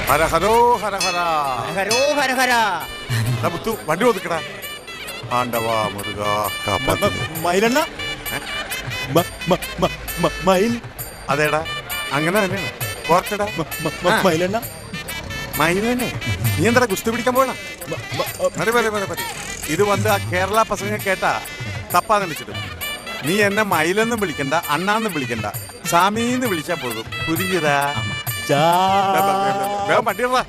ഹര ഹരോ ഹര ഹര ഹരോ ഹര ഹര. മുത്തു വണ്ടി ഒതുക്കടാ. ആണ്ടവാ മുരുക മയിലെണ്ണ മയിൽ. അതേടാ അങ്ങനെ തന്നെയാണ്. പോർച്ചടാ മയിലെണ്ണ മയിൽ തന്നെ. നീ എന്താ കുസ്തി പിടിക്കാൻ പോകണം? ഇത് വന്ന് ആ കേരള പസംഗ കേട്ടാ തപ്പാതെ വിളിച്ചിട്ട്. നീ എന്നെ മയിലെന്നും വിളിക്കണ്ട, അണ്ണാന്നും വിളിക്കണ്ട, സാമീന്ന് വിളിച്ചാ പോകും. പുരിഞ്ഞതാ വണ്ടിടാ.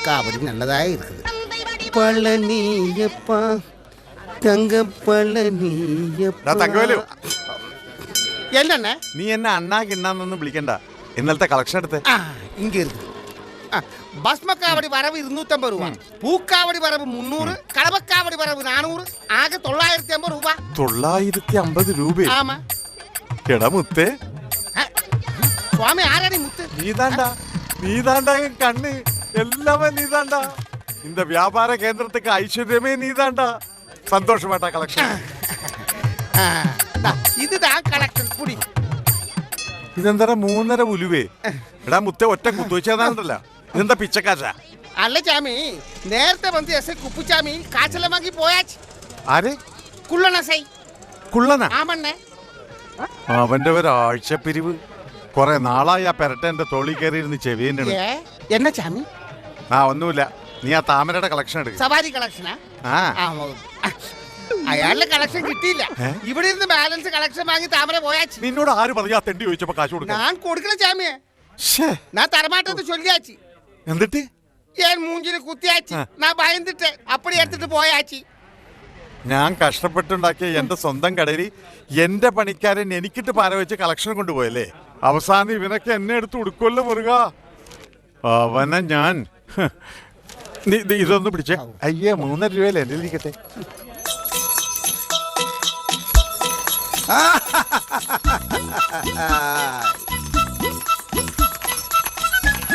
காவடி நல்லதாக இருக்குது. பழனியப்பா தங்க பழனியப்பா. തങ്കവേലു, என்னண்ணே നീ എന്നെ അണ്ണാ കിണ്ണാന്നൊന്നും വിളിക്കണ്ട. ഇന്നലത്തെ കളക്ഷൻ എടുത്ത് இங்க இருக்குது. பஸ்மக்காவடி வரவு 250 ரூபா, பூக்காவடி வரவு 300, கடவக்காவடி வரவு 400, ஆக 950 ரூபா. 950 രൂപ? ஆமா. എടാ മുത്തേ, சுவாமி ஆராடி முத்து. நீதாண்டா என் கண்ணு, எல்லாமே நீதாண்டா. இந்த வியாபார கேந்திரத்துக்கு ஐஸ்வர்யமே நீதாண்டா. சந்தோஷமாட்டா கலெக்ஷன். இதுதான் கலெக்ஷன் புடி. ഇതെന്താ 3.5 ഉലുവേ? എടാ മുത്തേ, ഒറ്റ കുത്തുവെച്ചതാണല്ല. ഇതെന്താ പിച്ചക്കാശ? അല്ല ചാമി, നേരത്തെ വന്ന് എസ് ഐ കുപ്പുചാമി കാശെല്ലാം വാങ്ങി പോയാച്ച്. ആര്? കുള്ളണ സൈ. കുള്ളനാ? ആമണ്ണേ. അവന്റെ ഒരാഴ്ച പിരിവ്. കൊറേ നാളായി ആ പെരട്ട എന്റെ തോളി കയറിയിരുന്ന് ചെവിയുണ്ട്. എന്നാ ചാമി? ഒന്നുമില്ല. നീ ആ താമരയുടെ കളക്ഷൻ എടുക്ക. സവാരി കളക്ഷനാ? അയാളുടെ കളക്ഷൻ കിട്ടിയില്ല. ഇവിടെ ഇരുന്ന് ബാലൻസ് കളക്ഷൻ വാങ്ങി താമര പോയാച്ച്. നിന്നോട് ആര് പറഞ്ഞു ആ തെണ്ടി ചോദിച്ചപ്പോ കാശ് കൊടുക്കാൻ? ഞാൻ കൊടുക്കണ ചാമിയെ. ഞാൻ തരമാട്ടത് ചൊല്ലിയാച്ചി. എന്നിട്ട് ഞാൻ മൂഞ്ചിന് കുത്തിയാച്ചി. ഞാൻ ഭയന്നിട്ട് അപ്പടി എടുത്തിട്ട് പോയാച്ചി. ഞാൻ കഷ്ടപ്പെട്ടുണ്ടാക്കിയ എന്റെ സ്വന്തം കടയിൽ എന്റെ പണിക്കാരൻ എനിക്കിട്ട് പാര വെച്ച് കളക്ഷൻ കൊണ്ടുപോയല്ലേ. അവസാനം ഇവനൊക്കെ എന്നെ എടുത്ത് കൊടുക്കുമല്ലോ മുരുക. അവനെ ഞാൻ ഇതൊന്ന് പിടിച്ചേ. അയ്യേ, 3.5 രൂപയല്ലേ എന്റെ ഇരിക്കട്ടെ.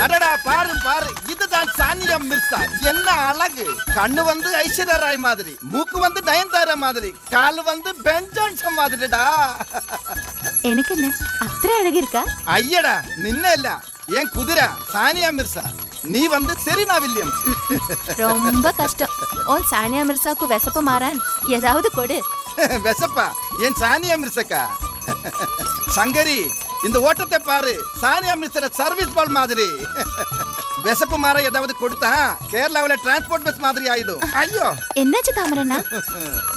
அடடா பாரு பாரு, இதுதான் சானியா மிர்சா. என்ன அழகு! கண்ணு வந்து ஐஸ்வர்யா ராய் மாதிரி, மூக்கு வந்து நயன்தாரா மாதிரி, கால் வந்து பென் ஜான்சன் மாதிரிடா. எனக்கு என்ன அത്ര அழகிருக்கா? ஐயடா, நின்னல்ல என் குதிரை சானியா மிர்சா. நீ வந்து செரீனா வில்லியம்ஸ். ரொம்ப கஷ்டம். உன் சானியா மிர்சாக்கு விசப்பு மாறான் ஏதாவது கொடு. விசப்பா? என் சானியா மிர்சக்கா. சங்கரி, இந்த ஓட்டத்தை பாரு. சானியா மிஸ்ர சர்வீஸ் பால் மாதிரி. விசப்பு மாற ஏதாவது கொடுத்தா கேரளாவில டிரான்ஸ்போர்ட் பஸ் மாதிரி ஆயிடும். ஐயோ, என்னாச்சு தாமரண்ணா?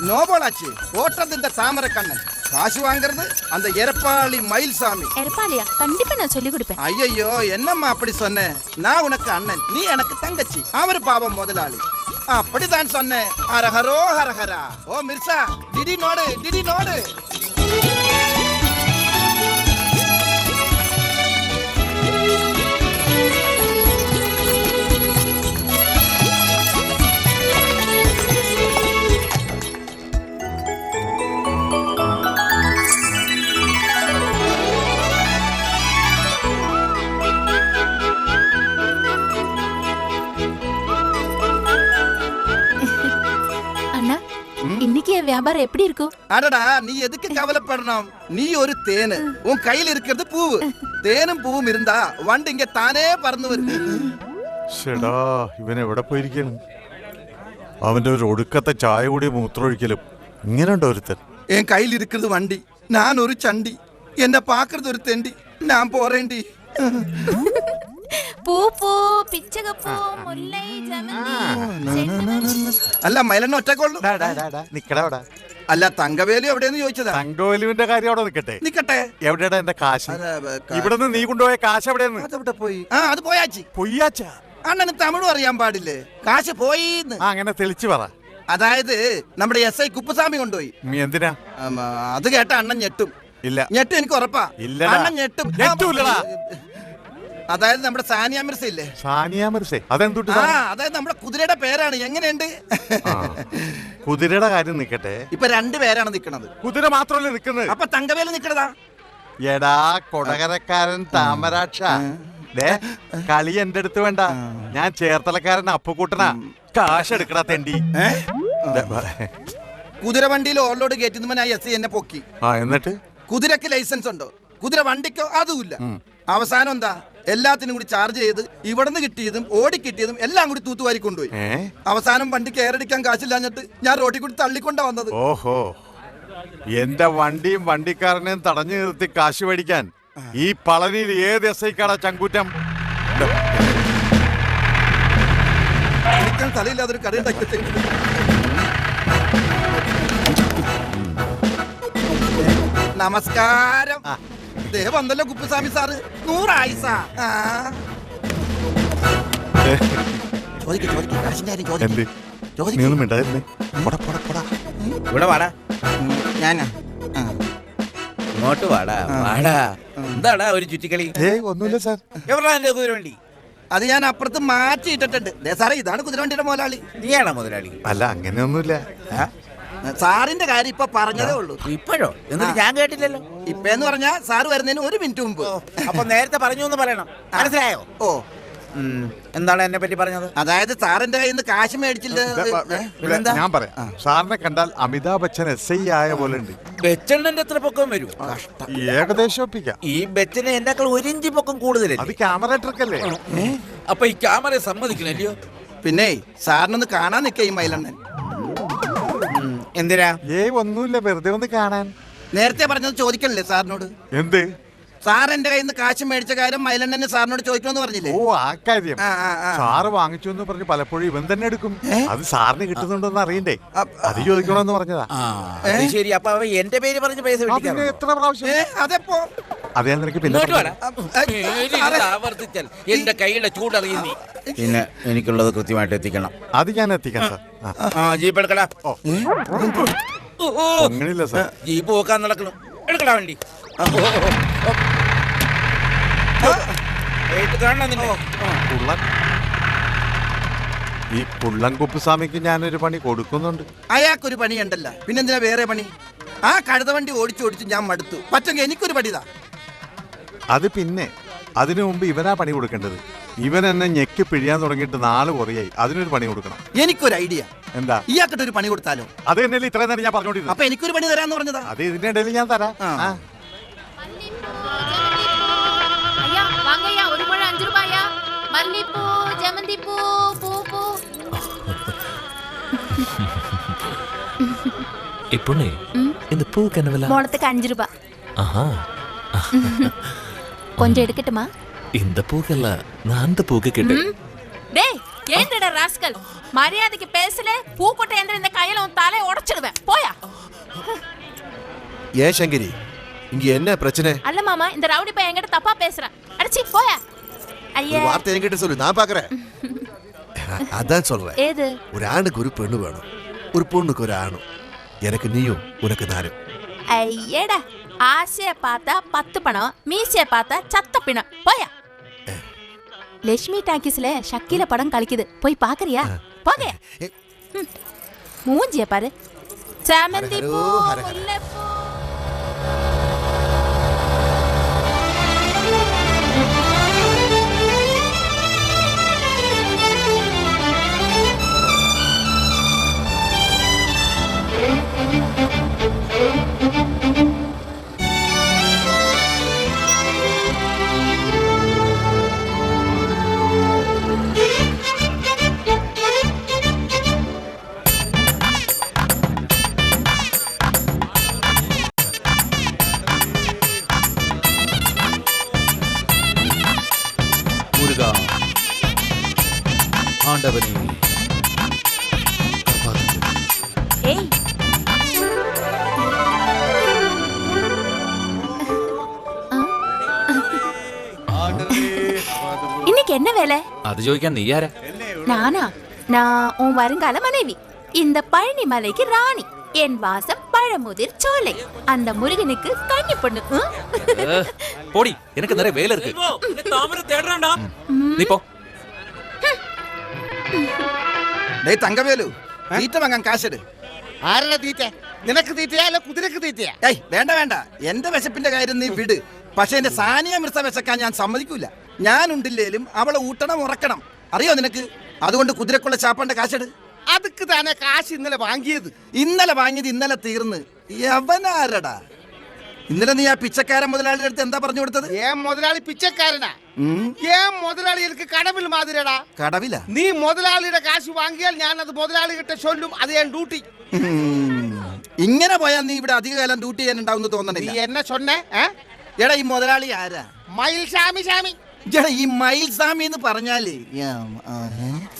நோபோலாச்சு. ஓட்டுறது இந்த தாமரை கண்ணன், காசு வாங்குறது அந்த எரப்பாளி மயில்சாமி. எரப்பாளியா? கண்டிப்பா நான் சொல்லி கொடுப்பேன். ஐயோ, என்னம்மா அப்படி சொன்ன? நான் உனக்கு அண்ணன், நீ எனக்கு தங்கச்சி. அவரு பாவம் முதலாளி. அப்படிதான் சொன்னேன். ஹரஹரோ ஹரஹரா. ஓ மிர்சா, டிடி நோடு, டிடி நோடு. இன்னைக்கு வியாபாரம் எப்படி இருக்கும்? அடடா, நீ எதுக்கு கவலைப்படணும்? நீ ஒரு தேனு, உன் கையில் இருக்கிறது பூவு. தேனும் பூவும் இருந்தா വണ്ടി ഇങ്ങ താനേ പറന്നു വരും. ഷെടാ, ഇവൻ എവിടെ പോയിരിക്കണം? അവന്റെ ഒരു ഒടുക്കത്തെ ചായ കൂടി മൂത്രമൊഴിക്കലും. ഇങ്ങനെയുണ്ടോ ഒരുത്തൻ? എൻ കയ്യിൽ ഇരിക്കുന്നത് വണ്ടി, ഞാൻ ഒരു ചണ്ടി, എന്നെ പാക്കുന്നത് ഒരു തെണ്ടി. ഞാൻ പോറേണ്ടി. പൂ പൂ പിച്ചകപ്പൂ മുല്ലൈ ജമന്തി. അല്ല, മൈലെണ്ണ ഒറ്റക്കൊള്ളു. നിക്കടാ. അല്ല, തങ്കവേലു എവിടെയെന്ന് ചോദിച്ചതാ. തങ്കവേലുവിന്റെ കാര്യം അവിടെ നിക്കട്ടെ. എവിടെയാടാ എന്റെ കാശ്? ഇവിടെ നിന്ന് നീ കൊണ്ടുപോയ കാശ് എവിടെയെന്ന്? അതെവിടെ പോയി? അത് പോയാച്ചി. പൊയ്യാച്ചാ? അണ്ണന് തമിഴും അറിയാൻ പാടില്ലേ? കാശ് പോയിന്ന്. അങ്ങനെ തെളിച്ചു പറ. അതായത് നമ്മുടെ എസ് ഐ കുപ്പുസ്വാമി കൊണ്ടുപോയി. എന്തിനാ? അത് കേട്ട അണ്ണൻ ഞെട്ടും. ഇല്ല, ഞെട്ടും, എനിക്ക് ഉറപ്പാ. അണ്ണൻ ഞെട്ടും. അതായത് നമ്മുടെ സാനിയ മിർസ ഇല്ലേ? സാനിയ മിർസ? അതെന്തുട്ടാ? അതായത് നമ്മുടെ കുതിരയുടെ പേരാണ്. എങ്ങനെയുണ്ട്? കുതിരയുടെ കാര്യം നിക്കട്ടെ. ഇപ്പൊ 2 പേരാണ് നിക്കണത്. കുതിര മാത്രമല്ലേ നിക്കുന്നത്? അപ്പൊ തങ്കവേല നിക്കണതാ? എടാ കൊടകരക്കാരൻ താമരാക്ഷ, കളി എന്റെ അടുത്ത് വേണ്ട. ഞാൻ ചേർത്തലക്കാരൻ അപ്പുകൂട്ടനാ. കാശ് എടുക്കടാ തെണ്ടി. കുതിര വണ്ടിയിൽ ഓവർലോഡ് കയറ്റുന്നവനായി എസ് ഐ എന്നെ പൊക്കി. എന്നിട്ട് കുതിരക്ക് ലൈസൻസ് ഉണ്ടോ? കുതിര വണ്ടിക്കോ? അതുമില്ല. അവസാനം എന്താ? എല്ലാത്തിനും കൂടി ചാർജ് ചെയ്ത് ഇവിടുന്ന് കിട്ടിയതും ഓടിക്കിട്ടിയതും എല്ലാം കൂടി തൂത്തുവാരി കൊണ്ടുപോയി. അവസാനം വണ്ടി കയറടിക്കാൻ കാശില്ലാഞ്ഞിട്ട് ഞാൻ റോഡിൽ കൂടി തള്ളിക്കൊണ്ടാ വന്നത്. ഓഹോ, എന്റെ വണ്ടിയും വണ്ടിക്കാരനെയും തടഞ്ഞു നിർത്തി കാശ് മേടിക്കാൻ ഈ പളനിയിൽ ഏത് എസ്ഐക്കാടാ ചങ്കൂറ്റം? എനിക്കാൻ തലയില്ലാതൊരു കട ഉണ്ടാക്കി. നമസ്കാരം. ദേ വന്നല്ലോ കുപ്പുസ്വാമി സാറ്. 100 ആയിസ. എന്ത് നീ ഒന്നും മിണ്ടായിരുന്നേ? ഇവിടെ വാടാ, ഞാനാ ഇങ്ങോട്ട് വാടാ വാടാ. എന്താടാ ഒരു ചുറ്റിക്കളി? ഒന്നുമില്ല സാർ. എവിടാ എന്റെ കുതിരവണ്ടി? അത് ഞാൻ അപ്പുറത്ത് മാറ്റിയിട്ടിട്ടുണ്ട്. ദേ സാറേ, ഇതാണ് കുതിരവണ്ടിയുടെ മുതലാളി. നീയാണോ മുതലാളി? അല്ല, അങ്ങനെയൊന്നുമില്ല. സാറിന്റെ കാര്യം ഇപ്പൊ പറഞ്ഞതേ ഉള്ളൂ. ഇപ്പോഴോ? എന്നിട്ട് ഞാൻ കേട്ടില്ലല്ലോ. ഇപ്പെന്ന് പറഞ്ഞാ സാറ് വരുന്നതിന് 1 മിനിറ്റ് മുമ്പ്. അപ്പൊ നേരത്തെ പറഞ്ഞു എന്ന് പറയണം, മനസ്സിലായോ? ഓ, എന്താണ് എന്നെ പറ്റി പറഞ്ഞത്? അതായത് സാറിന്റെ കയ്യിൽ നിന്ന് കാശ് മേടിച്ചില്ല. പിന്നെന്താ? ഞാൻ പറയാം. സാറിനെ കണ്ടാൽ അമിതാഭ് ബച്ചൻ എസ് ഐ ആയ പോലെ ഉണ്ട്. ബെച്ചണ്ണന്റെ എത്ര പൊക്കം വരും? ഏകദേശം ഒപ്പിക്കാം. ഈ ബെച്ചന് എന്നെക്കാൾ 1 ഇഞ്ച് പൊക്കം കൂടുതലല്ലേ? അത് ക്യാമറ ട്രിക്കല്ലേ? അപ്പൊ ഈ ക്യാമറ സമ്മതിക്കണല്ലോ. പിന്നെ സാറിനൊന്ന് കാണാൻ നിൽക്കേ ഈ മൈലണ്ണൻ. എന്തിനാ? ഒന്നുമില്ല, വെറുതെ ഒന്ന് കാണാൻ. നേരത്തെ പറഞ്ഞത് ചോദിക്കണില്ലേ സാറിനോട്? എന്ത്? സാർ എന്റെ കയ്യിൽ നിന്ന് കാശ് മേടിച്ച കാര്യം മൈലണ്ണന് സാറിനോട് ചോദിക്കണമെന്ന് പറഞ്ഞില്ലേ? ഓ, ആ കാര്യം. ആ. സാറ് വാങ്ങിച്ചു എന്ന് പറഞ്ഞ് പലപ്പോഴും ഇവൻ തന്നെ എടുക്കും. അത് സാറിന് കിട്ടുന്നുണ്ടോന്ന് അറിയണ്ടേ? അത് ചോദിക്കണമെന്ന് പറഞ്ഞതാ. അത് ശരി. അപ്പൊ അവ എന്റെ പേര് പറഞ്ഞ് പൈസ അതിന് മേടിക്കാറുണ്ടോ? എത്ര പ്രാവശ്യം? അതെപ്പോ അത് ഞാൻ നിനക്ക് പിന്നെ ഇങ്ങോട്ട് പറയാം. വാടാ. പേര് ആവർത്തിച്ചാൽ എന്റെ കൈയുടെ ചൂടറിയുന്നീ. പിന്നെ എനിക്കുള്ളത് കൃത്യമായിട്ട് എത്തിക്കണം. അത് ഞാൻ എത്തിക്കാം സാർ. ജീപ്പ് എടുക്കടാ. അങ്ങനെയില്ല സാർ. ജീപ്പ് പോക്കാൻ നടക്കണം. എടുക്കടാ വണ്ടി. കാണണം നിന്നെ. പുള്ളൻ, ഈ പുള്ളൻ കുപ്പുസ്വാമിക്ക് ഞാനൊരു പണി കൊടുക്കുന്നുണ്ട്. അയാൾക്കൊരു പണിയുണ്ടല്ല, പിന്നെന്തിനാ വേറെ പണി? ആ കഴുത വണ്ടി ഓടിച്ചു ഞാൻ മടുത്തു. പറ്റെങ്കിൽ എനിക്കൊരു പണിതാ. അത് പിന്നെ അതിനു മുമ്പ് ഇവനാ പണി കൊടുക്കേണ്ടത്. ഇവൻ എന്നെ ഞെക്കി പിഴിയാൻ തുടങ്ങിയിട്ട് 4 കുറയായി. അതിനൊരു പണി കൊടുക്കണം. എനിക്കൊരു ഐഡിയ. എന്താ? ഇയാൾക്കിട്ട് ഒരു പണി കൊടുത്താലോ? അത് തന്നെയല്ലേ ഇത്രയും നേരം ഞാൻ പറഞ്ഞോണ്ടിരുന്നു. അപ്പൊ എനിക്കൊരു പണി തരാന്ന് പറഞ്ഞതാ. അത് ഇതിന്റെ ഇടയിൽ ഞാൻ തരാം. ஐயா வாங்கய்யா, ஒரு முழம் 5 ரூபாயா? மல்லிப்பூ, ஜமந்திப்பூ, பூ பூ. பொண்ணு, இந்த பூக்கு என்ன விலை? முழத்துக்கு 5 ரூபா. ஆஹா, கொஞ்சம் எடுக்கட்டுமா? இந்த பூக்கல்ல, நான் அந்த பூக்கு கேட்டேன். டேய், ஏண்டடா ராஸ்கல், மரியாதைக்கு பேசல. பூ கொட்டை என்ற இந்த கையில உன் தலையை உடைச்சிடுவேன். போயா. ஏன் சங்கரி, இங்க என்ன பிரச்சனை? அல்ல மாமா, இந்த ரவுடி பையன் என்கிட்ட தப்பா பேசுறான். அடச்சி போயா. ஐயா, ஒரு வார்த்தை என்கிட்ட சொல்லு, நான் பாக்குறேன். அதான் சொல்றேன். ஏது? ஒரு ஆணுக்கு ஒரு பெண்ணு வேணும், ஒரு பொண்ணுக்கு ஒரு ஆணும். எனக்கு நீயும் உனக்கு நானும். ஐயடா, ஆசைய பார்த்தா 10 பணம், மீசைய பார்த்தா சத்த பிணம். போயா. லட்சுமி டாக்கிஸ்ல ஷக்கீல படம் கழிக்குது, போய் பாக்குறியா? போகையா. மூஞ்சிய பாரு. சாமந்தி பூ, முல்லைப்பூ. முருகா, ஆண்டவனே, ஏய், இன்னைக்கு என்ன வேலை? அது ஜோதிக்கான் நீ யார? நானா? நான் உன் வருங்கால மனைவி. இந்த பழனி மலைக்கு ராணி. என் வாசம் பழமுதிர் சோலை. அந்த முருகனுக்கு கன்னி பொண்ணு. போடி, எனக்கு நிறைய வேலை இருக்கு. நீ போ. ഡേയ് തങ്കവേലു, തീറ്റ വാങ്ങാൻ കാശെടു. ആരുടെ തീറ്റ? നിനക്ക് തീറ്റയാ അല്ല കുതിരക്ക് തീറ്റയാ? ഏയ് വേണ്ട, എന്റെ വിശപ്പിന്റെ കാര്യം നീ വിട്. പക്ഷെ എന്റെ സാനിയ മിർസ വിശക്കാൻ ഞാൻ സമ്മതിക്കൂല. ഞാനുണ്ടില്ലേലും അവളെ ഊട്ടണം ഉറക്കണം, അറിയോ നിനക്ക്? അതുകൊണ്ട് കുതിരക്കുള്ള ചാപ്പാന്റെ കാശെടു. അതുക്ക് തന്നെ കാശ് ഇന്നലെ വാങ്ങിയത്. ഇന്നലെ വാങ്ങിയത് ഇന്നലെ തീർന്ന്. യവനാരടാ? ഇന്നലെ നീ ആ പിച്ചക്കാരൻ മുതലാളിയുടെ അടുത്ത് എന്താ പറഞ്ഞു കൊടുത്തത്? ஏன் முதலாளி பிச்சைக்காரனா? ஏன் முதலாளி எனக்கு கடவுள் மாதிரிடா. കടവില. നീ മുതലാളിയുടെ കാശ് വാങ്ങിയാൽ ഞാൻ അത് മുതലാളി കിட்ட ചൊല്ലും. അത് ഞാൻ ഡ്യൂട്ടി. ഇങ്ങനെ പോയാൽ നീ ഇവിടെ അധികകാലം ഡ്യൂട്ടി ചെയ്യാനുണ്ടാവും നീ തോന്നണില്ല. എന്നെ ചൊന്നേ? എടാ ഈ മുതലാളി ആരാ? മയിൽ സ്വാമി. എടാ ഈ മയിൽ സ്വാമി എന്ന് പറഞ്ഞാല്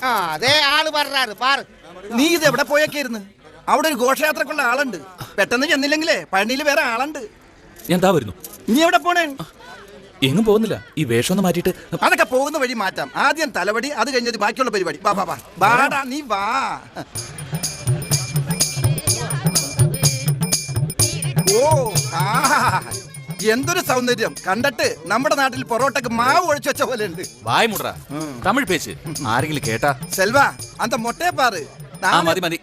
ആ അതേ ആള് പറഞ്ഞാറ് പാറ്. നീ ഇത് എവിടെ പോയൊക്കെയായിരുന്നു? അവിടെ ഒരു ഘോഷയാത്രക്കുള്ള ആളുണ്ട്. പെട്ടെന്ന് ചെന്നില്ലെങ്കിലേ പഴനിയിൽ വേറെ ആളുണ്ട്. ഞാൻ താ വരുന്നു. നീ എവിടെ പോണേ? എങ്ങും പോകുന്നില്ല. ഈ വേഷം ഒന്ന് മാറ്റിയിട്ട് അതൊക്കെ പോകുന്ന വഴി മാറ്റാം. ആദ്യം തലവടി, അത് കഴിഞ്ഞത് ബാക്കിയുള്ള പരിപാടി. വാടാ നീ വാ. ഓ ആ എന്തൊരു സൗന്ദര്യം കണ്ടിട്ട് നമ്മുടെ നാട്ടിൽ പൊറോട്ടക്ക് മാവ് ഒഴിച്ചു വെച്ച പോലെ ഉണ്ട്. വായ മുട്ര തമിഴ് പേച്ച് ആരെങ്കിലും കേട്ടാ? செல்வா அந்த மொட்டையை பாரு. മതി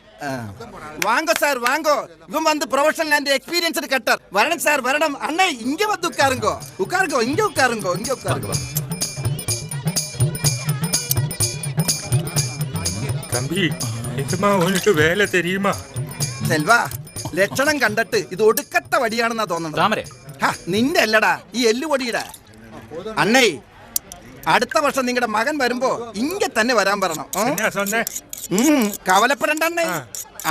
வாங்கோ சார் வாங்கோ. இவன் வந்து ப்ரொஃபஷனல் அண்ட் எக்ஸ்பீரியன்ஸ்டு கட்டர். வரணும் சார் வரணும். அண்ணே இங்க வந்து உட்காருங்கோ இங்க உட்காருங்கோ. தம்பி இதுமா உனக்கு வேலை தெரியுமா? செல்வா ലക്ഷണം കണ്ടിട്ട് ഇത് ഒടുക്കത്തെ വടിയാണെന്നാ തോന്നുന്നത്. താമരെ നിന്റെ അല്ലടാ ഈ എല്ലുപൊടിയുടെ. അണ്ണേ അടുത്ത വർഷം നിങ്ങളുടെ മകൻ വരുമ്പോ ഇങ്ങ തന്നെ വരാൻ പറയണം. കവലപ്പെടണ്ട അണ്ണേ.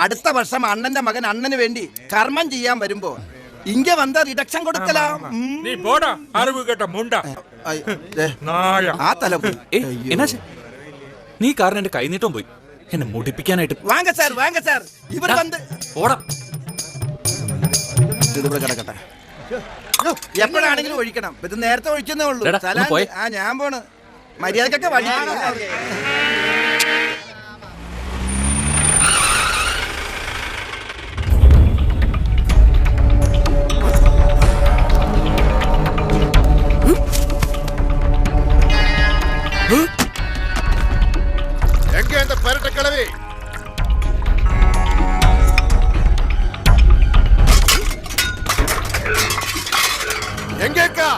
അടുത്ത വർഷം അണ്ണന്റെ മകൻ അണ്ണന് വേണ്ടി കർമ്മം ചെയ്യാൻ വരുമ്പോ ഇങ്ങ വന്ന റിഡക്ഷൻ കൊടുക്കലാ. നീ പോടാ അറിവ് കേട്ട മുണ്ട. ആ തല പോയി. എന്നാ നീ കാരണം എന്റെ കൈനീട്ടം പോയി എന്നെ മുടിപ്പിക്കാനായിട്ട്. വാങ്ങ സാർ ഇവർ വന്ന് ഓടാ. ഇതിവിടെ കിടക്കട്ടെ. എപ്പോഴാണെങ്കിലും ഒഴിക്കണം. ഇത് നേരത്തെ ഒഴിക്കുന്നേ ഉള്ളൂ. എടാ, ഒന്ന് പോയെ. ആ ഞാൻ പോണ്. മര്യാദക്കൊക്കെ വഴി. എങ്ക എന്റെ പരട്ടക്കിളവി? எங்கேக்கா?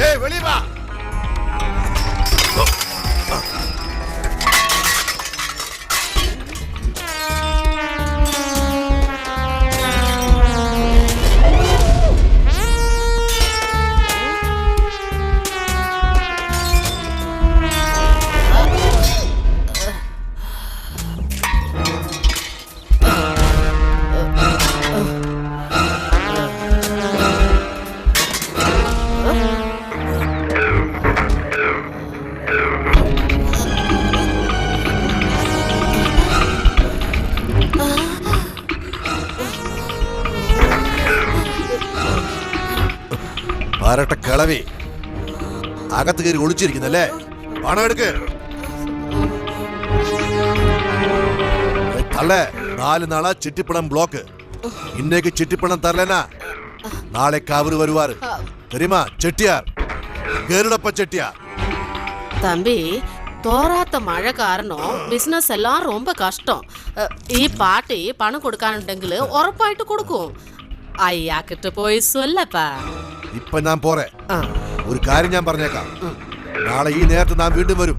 ஏய் வெளிய வா. ആരട്ട കിളവി അകത്ത് കയറി ഒളിച്ചിരിക്കുന്നല്ലേ? പണം എടുക്ക്. തള്ളേ 4 നാളാ ചിട്ടിപ്പണം ബ്ലോക്ക്. இன்னைக்கு சிட்டிப்பணம் தரலனா நாளைக்கு அவரு வருவாரு தெரியுமா? செட்டியார், கருடப்ப செட்டியார். தம்பி, தோராத்த மழை காரணம் பிசினஸ் எல்லாம் ரொம்ப கஷ்டம். ഈ പാർട്ടി പണം കൊടുക്കാനുണ്ടെങ്കിൽ ഉറപ്പായിട്ട് കൊടുക്കും. അയ്യാക്കിട്ട് പോയി சொல்லப்பா. ഇപ്പൊ ഞാൻ പോറേ. ഒരു കാര്യം ഞാൻ പറഞ്ഞേക്കാം. നാളെ ഈ നേരത്ത് ഞാൻ വീണ്ടും വരും.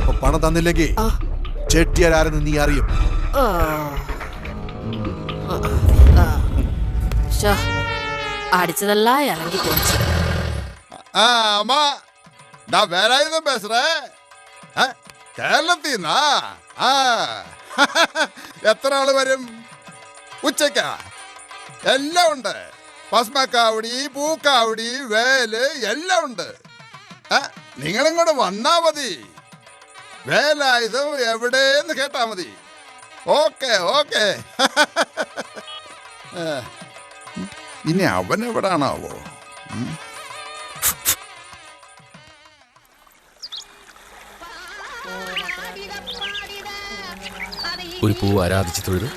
അപ്പൊ പണം തന്നില്ലെങ്കിൽ ചെട്ടിയാർ ആരെന്ന് നീ അറിയും. அடிச்சதெல்லாம் இறங்கி போச்சு. ஆமா, நான் வேற ஆயுதம் பேசுறேன். കേരളത്തിന്നാ? എത്ര ആള് വരും? ഉച്ചക്കാ? എല്ലാം ഉണ്ട്. ഭസ്മക്കാവടി, പൂക്കാവടി, വേല് എല്ലാം ഉണ്ട്. നിങ്ങളിങ്ങോട്ട് വന്നാ മതി. വേലായുധം എവിടെയെന്ന് കേട്ടാ മതി. Okay okay. ഇനി അവൻ എവിടാണാവോ? ഒരു പൂവ് ആരാധിച്ചു തൊഴുത്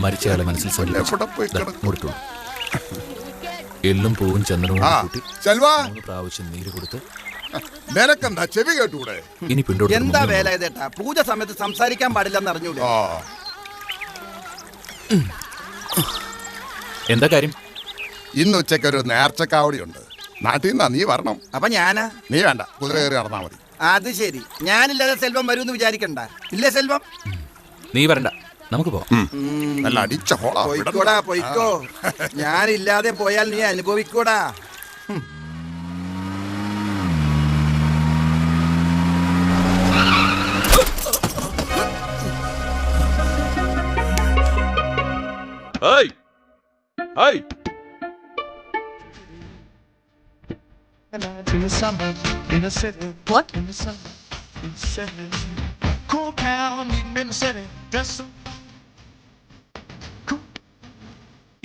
മരിച്ചയാളെ മനസ്സിൽ കൊടുത്തു. എല്ലും പൂവും ചന്ദനവും കൂട്ടി 3 പ്രാവശ്യം നീര് കൊടുത്ത് നിനക്കെന്താ ചെവി കേട്ടൂടെ? ഇനി എന്താ വേല ഇതേട്ടാ? പൂജ സമയത്ത് സംസാരിക്കാൻ പാടില്ലെന്ന് അറിഞ്ഞൂടെ? എന്താ കാര്യം? ഇന്ന് ഉച്ചയ്ക്ക് ഒരു നേർച്ചക്കാവടി ഉണ്ട്. നാട്ടിൽ നിന്നാ, നീ വരണം. അപ്പൊ ഞാനാ? നീ വേണ്ട, കുതിര കയറി നടന്നാ മതി. അത് ശരി. ഞാനില്ലാതെ സെൽവം വരുമെന്ന് വിചാരിക്കണ്ട. ഇല്ലേ സെൽവം? നീ വരണ്ട. നമുക്ക് പോവാം. നല്ല അടിച്ച ഹോളാ. പോയിക്കോടാ പോയിക്കോ. ഞാനില്ലാതെ പോയാൽ നീ അനുഭവിക്കൂടാ.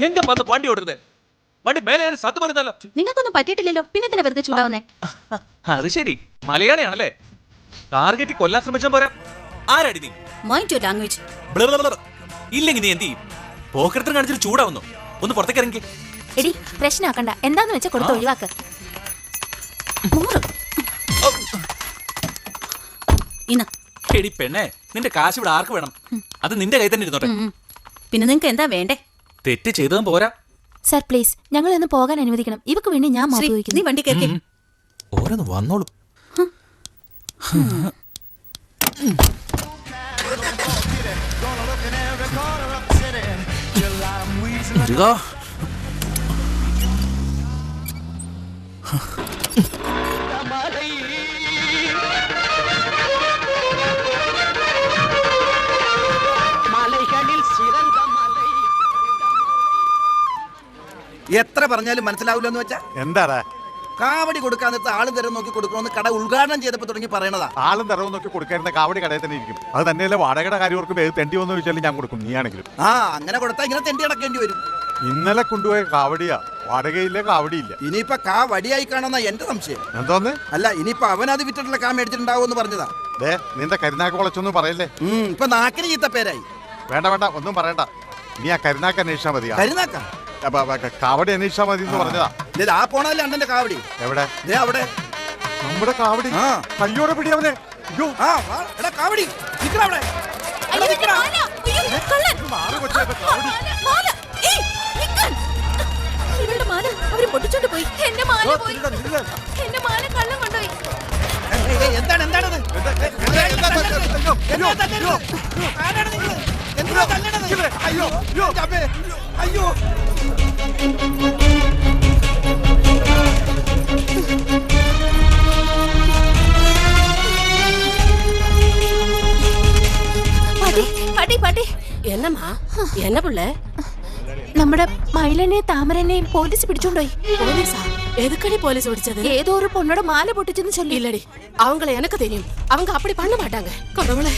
എങ്ക വന്ന് വണ്ടി ഓടുന്നത്? വണ്ടി മേലെ സത്യം പറഞ്ഞല്ലോ. നിങ്ങൾക്കൊന്നും പറ്റിയിട്ടില്ലല്ലോ, പിന്നെ തന്നെ വെറുതെ ചൂടാവുന്നേ. അത് ശരി, മലയാളിയാണല്ലേ? ടാർഗറ്റ് കൊല്ലാൻ ശ്രമിച്ചാൽ പോരാ. ആരടി നീ? Mind your language. ഇല്ലെങ്കിൽ നീ എന്ത് ചെയ്യും? പോക്കരത്തിന് കാണിച്ചിട്ട് ചൂടാവുന്നു. ഒന്ന് പുറത്തേക്ക് ഇറങ്ങി. എടി പ്രശ്നമാക്കണ്ട, എന്താന്ന് വെച്ചാ കൊടുത്ത് ഒഴിവാക്ക്. എടി പെണ്ണേ, നിന്റെ കാശ് ഇവിടെ ആർക്ക് വേണം? അത് നിന്റെ കയ്യിൽ തന്നെ ഇരുന്നോട്ടെ. പിന്നെ നിങ്ങൾക്ക് എന്താ വേണ്ടേ? തെറ്റ് ചെയ്തതും പോരാ. സർ പ്ലീസ്, ഞങ്ങൾ ഒന്ന് പോകാൻ അനുവദിക്കണം. ഇവക്ക് വേണ്ടി ഞാൻ മാറി ചോദിക്കുന്നു. നീ വണ്ടി കേൾക്കേ. ഓരോന്ന് വന്നോളൂ. എത്ര പറഞ്ഞാലും മനസ്സിലാവില്ലെന്ന് വെച്ചാ എന്താടാ കാവടി കൊടുക്കാൻ നേരത്തെ ആളും തരം നോക്കി കൊടുക്കണമെന്ന് കട ഉദ്ഘാടനം ചെയ്തപ്പോ തുടങ്ങി പറയണതാ. ആളും തരവും നോക്കി കൊടുക്കായിരുന്ന കാവടി കടയിൽ തന്നെ ഇരിക്കും. അത് തന്നെയല്ലേ വാടകയുടെ കാര്യവർക്ക് ഏത് തെണ്ടി വന്നു ചോദിച്ചാലും ഞാൻ കൊടുക്കും. നീയാണെങ്കിലും അങ്ങനെ കൊടുത്താൽ ഇങ്ങനെ തെണ്ടി അടക്കേണ്ടി വരും. ഇന്നലെ കൊണ്ടുപോയ കാവടിയാ, വാടകയില്ല കാവടിയില്ല. ഇനിയിപ്പൊ കാ വടിയായി കാണുന്ന എന്റെ സംശയം. എന്തോന്ന്? അല്ല ഇനിയിപ്പൊ അവനത് വിറ്റിട്ടുള്ള കാ മേടിച്ചിട്ടുണ്ടാവുമെന്ന് പറഞ്ഞതാ. നിന്റെ കരുനാക്ക് വളച്ചൊന്നും പറയല്ലേ. ഇപ്പൊ നാക്കിന് ചീത്ത പേരായി. വേണ്ട വേണ്ട, ഒന്നും പറയണ്ട. നീ ആ കരുനാക്ക് അന്വേഷിച്ചാ മതി. കരുനാക്ക കാവടി അന്വേഷിച്ചാ മതി എന്ന് പറഞ്ഞതാ. ആ പോണല്ലേ അണ്ണന്റെ കാവടി. എവിടെ? അവിടെ നമ്മുടെ കാവടി. കയ്യോടെ പിടി അവനെ. കാവടി അവിടെ. എന്താണ് എന്താണത്? അയ്യോ എന്നമ്മാ എന്നെ പിള്ളേ? നമ്മുടെ മയിലനെയും താമരനെയും പോലീസ് പിടിച്ചോണ്ടോയി. പോലീസാ? എതുക്കടി പോലീസ് പിടിച്ചത്? ഏതോ ഒരു പൊണ്ണോട് മാല പൊട്ടിച്ചെന്ന് ചൊല്ലി. ഇല്ലടി, അവങ്ങളെ എനക്ക് தெரியும். அவங்க அப்படி பண்ண மாட்டாங்க. கடவுளே,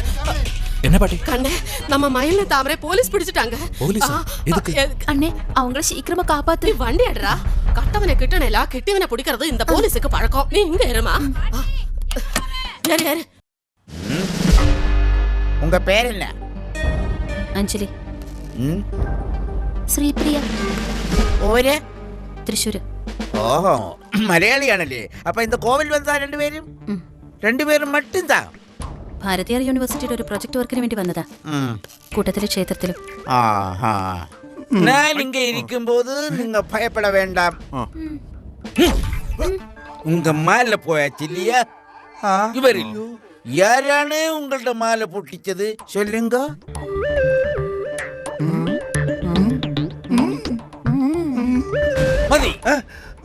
என்ன பாட்டி? கண்ணே, நம்ம மயில தாமரை போலீஸ் பிடிச்சிட்டாங்க. போலீஸ் எதுக்கு? அண்ணே, அவங்கள சீக்கிரமா காப்பாத்து. நீ வண்டி அடறா. கட்டவனை கிட்டனேல கிட்டிவனை பிடிக்கிறது இந்த போலீஸுக்கு பழக்கம். நீ இங்க இருமா. யாரு யாரு? உங்க பேர் என்ன? அஞ்சலி. ശ്രീപ്രിയ. ഓര്? തൃശ്ശൂര്. ഓഹോ, മലയാളിയാണല്ലേ? അപ്പൊ இந்த கோவில் வந்தா രണ്ടുപേരും മട്ടുംതാ? ഭാരതീയർ യൂണിവേഴ്സിറ്റിയുടെ ഒരു പ്രൊജക്ട് വർക്കിന് വേണ്ടി വന്നതാ. കൂട്ടത്തിലെ ക്ഷേത്രത്തിലും. நான் இங்க இருக்கும்போது நீங்க பயப்பட வேண்டாம். உங்க மாலை போயாச்சு இல்லையா? இவரில் யாரானே உங்கள்ட்ட மாலை பொட்டிச்சது சொல்லுங்க. മതി,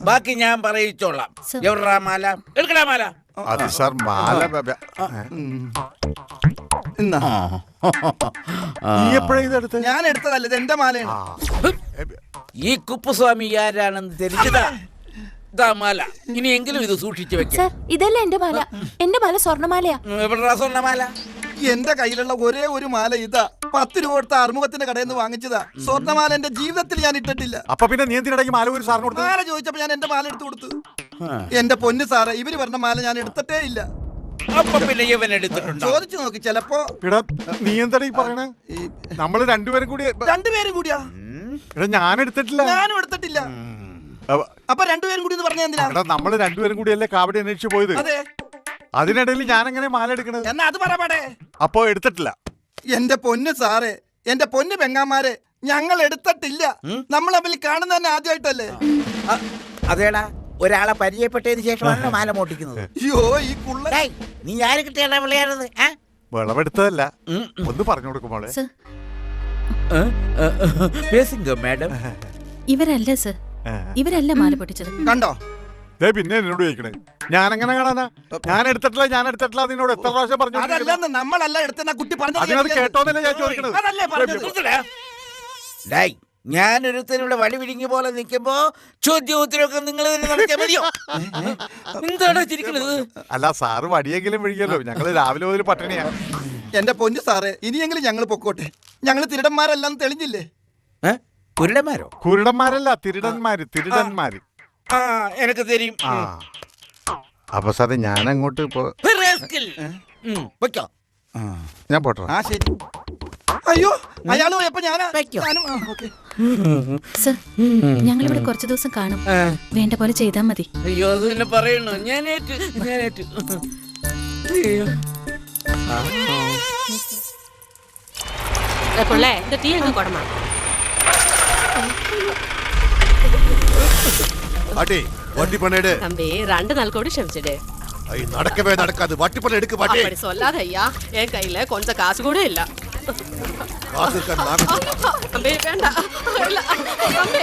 ബാക്കി ഞാൻ പറയിച്ചോളാം. എവിടാ മാല? എടുക്കടാ മാല. അത് സാർ മാല. ഞാൻ എടുത്തതല്ല, ഇത് എന്റെ മാലയാണ്. ഈ കുപ്പുസ്വാമി ആരാണെന്ന് தெரிஞ்சതാ? ഇതാ മാല. ഇനിയെങ്കിലും ഇത് സൂക്ഷിച്ചു വെക്കാം. ഇതല്ല എന്റെ മാല. എന്റെ മാല സ്വർണ്ണമാലയാ. എവിടാ സ്വർണ്ണമാല? എന്റെ കയ്യിലുള്ള ഒരേ ഒരു മാല ഇതാ. 10 രൂപ കൊടുത്ത അറുമുഖത്തിന്റെ കടയിൽ നിന്ന് വാങ്ങിച്ചതാ. സ്വർണ്ണമാല എന്റെ ജീവിതത്തിൽ ഞാൻ ഇട്ടിട്ടില്ല. അപ്പൊ പിന്നെ നീ എന്തിനിടയ്ക്ക് മാല ഒരു സാറിന് കൊടുത്തു? മാല ചോദിച്ചപ്പോ ഞാൻ എന്റെ മാല എടുത്തു കൊടുത്തു. എന്റെ പൊന്ന് സാറേ, ഇവര് പറഞ്ഞ മാല ഞാൻ എടുത്തിട്ടേ ഇല്ല. അപ്പൊ പിന്നെ ഇവൻ എടുത്തിട്ടുണ്ടോ? ചോദിച്ചു നോക്കി. ചിലപ്പോ. നീ എന്താ ഈ പറയണേ? നമ്മള് രണ്ടുപേരും കൂടിയാ? ഞാൻ എടുത്തിട്ടില്ല. ഞാനും എടുത്തിട്ടില്ല. അപ്പൊ രണ്ടുപേരും കൂടി പറഞ്ഞ എന്തിനാ? നമ്മള് രണ്ടുപേരും കൂടിയല്ലേ കാവടി അന്വേഷിച്ചു പോയത്. അതെ. അതിനിടയിൽ ഞാൻ എങ്ങനെ മാല എടുക്കണത്? എന്നാ അത് പറയട്ടെ. അപ്പോ എടുത്തിട്ടില്ല. എന്റെ പൊന്ന് സാറേ, എന്റെ പൊന്ന് പെങ്ങാമാരെ, ഞങ്ങൾ എടുത്തിട്ടില്ല. നമ്മൾ തമ്മിൽ കാണുന്ന തന്നെ ആദ്യമായിട്ടല്ലേ? അതേടാ, ഒരാളെ പരിചയപ്പെട്ടതിന് ശേഷമാണ് മാല മോട്ടിക്കുന്നത്. അയ്യോ ഈ കുള്ള, നീ ആര് കിട്ടിയാ വിളയാടുന്നത്? വിളവെടുത്തതല്ല, ഒന്ന് പറഞ്ഞു കൊടുക്കുമ്പോളെ. പേസിംഗോ മാഡം? ഇവരല്ല സർ, ഇവരല്ല മാല പൊട്ടിച്ചത്. കണ്ടോ? ദേ പിന്നെ എന്നോട് ചോദിക്കണേ, ഞാൻ എങ്ങനെ കാണാനാ? ഞാൻ എടുത്തിട്ടില്ല നിന്നോട് എത്ര പ്രാവശ്യം പറഞ്ഞു? അതല്ലെന്ന് നമ്മളല്ല എടുത്തെന്ന കുട്ടി അതിനത് കേട്ടോന്നല്ലേ ഞാൻ ചോദിക്കണത്. അതല്ലേ പറഞ്ഞത്? ഡേയ്, ഞാനൊരുത്തരിവിടെ വടി പിടിങ്ങി പോലെ നിൽക്കുമ്പോ ചോദ്യോത്തരമൊക്കെ നിങ്ങൾ തന്നെ നടത്തിയാൽ മതിയോ? എന്താണ് ചിരിക്കുന്നത്? അല്ല സാറ് വടിയെങ്കിലും വിഴിക്കല്ലോ, ഞങ്ങള് രാവിലെ മുതൽ പട്ടിണിയാ. എന്റെ പൊന്നു സാറേ, ഇനിയെങ്കിലും ഞങ്ങൾ പൊക്കോട്ടെ. ഞങ്ങൾ തിരുടന്മാരെല്ലാം തെളിഞ്ഞില്ലേ? കുരുടന്മാരോ? കുരുടന്മാരല്ല, തിരുടന്മാര്. എനിക്ക് തരും. അപ്പൊ സാറേ ഞാൻ അങ്ങോട്ട് വെക്കോ. ഞാൻ പോട്ടോ. ആ ശരി. അയ്യോ, അയാളോ എപ്പോ ഞാനും സർ, ഞങ്ങൾ ഇവിടെ കുറച്ചു ദിവസം കാണും. വേണ്ട പോലെ ചെയ്താൽ മതി. അയ്യോ, അത് തന്നെ പറയണോ? ഞാനേറ്റു. അയ്യോ, പിള്ളേ, இந்த டீ எங்க கொடமா? பாட்டி வட்டி பண்ணேடு. தம்பி, 2 நாள் கூட ஷமிச்சிடு. ஐய், நடக்கவே நடக்காது. வட்டி பண்ண எடுக்கு பாட்டி. அப்படி சொல்லாத ஐயா, என் கையில கொஞ்சம் காசு கூட இல்ல. காசு இருக்கா? நான் தம்பி வேண்டாம். இல்ல தம்பி.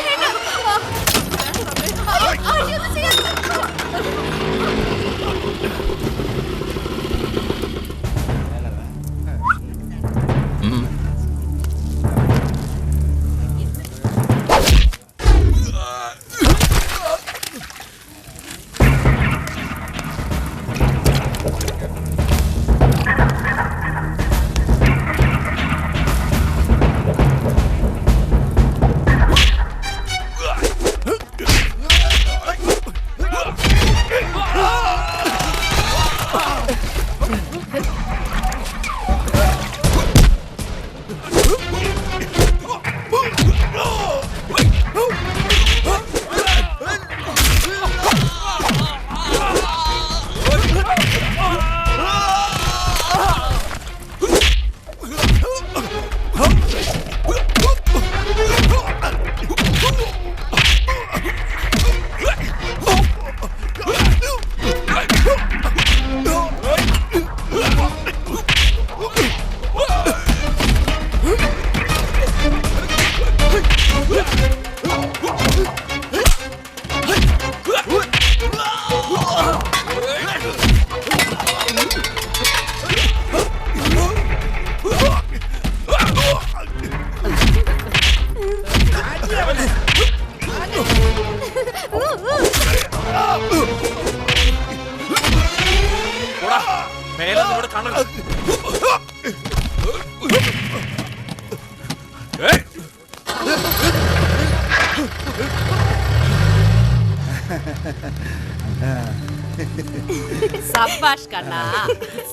സബ്ബാഷ് കണ്ണാ,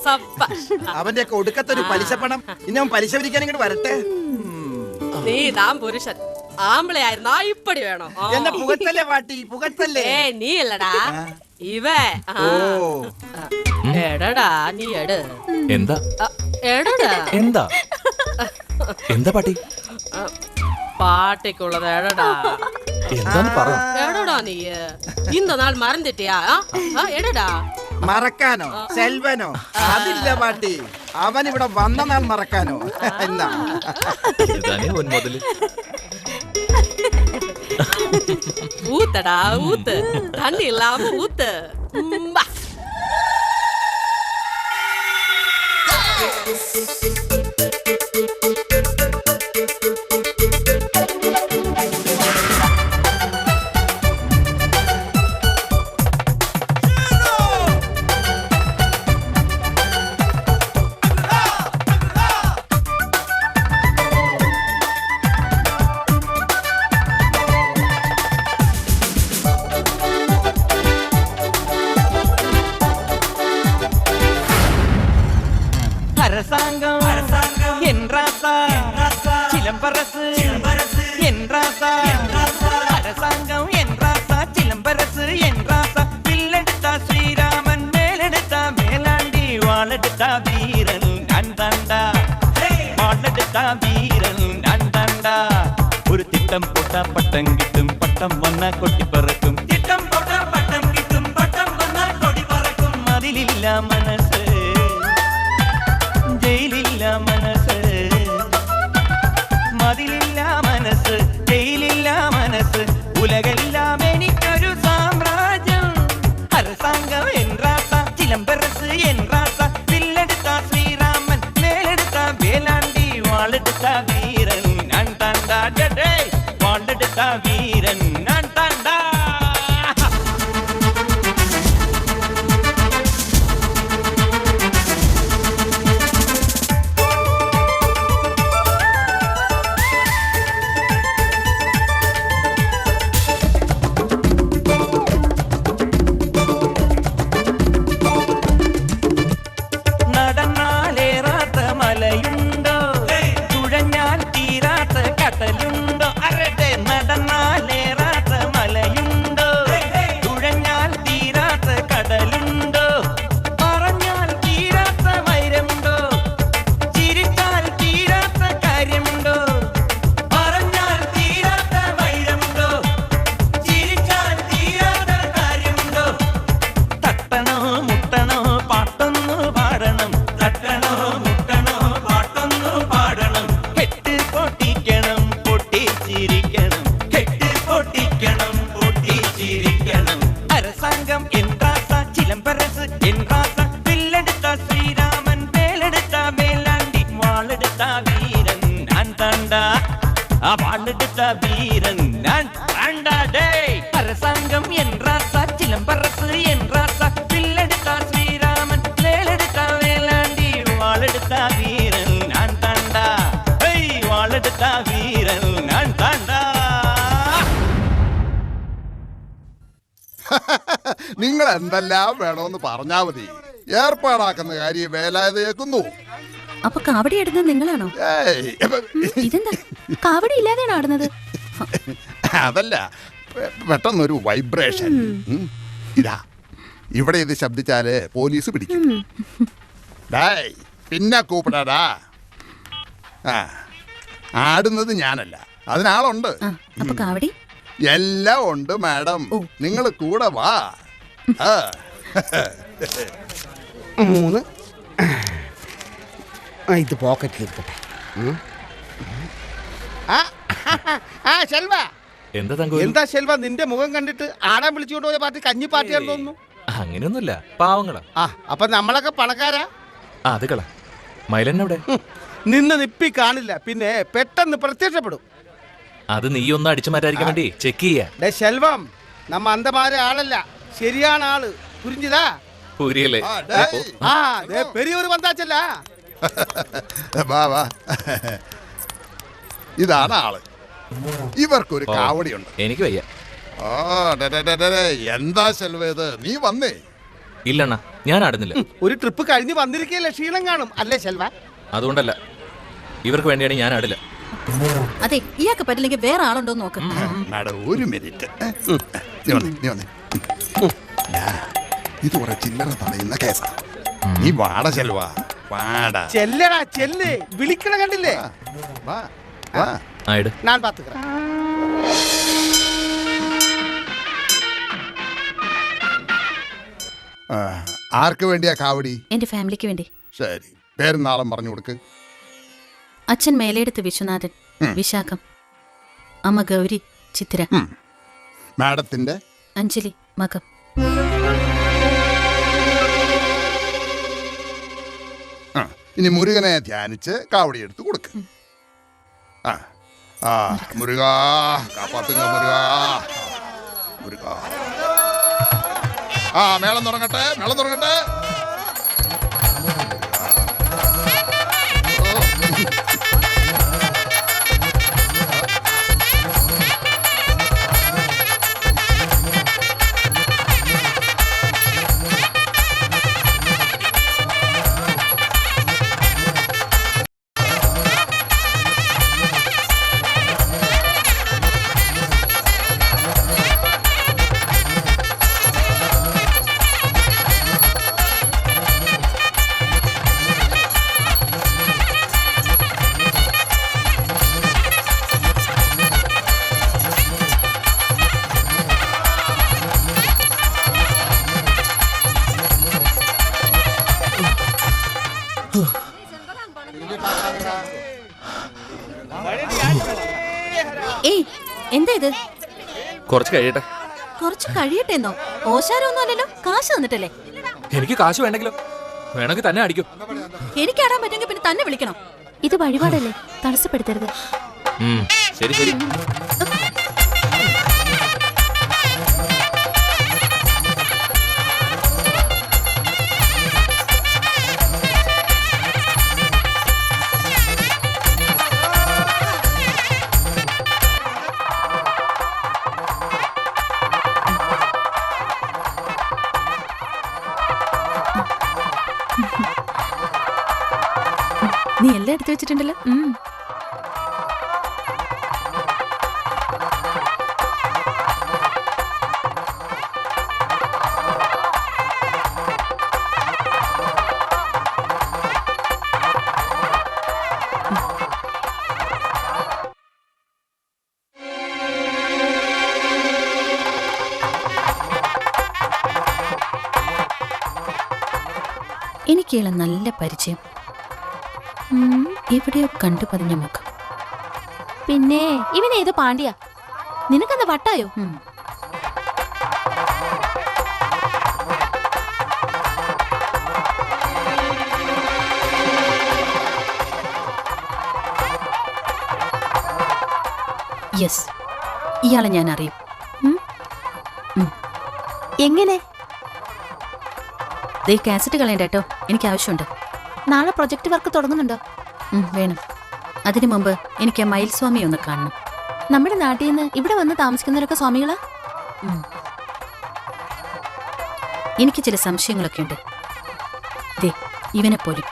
സബ്ബാഷ്. അവന്റെ ഒക്കെ ഒടുക്കത്തൊരു പലിശ പണം. ഇനി അവൻ പലിശ പിരിക്കാൻ ഇങ്ങോട്ട് വരട്ടെ. നീ താൻ പുരുഷൻ, ആമ്പിളെ ആയിരുന്നാ ഇപ്പടി വേണോ? എന്നെ പുകത്തല്ലേ പാട്ടി, പുകത്തല്ലേ? നീ അല്ലടാ ഇവ. എടടാ നീ എട്. എന്താ എടടാ എന്താ എന്താ പാട്ടി? പാട്ടിക്കുള്ളത് എടടാ. എന്താന്ന് പറ. എടടാ നീ இந்த നാൾ മറന്നിട്ടിയാ? എടടാ. മറക്കാനോ സെൽവനോ? അതില്ല പാട്ടി. അവൻ ഇവിടെ വന്ന നാൾ മറക്കാനോ? എന്നാ മുതല് ஊத்தடா ஊத்து, தண்ணி இல்லாம ஊத்து. அரசாங்கம் என்றாசா சிலம்பரசு என்றாசா அரசாங்கம் என்றாசா சிலம்பரசு என்றாசா வில்லெடுத்தா ஸ்ரீராமன் மேலெடுத்தா மேலாண்டி வாழெடுத்தா வீரன் அண்டாண்டா வாழெடுத்தா வீரன் அண்டாண்டா ஒரு திட்டம் போட்டா பட்டம் கிட்டும் பட்டம் வந்தா கொட்டி பறக்கும் திட்டம் போட்டா பட்டம் கிட்டும் பட்டம் வந்தா கொடி பறக்கும் மதிலில்ல மனசு ஜெயிலில்ல மனசு மதி ചിലമ്പരസ് എൻ റാസ വില്ലെടുത്ത ശ്രീരാമൻ വേലെടുത്ത വേലാണ്ടി വാളെടുത്ത വീരൻ ഞാൻ താണ്ടാ ആ വാളെടുത്ത വീരൻ ഞാൻ താണ്ടാ ഡേ அரசாங்கம் என் ராசா சிலம்பரசு என் ராசா வில்லெடுத்த ശ്രീരാമൻ വേലെടുത്ത വേലാണ്ടി വാളെടുത്ത വീരൻ ഞാൻ താണ്ടാ ഹേയ് വാളെടുത്ത വീരൻ ഞാൻ താണ്ടാ. നിങ്ങൾ എന്തെല്ലാം വേണമെന്ന് പറഞ്ഞാ മതി, ഏർപ്പാടാക്കുന്ന കാര്യം വേലായത് കേൾക്കുന്നു. അപ്പൊ കാവടി ഇടുന്നത് നിങ്ങളാണോ? ഇതെന്താ കാവടി ഇല്ലാതെയാണ് ആടുന്നത്? അതല്ല, പെട്ടെന്നൊരു വൈബ്രേഷൻ. ഇതാ ഇവിടെ ഇത് ശബ്ദിച്ചാല് പോലീസ് പിടിക്കും. ഡേയ്, പിന്നെ കൂപ്പിടാടാ. ആടുന്നത് ഞാനല്ല, അതിനാളുണ്ട്. അപ്പൊ കാവടി എല്ലാം ഉണ്ട് മാഡം, നിങ്ങൾ കൂടെ വാ. 3 ഇത് പോക്കറ്റിൽ ഇരിക്കട്ടെ. ശെൽവ, എന്താ ശെൽവ നിന്റെ മുഖം കണ്ടിട്ട് ആടാൻ വിളിച്ചുകൊണ്ട് പോയ പാർട്ടി കഞ്ഞി പാർട്ടിയാണെന്ന് തോന്നുന്നു. അങ്ങനെയൊന്നുമില്ല, പാവങ്ങളാ. അപ്പൊ നമ്മളൊക്കെ പണക്കാരാ? അത് കള മൈലന്നവിടെ നിന്ന് നിപ്പി കാണില്ല, പിന്നെ പെട്ടെന്ന് പ്രത്യക്ഷപ്പെടും. അത് നീ ഒന്ന് അടിച്ചു മാറ്റാതിരിക്കാൻ വേണ്ടി ചെക്ക് ചെയ്യാ. ശെൽവം, നമ്മ അന്തമാരെ ആളല്ല, ശരിയാണ് ആള്. പുരിഞ്ചിതാ പുരിയല്ലേ? പെരിയൊരു വന്നാച്ചല്ല. വാ വാ, ഇതാണ് ആള്. ഇവർക്കൊരു കാവടിയുണ്ട്. എനിക്ക് വയ്യ. എന്താ ശെൽവേത്, നീ വന്നേ? ഇല്ലണ്ണ, ഞാൻ ആടുന്നില്ല. ഒരു ട്രിപ്പ് കഴിഞ്ഞ് വന്നിരിക്കല്ലേ, ക്ഷീണം കാണും അല്ലേ ശെൽവ? അതുകൊണ്ടല്ല, ഇവർക്ക് വേണ്ടിയാണ് ഞാൻ ആടില്ല. അതെ, ഇയാൾക്ക് പറ്റില്ലെങ്കിൽ വേറെ ആളുണ്ടോ നോക്ക്. മാഡം ഒരു മിനിറ്റ്, നീ വന്നേ. ഇത് കുറെ ചില്ലറ തടയുന്ന കേസാ. നീ വാട ശെൽവ, വാട. ചെല്ലടാ ചെല്ല്, വിളിക്കണ കണ്ടില്ലേ? വാ വാ, ഞാൻ പാത്തുக்கிறேன். ആർക്ക് വേണ്ടിയാ കാവടി? എന്റെ ഫാമിലിക്ക് വേണ്ടി. ശരി, പേരും നാളും പറഞ്ഞു കൊടുക്ക്. അച്ഛൻ മേലെടുത്ത് വിശ്വനാഥൻ, വിശാഖം. അമ്മ ഗൗരി, ചിത്തിര. മാഡത്തിന്റെ അഞ്ജലി, മകം. ഇനി മുരുകനെ ധ്യാനിച്ച് കാവടി എടുത്ത് കൊടുക്ക്. മുരുക കാപ്പാത്തുക, മുരുക മുരുക. മേളം തുടങ്ങട്ടെ, മേളം തുടങ്ങട്ടെ. ഏയ്, എന്താ ഇത്? കുറച്ച് കഴിയട്ടെ. കുറച്ച് കഴിയട്ടെന്നോ? ഓശാരൊന്നും അല്ലല്ലോ, കാശ് തന്നിട്ടല്ലേ? എനിക്ക് കാശ് വേണ്ടെങ്കിലോ? വേണമെങ്കിൽ തന്നെ അടിക്കും. എനിക്ക് ആടാൻ പറ്റുമെങ്കിൽ പിന്നെ തന്നെ വിളിക്കണം. ഇത് വഴിപാടല്ലേ, തടസ്സപ്പെടുത്തരുത്. ശരി ശരി. നീ എല്ലാം എടുത്തു വെച്ചിട്ടുണ്ടല്ലോ. എനിക്കുള്ള നല്ല പരിചയം, എവിടെയോ കണ്ടു പതിഞ്ഞ മുഖം. പിന്നെ ഇവനേത് പാണ്ഡ്യ? നിനക്കെന്താ വട്ടായോ? യെസ്, ഇയാളെ ഞാൻ അറിയും. എങ്ങനെ? ദേ കാസറ്റ് കളയണ്ട കേട്ടോ, എനിക്ക് ആവശ്യമുണ്ട്. നാളെ പ്രൊജക്ട് വർക്ക് തുടങ്ങുന്നുണ്ടോ? വേണം. അതിനു മുമ്പ് എനിക്ക് ആ മയിൽ സ്വാമി ഒന്ന് കാണണം. നമ്മുടെ നാട്ടിൽ നിന്ന് ഇവിടെ വന്ന് താമസിക്കുന്നവരൊക്കെ സ്വാമികളാ? എനിക്ക് ചില സംശയങ്ങളൊക്കെ ഉണ്ട്. ദേ ഇവനെ പോലും.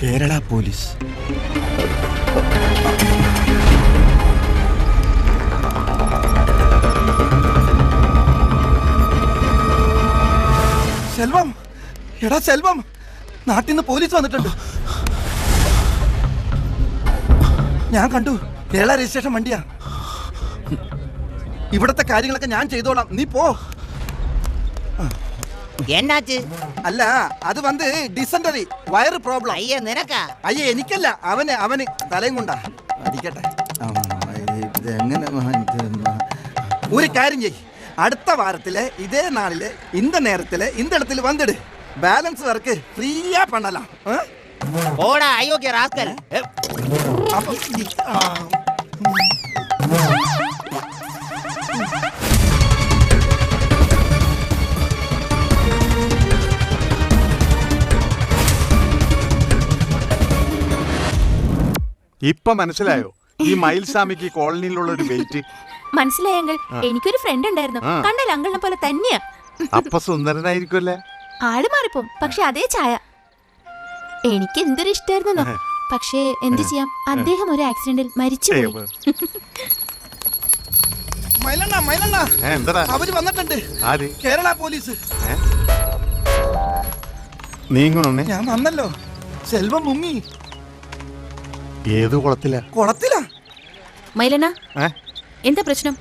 കേരള പോലീസ്. സെൽവം, എടാ സെൽവം, നാട്ടിൽ നിന്ന് പോലീസ് വന്നിട്ടുണ്ട്. ഞാൻ കണ്ടു, കേരള രജിസ്ട്രേഷൻ വണ്ടിയാ. ഇവിടത്തെ കാര്യങ്ങളൊക്കെ ഞാൻ ചെയ്തോളാം, നീ പോ. എന്നാച്ച്? അല്ല, അത് വന്ന് ഡിസെൻട്രി വയറ് പ്രോബ്ലം. അയ്യേ നിനക്കാ? അയ്യേ എനിക്കല്ല, അവന് തലയും കൊണ്ടാ. അടിക്കട്ടെ. എങ്ങനെ ഒരു കാര്യം ചെയ്, അടുത്ത വാരത്തില് ഇതേ നാളില് இந்த நேரത്തില് இந்த இடத்துல வந்துடு. ബാലൻസ് വർക്ക് ഫ്രീയാ பண்ணலாம். ഓടാ അയോഗ്യ റാസ്കൽ. ഇപ്പൊ മനസ്സിലായോ ഈ മയിൽസ്വാമിക്ക് കോളനിയിലുള്ള ഒരു വെയിറ്റ്? മനസ്സിലായി അങ്കിൾ. എനിക്കൊരു ഫ്രണ്ട് ഉണ്ടായിരുന്നു, കണ്ടാൽ അങ്കിളിനെ പോലെ തന്നെയാ. അപ്പൊ സുന്ദരനായിരിക്കുമല്ലേ? ആള് മാറിപ്പോം, പക്ഷെ അതേ ചായ. എനിക്ക് എന്തൊരു ഇഷ്ടായിരുന്നോ. പക്ഷേ എന്തു ചെയ്യാം, അദ്ദേഹം ഒരു ആക്സിഡന്റിൽ മരിച്ചുപോയി. അവര് വന്നിട്ടുണ്ട്, കേരള പോലീസ്. നീങ്ങണേ, ഞാൻ വന്നല്ലോ. സെൽവം മുങ്ങി. ഏത് കുളത്തില? കുളത്തിലാ. മൈലണ്ണ, എന്താ പ്രശ്നം?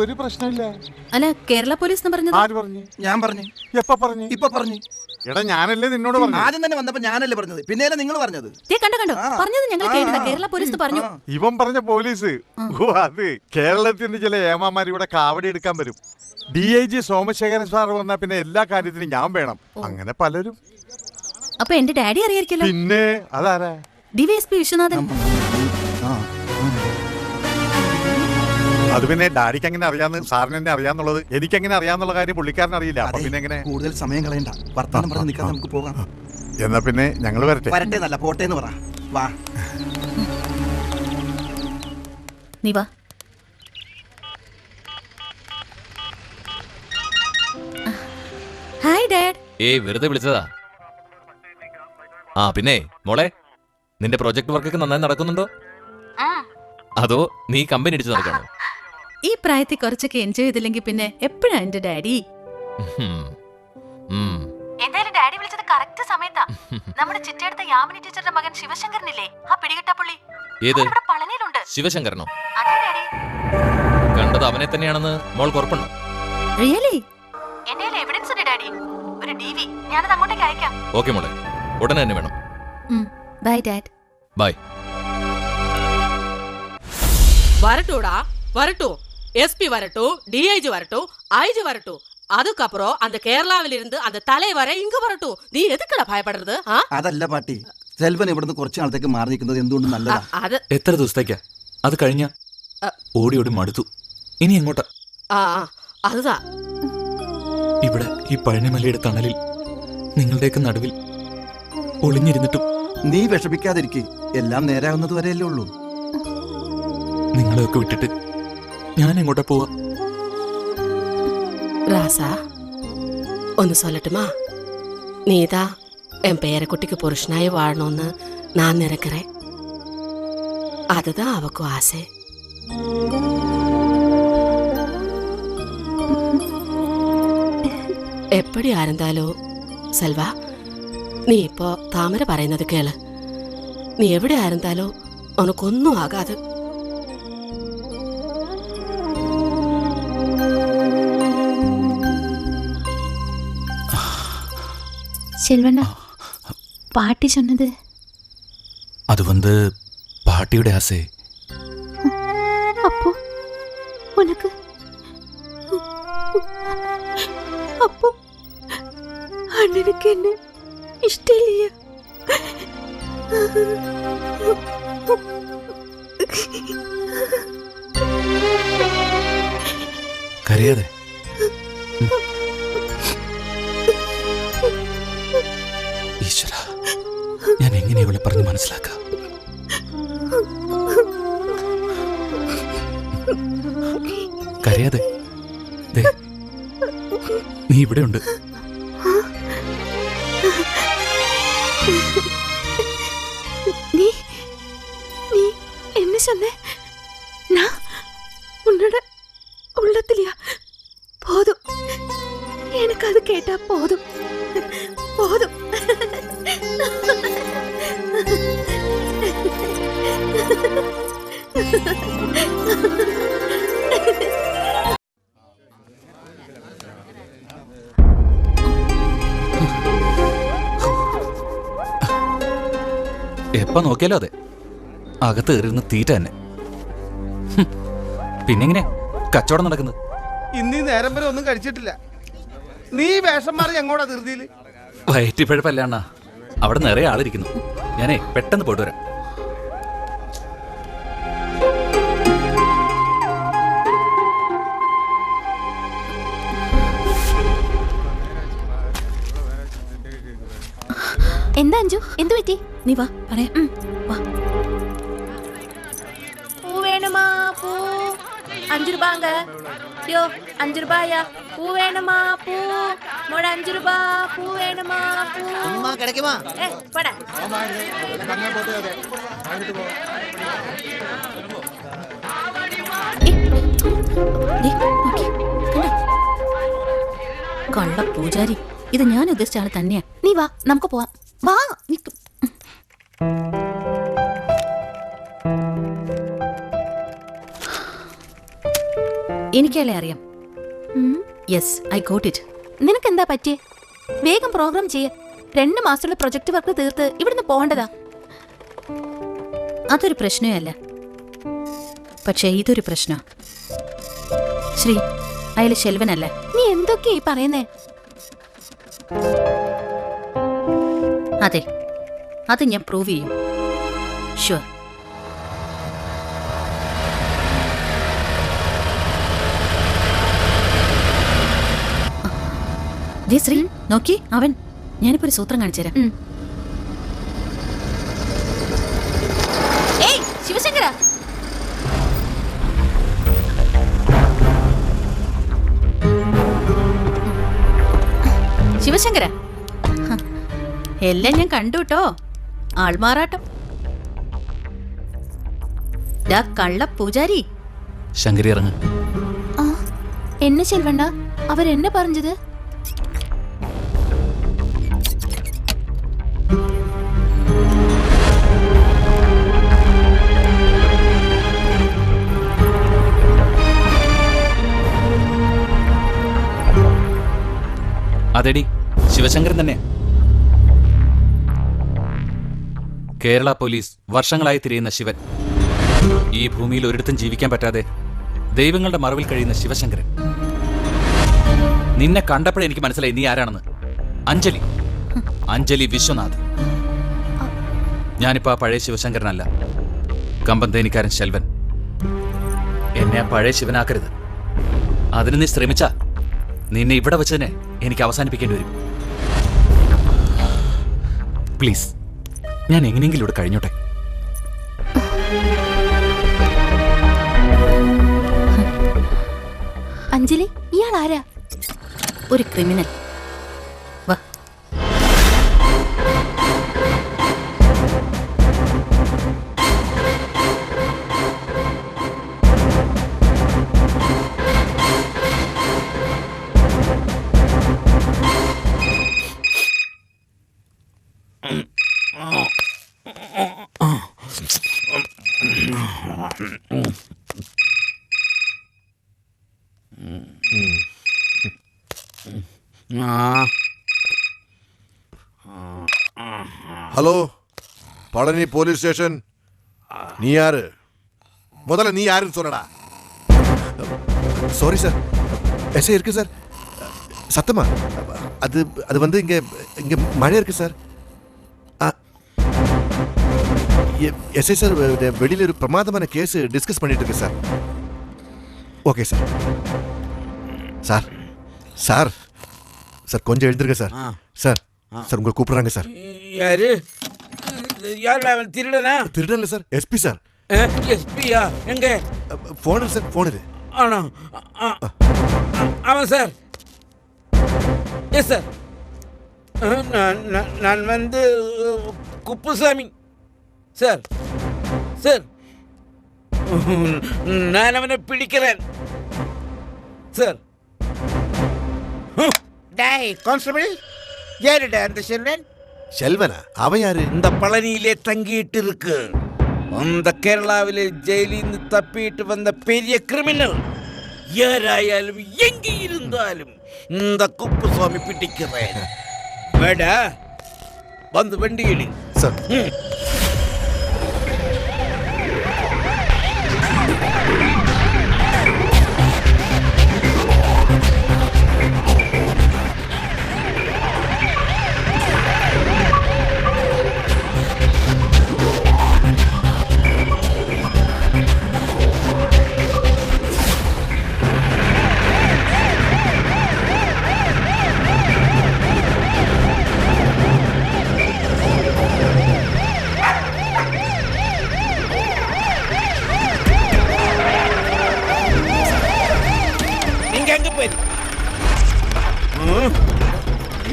ഒരു പ്രശ്നമില്ല. അല്ല, കേരള പോലീസ് എന്ന് പറഞ്ഞത്? ആര് പറഞ്ഞു? ഞാൻ പറഞ്ഞു. എപ്പ പറഞ്ഞു? ഇപ്പൊ പറഞ്ഞു. എടാ ഞാനല്ലേ നിന്നോട് പറഞ്ഞു. ആദ്യം തന്നെ വന്നപ്പോ ഞാനല്ലേ പറഞ്ഞത്, പിന്നെയല്ലേ നിങ്ങൾ പറഞ്ഞത്? കണ്ടോ പറഞ്ഞത് ഞങ്ങൾ കേട്ടില്ല. കേരള പോലീസ് പറഞ്ഞു. ഇവൻ പറഞ്ഞ പോലീസ്. ഓ, അത് കേരളത്തിന്റെ ചില ഏമാമാർ ഇവിടെ കാവടി എടുക്കാൻ വരും. DIG സോമശേഖരൻ സാർ വന്നാ പിന്നെ എല്ലാ കാര്യത്തിനും ഞാൻ വേണം. അങ്ങനെ പലരും. അപ്പൊ എന്റെ ഡാഡി അറിയായിരിക്കല്ലോ. പിന്നെ അതാരാ? DYSP വിശ്വനാഥൻ. അത് പിന്നെ ഡാഡിക്ക് എങ്ങനെ അറിയാന്ന്, സാറിന് എന്നെ അറിയാന്നുള്ളത് എനിക്ക് എങ്ങനെ അറിയാന്നുള്ള കാര്യം പുള്ളിക്കാരൻ അറിയില്ല. അപ്പൊ പിന്നെ എങ്ങനെ? കൂടുതൽ സമയം കളയണ്ട, വർത്താനം പറഞ്ഞ് നിൽക്കാൻ നമുക്ക് പോകാം. എന്നാ പിന്നെ ഞങ്ങൾ വരട്ടെ. വരട്ടെ എന്നല്ല, പോട്ടെ എന്ന് പറ. വാ, നീ വാ. Hi dad. വെറുതെ വിളിച്ചതാ. പിന്നെ മോളെ, നിന്റെ പ്രൊജക്ട് വർക്കൊക്കെ നന്നായി നടക്കുന്നുണ്ടോ? അതോ നീ കമ്പനി അടിച്ച് നടക്കണോ? ഈ പ്രായത്തിൽ കുറച്ചൊക്കെ എൻജോയ് ചെയ്തില്ലെങ്കിൽ പിന്നെ എപ്പോഴാ എന്റെ ഡാഡി? എന്തായാലും ഡാഡി വിളിച്ചത് കറക്റ്റ് സമയത്താ. നമ്മുടെ ചിറ്റയെടുത്ത യാമിനി ടീച്ചറുടെ മകൻ ശിവശങ്കരനില്ലേ, ആ പിടികിട്ട പുള്ളി. ഏത് പളനിയിലുണ്ട്. ശിവശങ്കരനോ? അതെ ഡാഡി. കണ്ടത് അവനെ തന്നെയാണെന്ന് മോൾക്ക് ഉറപ്പുണ്ടോ? റിയലി? എന്റെ എവിഡൻസ് ഉണ്ട് ഡാഡി, ഒരു DV. ഞാനത് അങ്ങോട്ടേക്ക് അയക്കാം. ഓക്കെ മോളെ, ഉടനെ തന്നെ വേണം. By dad. ബൈ. வரட்டும்டா, வரட்டும். SP வரட்டும், DIG வரட்டும், IG வரட்டும். அதுக்கப்புறம் அந்த கேரளாவில இருந்து அந்த தலைவரை இங்க வரட்டும். நீ எதுக்குடா பயப்படுறது? അതല്ല പാട്ടി, സെൽവൻ ഇവിടുന്ന് കുറച്ച് നാളത്തേക്ക് മാറി നിൽക്കുന്നത് എന്തുകൊണ്ട് നല്ലതാ. അത് എത്ര ദിവസത്തേക്കാ? അത് കഴിഞ്ഞ ഓടി ഓടി മടുത്തു. ഇനി എങ്ങോട്ടാ? அதுதான். ഇവിടെ ഈ പഴനിമലയുടെ തണലിൽ നിങ്ങളുടെയൊക്കെ നടുവിൽ ഒളിഞ്ഞിരുന്നിട്ടും നീ വിഷമിക്കാതിരിക്കെ, എല്ലാം നേരാകുന്നത് വരെയല്ലേ ഉള്ളൂ. നിങ്ങളെയൊക്കെ വിട്ടിട്ട് ഞാൻ എങ്ങോട്ടാ പോവാ? ராசா, ஒன்னு சொல்லட்டுமா? நீதான் என் பேரக்குட்டிக்கு புருஷனாய் வாழணும்னு நான் நினைக்கிறேன். அதுதான் அவக்கும் ஆசை. எப்படியா இருந்தாலும் செல்வா, നീ ഇപ്പോ താമര പറയുന്നത് കേള്. നീ എവിടെ ആയിരുന്നാലും ഉനക്കൊന്നും ആകാതെ. செல்வண்ணா, பாட்டி சொன்னது அது வந்து பாட்டியோட ஆசை. உனக்கு அப்போ அண்ணனுக்கு என்ன இஷ்டம் இல்லையா? കരയാതെ. ഈശ്വര, ഞാൻ എങ്ങനെ ഇവളെ പറഞ്ഞ് മനസ്സിലാക്കാം? കരയാതെ. ദേ, നീ ഇവിടെ ഉണ്ട്. நீ நீ என்ன சொன்ன? நான் உன்னோட உள்ளத்திலையா? போதும், எனக்கு அது கேட்டா போதும் போதும். എപ്പ നോക്കിയാലോ അതെ, അകത്ത് കയറിയിരുന്ന് തീറ്റ തന്നെ. പിന്നെങ്ങനെ കച്ചവടം നടക്കുന്നത്? ഇന്നീ നേരം വരെ ഒന്നും കഴിച്ചിട്ടില്ല. നീ വേഷം മാറി എങ്ങോട്ടാ ധൃതിയില്? വയറ്റിപ്പഴപ്പല്ല അണ്ണാ, അവിടെ നിറയെ ആളിരിക്കുന്നു. ഞാനേ പെട്ടെന്ന് പോയിട്ട് വരാം. എന്താ അഞ്ജു, എന്തു പറ്റി? നീ വാ പറയാം. വാ. പൂ വേണമാ? പൂ 5 രൂപ. യോ 5 രൂപയാ. പൂ വേണമാ? പൂ മോടെ 5 രൂപ. പൂ വേണമാ? പൂ കിടക്കുമാ? പോടാ. കള്ള പൂജാരി, ഇത് ഞാൻ ഉദ്ദേശിച്ച ആള് തന്നെയാ. നീ വാ, നമുക്ക് പോവാം. വാ. എനിക്കല്ലേ അറിയാം. Yes, I got it. നിനക്കെന്താ പറ്റിയേ? വേഗം പ്രോഗ്രാം ചെയ്യ. 2 മാസമുള്ള പ്രൊജക്ട് വർക്ക് തീർത്ത് ഇവിടുന്ന് പോകേണ്ടതാ. അതൊരു പ്രശ്നമേ അല്ല, പക്ഷേ ഇതൊരു പ്രശ്നം. ശ്രീ, അയാൾ ശെൽവനല്ലേ? നീ എന്തൊക്കെയാ ഈ പറയുന്നേ? അതെ, അത് ഞാൻ പ്രൂവ് ചെയ്യും. ഷുവർ. ശ്രീ നോക്കി, അവൻ. ഞാനിപ്പോ ഒരു സൂത്രം കാണിച്ചു തരാം. ഏയ് ശിവശങ്കര, ശിവശങ്കര, എല്ലാം ഞാൻ കണ്ടു കേട്ടോ. ആൾമാറാട്ടം. കള്ള പൂജാരി. ശങ്കരി ഇറങ്ങ്. എന്നെ ചെൽവണ്ട, അവരെന്നെ പറഞ്ഞത്. അതെടി, ശിവശങ്കരൻ തന്നെ. കേരള പോലീസ് വർഷങ്ങളായി തിരയുന്ന ശിവൻ. ഈ ഭൂമിയിൽ ഒരിടത്തും ജീവിക്കാൻ പറ്റാതെ ദൈവങ്ങളുടെ മറവിൽ കഴിയുന്ന ശിവശങ്കരൻ. നിന്നെ കണ്ടപ്പോഴേ എനിക്ക് മനസ്സിലായി നീ ആരാണെന്ന്. അഞ്ജലി, അഞ്ജലി വിശ്വനാഥ്. ഞാനിപ്പോ ആ പഴയ ശിവശങ്കരനല്ല, കമ്പന്തേനിക്കാരൻ ശെൽവൻ. എന്നെ ആ പഴയ ശിവനാക്കരുത്. അതിന് നീ ശ്രമിച്ചാ നിന്നെ ഇവിടെ വെച്ച് തന്നെ എനിക്ക് അവസാനിപ്പിക്കേണ്ടി വരും. പ്ലീസ്, ഞാൻ എങ്ങനെയെങ്കിലും ഇവിടെ കഴിഞ്ഞോട്ടെ. അഞ്ജലി, ഇയാൾ ആരാ? ഒരു ക്രിമിനൽ. വാ. Hello, Palani police station. நீ யாரு? முதல்ல நீ யாருன்னு சொல்லடா. சாரி சார் எஸ்ஐ இருக்கு சார் சத்தமா அது அது வந்து இங்க இங்க மழை இருக்கு சார் எஸ்ஐ சார் வெளியில ஒரு பிரமாதமான கேஸ் டிஸ்கஸ் பண்ணிட்டு இருக்கு sir okay sir sir sir sir கொஞ்சம் எழுந்திருக்க சார் சார் சார் உங்களை கூப்பிடுறாங்க சார் யாரு யாரு அவன் திருடனா? திருடன் இல்லை சார் எஸ்பி சார். எஸ்பியா? எங்க? போனது சார் போனது. ஆனா அவன் சார். Yes sir. நான் வந்து குப்புசாமி சார். சார் நான் அவனை பிடிக்கிறேன் சார். டேய் கான்ஸ்டபிள், யாருடா அந்த செல்வன்? செல்வனா? அவன் யாரு? இந்த பழனியிலே தங்கிட்டு இருக்கு. அந்த கேரளாவிலே ஜெயிலிருந்து தப்பிட்டு வந்த பெரிய கிரிமினல். யாராயாலும் எங்கே இருந்தாலும் இந்த குப்புசாமி பிடிக்கிறேன். வேடா வந்து வண்டி எடு சார்.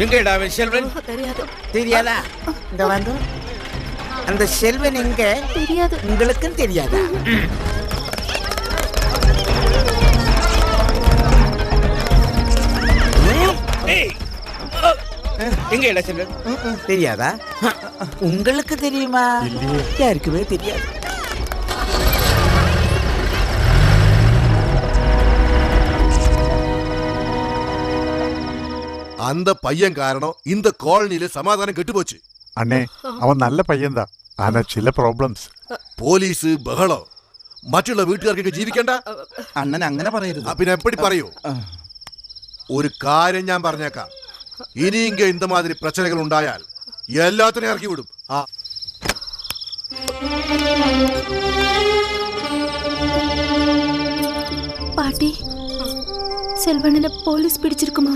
எங்கடா அவன் செல்வன்? தெரியாதா? இந்த வந்து அந்த செல்வன் எங்க? தெரியாது. உங்களுக்கும் தெரியாதா? எங்கடா செல்வன்? தெரியாதா? உங்களுக்கு தெரியுமா? யாருக்குமே தெரியாது. அந்த பையன் காரணம் இந்த காலனியில சமாதானம் கெட்டு போச்சு. அண்ணே அவன் நல்ல பையன்தான், ஆனா சில ப்ராப்ளம்ஸ். പോലീസ് ബഹളം, മറ്റുള്ള വീട്ടുകാർക്ക് ജീവിക്കണ്ട. അണ്ണൻ അങ്ങനെ പറയരുത്. പിന്നെ എപ്പടി പറയൂ? ഒരു കാര്യം ഞാൻ പറഞ്ഞേക്കാം, ഇനിയെങ്കിൽ இந்த மாதிரி பிரச்சனைகள் ഉണ്ടായാൽ எல்லாத்தையும் ഇറക്കി വിടും. பாட்டி, செல்வனனை போலீஸ் பிடிச்சிருக்குமா?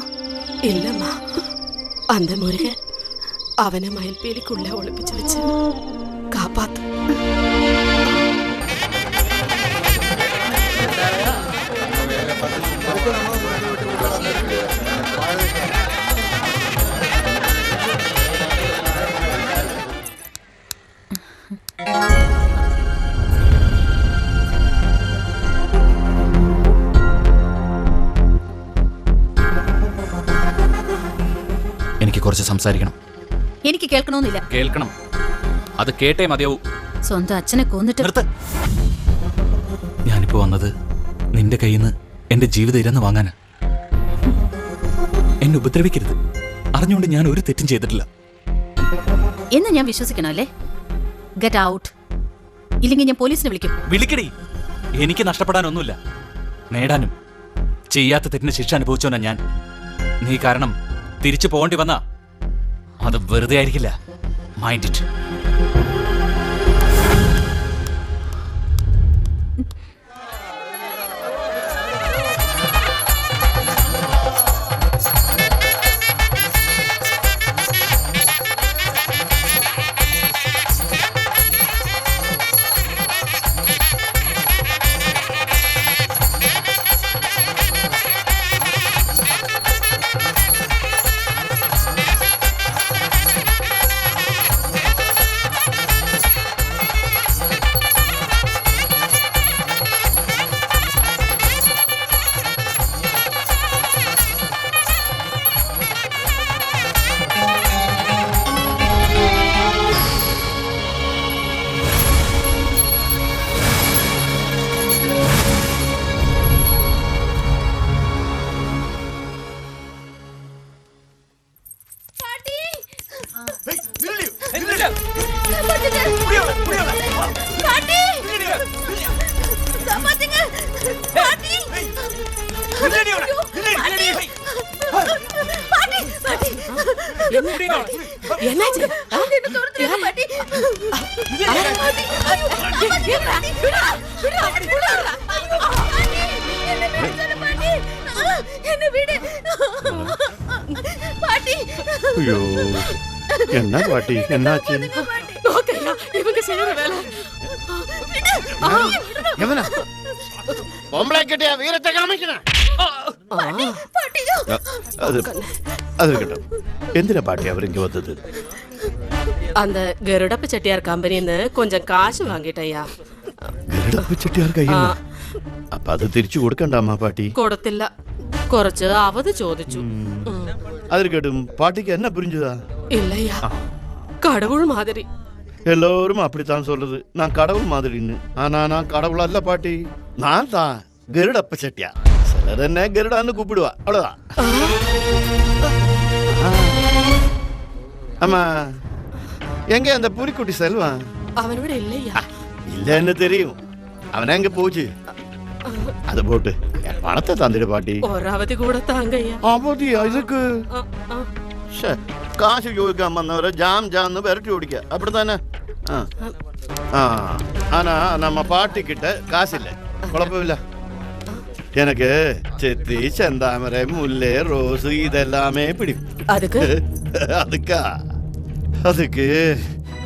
இல்லம்மா, அந்த முருகன் அவனை மயில்பேலிக்குள்ள ஒளிப்பிச்சு வச்சு காப்பாத்து. എനിക്ക് കുറച്ച് സംസാരിക്കണം. എനിക്ക് കേൾക്കണമെന്നില്ല. കേൾക്കണം, അത് കേട്ടേ മതിയാവൂ. സ്വന്തം അച്ഛനെ കൊന്നിട്ട് നിർത്ത്. ഞാനിപ്പോ വന്നത് നിന്റെ കയ്യിൽ നിന്ന് എന്റെ ജീവിതം ഇരന്ന് വാങ്ങാനാ. എന്നെ ഉപദ്രവിക്കരുത്. അറിഞ്ഞുകൊണ്ട് ഞാൻ ഒരു തെറ്റും ചെയ്തിട്ടില്ല എന്ന് ഞാൻ വിശ്വസിക്കണോ അല്ലേ? ഗെറ്റ് ഔട്ട്, ഇല്ലെങ്കിൽ ഞാൻ പോലീസിനെ വിളിക്കും. വിളിക്കടി. എനിക്ക് നഷ്ടപ്പെടാനൊന്നുമില്ല, നേടാനും. ചെയ്യാത്ത തെറ്റിന് ശിക്ഷ അനുഭവിച്ചോനാ ഞാൻ. നീ കാരണം തിരിച്ചു പോകേണ്ടി വന്നാ അത് വെറുതെ ആയിരിക്കില്ല. Mind it. காப்பாத்துங்க பாட்டி இல்லடி அவள இல்லடி பாட்டி பாட்டி என்னாச்சு என்ன தோர்த்துங்க பாட்டி என்ன விடு பாட்டி ஐயோ என்ன பாட்டி என்னாச்சு நோக்கையா இவங்க செய்யற வேலை எவனா பொம்பளை கிட்டே வீரத்தை காமிக்கணும். அது அது இருக்கட்டும் എന്തിനാ പാട്ടി അവരിങ്ങ് വന്നത് அந்த கருடப்ப செட்டியார் கம்பெனின்னு கொஞ்சம் காசு வாங்கிட்டயா ഗരുഡപ്പ ചെട്ടിയാർ കയ്യിൽ അപ്പൊ അത് തിരിച്ചു കൊടുക്കണ്ടാമാ പാട്ടി കൊടുത്തില്ല കുറച്ച് അവധ് ചോദിച്ചു അതിരിക്കട്ടും പാട്ടിക്ക് എന്നാ പുരിഞ്ചതാ இல்லையா கடவுள் மாதிரி எல்லோரும் அப்படித்தான் சொல்றது நான் கடவுள் மாதிரின்னு ஆனா நான் கடவுள் அல்ல பாட்டி நான் தான் கருடப்ப செட்டியா சிலர் என்ன கருடான்னு கூப்பிடுவா அவ்வளவுதான் ஆமா எங்க அந்த புலிக்குட்டி செல்வான் அவனோட இல்லையா இல்லன்னு தெரியும் அவன் எங்க போச்சு அது போட்டு என் பணத்தை தந்துடு பாட்டி ஒரு அவதி கூட தாங்கய்யா அவதியா இதுக்கு ശ്ശെ, കാശ് ചോദിക്കാൻ വന്നവരെ ജാം ജാന്ന് വിരട്ടി ഓടിക്കുക അപ്പടിത്തന്നെ ஆனா நம்ம பாட்டிக்கிட்ட காசு இல்லை குழப்பமில்ல எனக்கு செத்தி செந்தாமரை முல்லை ரோஸு இதெல்லாமே பிடிக்கும் அதுக்கு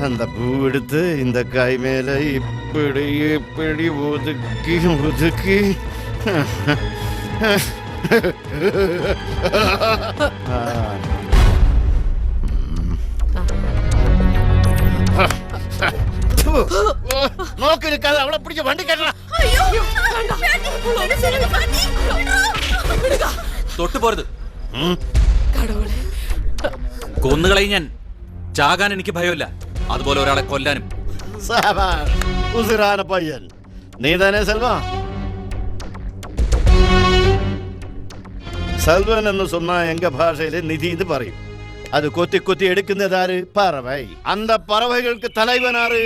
அந்த பூ எடுத்து இந்த கை மேல இப்படி இப்படி ஒதுக்கி ஒதுக்கி നോക്കി നിൽക്കാതെ അവളെ പിടിച്ച് വണ്ടി കയറ്റണം. തൊട്ടു പോരുത് കൊന്നുകളയും ഞാൻ. ചാകാൻ എനിക്ക് ഭയമില്ല, അതുപോലെ ഒരാളെ കൊല്ലാനും. ഉസിറാന പയ്യൻ നീ തന്നെ സെൽവാ. സെൽവൻ എന്ന് சொன்னா எங்க ഭാഷയില് நிதி എന്ന് പറയും. அது கொத்தி கொத்தி எடுക്കുന്നதாரு பறவை. அந்த பறவைகளுக்கு தலைவனாரு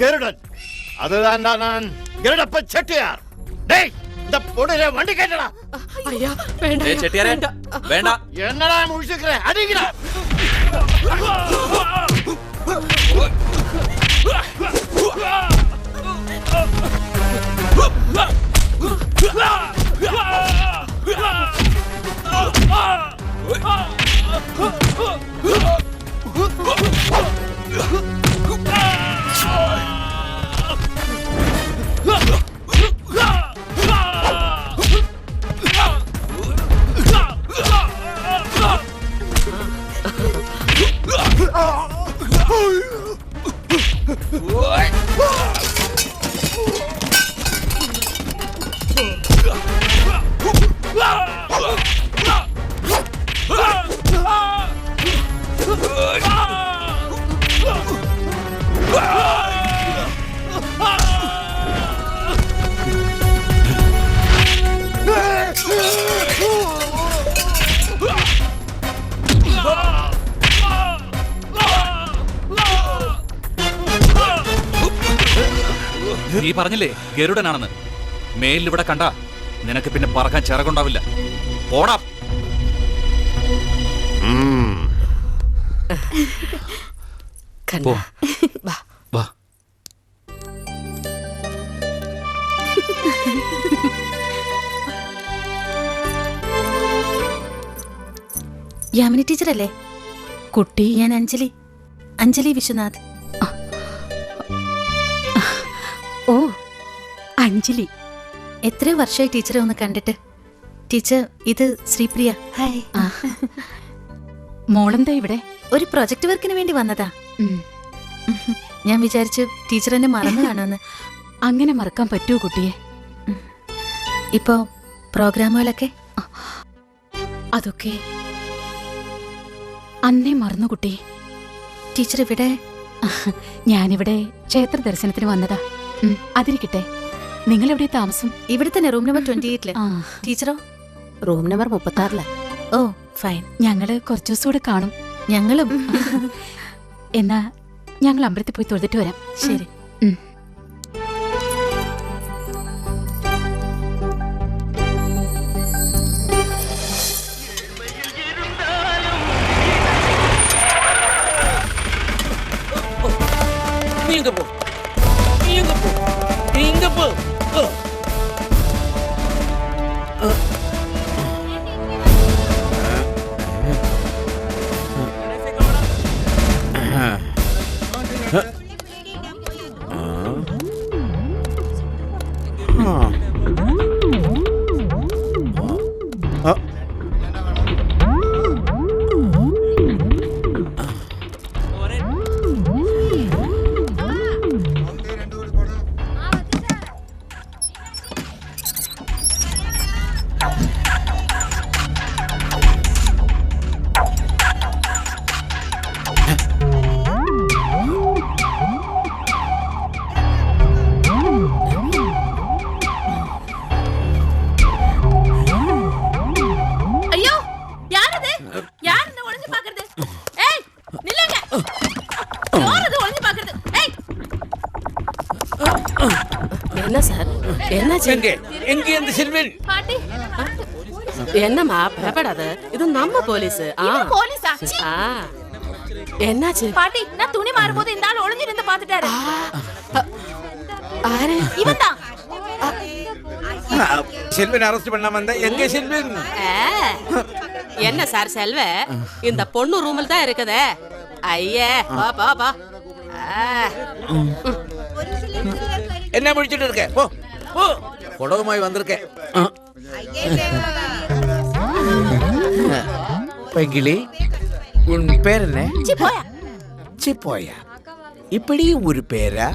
கருடன். அதுதான் நான் கருடப்ப செட்டியார். டேய் இந்த பொடிலே வண்டி கேட்டடா. ஐயா வேண்டாம். ஏய் செட்டியாரே வேண்டாம். என்னடா முழிச்சுக்கற அடிங்கடா. നീ പറഞ്ഞില്ലേ ഗരുഡനാണെന്ന്. മേലിലിവിടെ കണ്ട നിനക്ക് പിന്നെ പറക്കാൻ ചിറകുണ്ടാവില്ല. പോടാ. പോ. വാ. യാമിനി ടീച്ചറല്ലേ? കുട്ടി ഞാൻ അഞ്ജലി വിശ്വനാഥ്. ഓ അഞ്ജലി, എത്രയോ വർഷമായി ടീച്ചറെ ഒന്ന് കണ്ടിട്ട്. ടീച്ചർ ഇത് ശ്രീപ്രിയ. ഹായ്. മോളെന്താ ഇവിടെ? ഒരു പ്രൊജക്ട് വർക്കിന് വേണ്ടി വന്നതാ. ഞാൻ വിചാരിച്ചു ടീച്ചർ എന്നെ മറന്നു കാണുമെന്ന്. അങ്ങനെ മറക്കാൻ പറ്റുമോ കുട്ടിയെ? ഇപ്പോ പ്രോഗ്രാമുകളൊക്കെ അതൊക്കെ അന്നേ മറന്നു കുട്ടി. ടീച്ചർ ഇവിടെ? ഞാനിവിടെ ക്ഷേത്ര ദർശനത്തിന് വന്നതാ. അതിരിക്കട്ടെ, നിങ്ങൾ എവിടെ താമസം? ഇവിടെ തന്നെ, റൂം നമ്പർ 28. ടീച്ചറോ? Room number 36. Oh fine. ഞങ്ങള് കുറച്ചു ദിവസം കൂടെ കാണും. ഞങ്ങളും. എന്നാ ഞങ്ങൾ അമ്പലത്തിൽ പോയി തൊഴുതിട്ട് വരാം. ശരി. நீங்க போ நீங்க போ நீங்க போ ஐயோ யாரது யார் இந்த ஒளிஞ்சு பாக்குறது? ஏய் நில்லுங்க, யாரது ஒளிஞ்சு பாக்குறது? ஏய் என்ன சார் என்னாச்சு? எங்க எங்க அந்த செல்வன்? பாட்டி என்னம்மா பயப்படாத, இது நம்ம போலீஸ். இவன் போலீஸா? சீ. என்னாச்சு பாட்டி நான் துணி மாறும்போது இந்த ஆள் ஒளிஞ்சு நின்று பாத்துட்டாரு. ஆரு இவன்தான். செல்வன் அரெஸ்ட் பண்ணாம வந்தா எங்க செல்வன்? என்ன சார் செல்வ, இந்த பொண்ணு ரூமில் தான் இருக்குதே. ஐயே பா பா பா. என்ன முடிச்சிட்டு இருக்க? போ போ, புடகமாய் வந்திருக்கேன். பைகிலி, உன் பேர் என்ன? சிப்போயா. சிப்போயா, இப்படி ஒரு பேரா?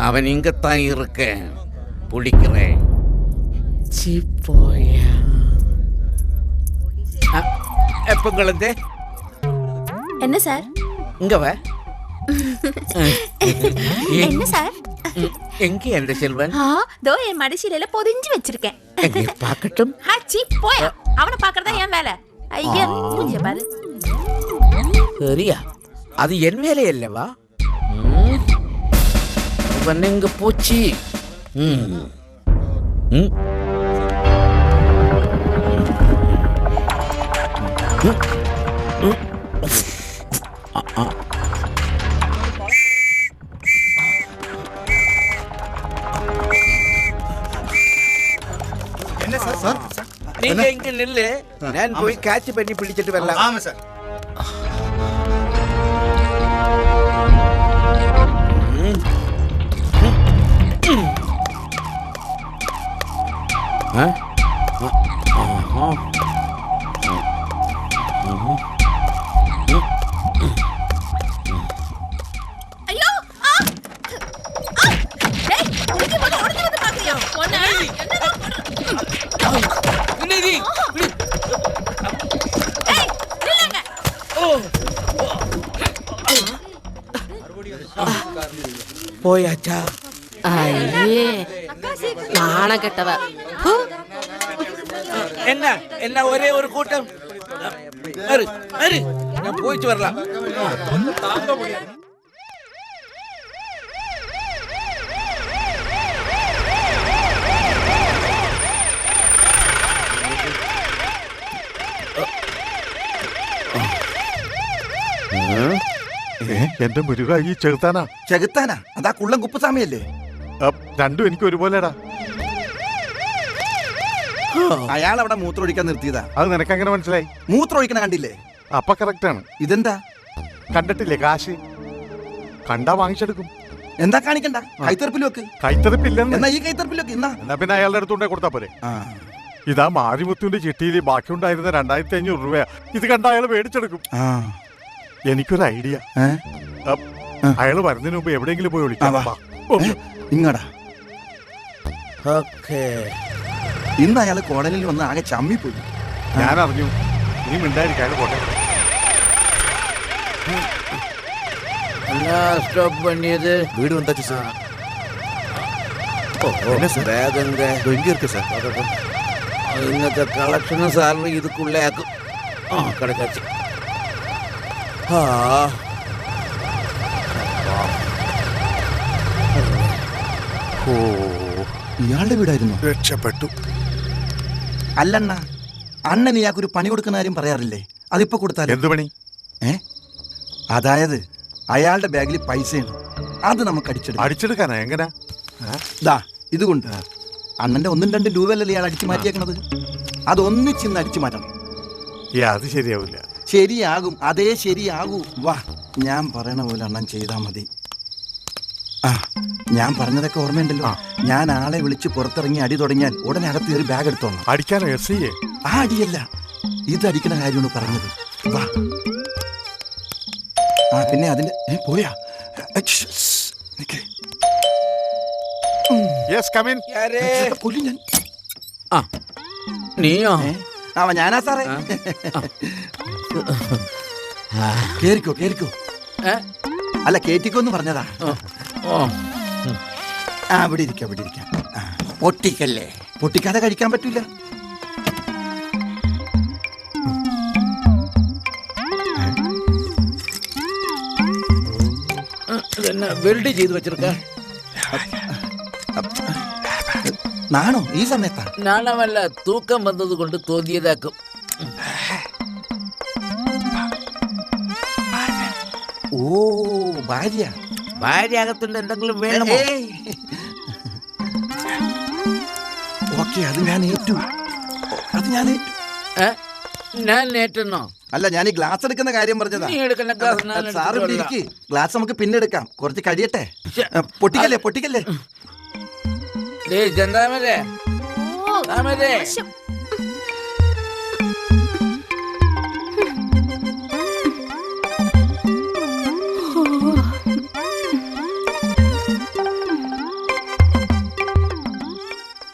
அவன் இங்கத்தான் இருக்கேன், பிடிக்கிறேன். சிப்போயா. எப்ப குழந்தை? என்ன சார்? இங்க வா. என்ன சார்? எங்க அந்த செல்வன்? தோ என் மடிசீலையில பொதிஞ்சு வச்சிருக்கேன். எங்க பார்க்கட்டும். போயா, அவனை பாக்குறதா என் வேலை. ஐயா மூஞ்சிய பாரு. சரியா, அது என் வேலை அல்லவா? இவன் எங்க போச்சு? என்ன சார்? சார் நீங்க இங்க நில்லு, நான் போய் கேட்ச் பண்ணி பிடிச்சிட்டு வரலாம். ஆமா சார். ஐயோ டேய் ஒளிஞ்சு வந்து பாக்குறியா? ஒண்ணு ஏய் நில்லுங்க. போயாச்சா? ஐயே நாண கெட்டவ. என்ன என்ன ஒரே ஒரு கூட்டம்? அரு அரு, நான் போயிட்டு வரலாம். എന്റെ മുരുക ഈ ചെറുത്താനാ? ചെകുത്താനാ? അതാ കുള്ളം കുപ്പുസ്വാമിയല്ലേ? രണ്ടും എനിക്ക് ഒരുപോലെടാ. അയാൾ അവിടെ മൂത്രമൊഴിക്കാൻ നിർത്തിയതാ. അത് നിനക്ക് എങ്ങനെ മനസ്സിലായി? മൂത്രമൊഴിക്കണ കണ്ടില്ലേ? അപ്പൊ കറക്റ്റ് ആണ്. ഇതെന്താ കണ്ടിട്ടില്ലേ? കാശ് കണ്ടാ വാങ്ങിച്ചെടുക്കും. എന്താ കാണിക്കണ്ട, കൈത്തെറുപ്പിൽ വെക്ക്. കൈത്തറിപ്പില്ലെന്ന്. എന്നാ ഈ കൈത്തെറുപ്പിൽ വെക്ക്. എന്നാ പിന്നെ അയാളുടെ അടുത്തുണ്ടേ കൊടുത്താ പോരെ? ഇതാ മാരിമുത്തുവിന്റെ ചിട്ടിയിൽ ബാക്കിയുണ്ടായിരുന്ന 2500 രൂപയാ. ഇത് കണ്ട അയാൾ മേടിച്ചെടുക്കും. എനിക്കൊരു ഐഡിയ. അയാൾ വരുന്നതിന് മുമ്പ് എവിടെയെങ്കിലും പോയി വിളിക്കാം. ഇങ്ങടാ. ഇന്ന് അയാൾ കോടതിയിൽ വന്ന് ആകെ ചമ്മിപ്പോയി. ഞാൻ അറിഞ്ഞു. നീ മിണ്ടായിരിക്കും, അയാൾ പോട്ടെ. ஸ்டாப் பண்ணியது வீடு வந்தாச்சு சார். என்ன சார்? பேகங்க இங்க இருக்கு சார். ഇന്നത്തെ കളക്ഷനും സാറിന് ഇതുക്കുള്ളേ ആക്കും. കിടക്കാച്ച്. ഇയാളുടെ വീടായിരുന്നു. രക്ഷപ്പെട്ടു. അല്ലണ്ണ, അണ്ണൻ ഇയാൾക്കൊരു പണി കൊടുക്കുന്ന കാര്യം പറയാറില്ലേ? അതിപ്പോ കൊടുത്താൽ എന്ത് പണി? അതായത് അയാളുടെ ബാഗിൽ പൈസയാണ്, അത് നമുക്ക് അടിച്ചെടുക്കാം. അടിച്ചെടുക്കാനാ? എങ്ങനെ? ദാ ഇതുകൊണ്ട് അണ്ണന്റെ 1-2 രൂപയല്ലേ ഇയാൾ അടിച്ചു മാറ്റിയേക്കണത്, അതൊന്നിച്ചിന്ന് അടിച്ചു മാറ്റണം. അത് ശരിയാവില്ല. ശരിയാകും, അതേ ശരിയാകൂ. വാ, ഞാൻ പറയണ പോലെ അണ്ണൻ ചെയ്താൽ മതി. ആ, ഞാൻ പറഞ്ഞതൊക്കെ ഓർമ്മയുണ്ടല്ലോ. ഞാൻ ആളെ വിളിച്ച് പുറത്തിറങ്ങി അടി തുടങ്ങിയാൽ ഉടനെ അകത്ത് കയറി ബാഗ് എടുത്തോളാം. അടിക്കാനോ? S I? ആ അടിയല്ല, ഇത് അടിക്കണ കാര്യമാണ് പറഞ്ഞത്. വാ. ആ പിന്നെ അതിന്റെ പോയാ കൊല്ലും ഞാൻ. നീയോ? ഞാനാ സാറേ. കേറിക്കോ കേറിക്കോ. അല്ല കേറ്റിക്കോന്ന് പറഞ്ഞതാ. ആ ഇവിടെ ഇരിക്കാം ഇവിടെ ഇരിക്കാം. പൊട്ടിക്കല്ലേ, പൊട്ടിക്കാതെ കഴിക്കാൻ പറ്റൂല. വെൽഡ് ചെയ്ത് വെച്ചിരിക്ക. നാണോ ഈ സമയത്താ? നാണമല്ല, തൂക്കം വന്നത് കൊണ്ട് തോന്നിയതാക്കും. ഓ ഭാര്യ. ഭാര്യ അകത്തുണ്ട്, എന്തെങ്കിലും വേണമോ? ഓക്കെ, അത് ഞാൻ ഏറ്റു. അത് ഞാൻ ഏറ്റു. ഞാൻ ഏറ്റെന്നോ? അല്ല, ഞാൻ ഈ ഗ്ലാസ് എടുക്കുന്ന കാര്യം പറഞ്ഞതാ. സാറ് ഇവിടെ ഇരിക്ക്, ഗ്ലാസ് നമുക്ക് പിന്നെ എടുക്കാം, കുറച്ച് കഴിയട്ടെ. പൊട്ടിക്കല്ലേ പൊട്ടിക്കല്ലേ. ചെന്താമരേ,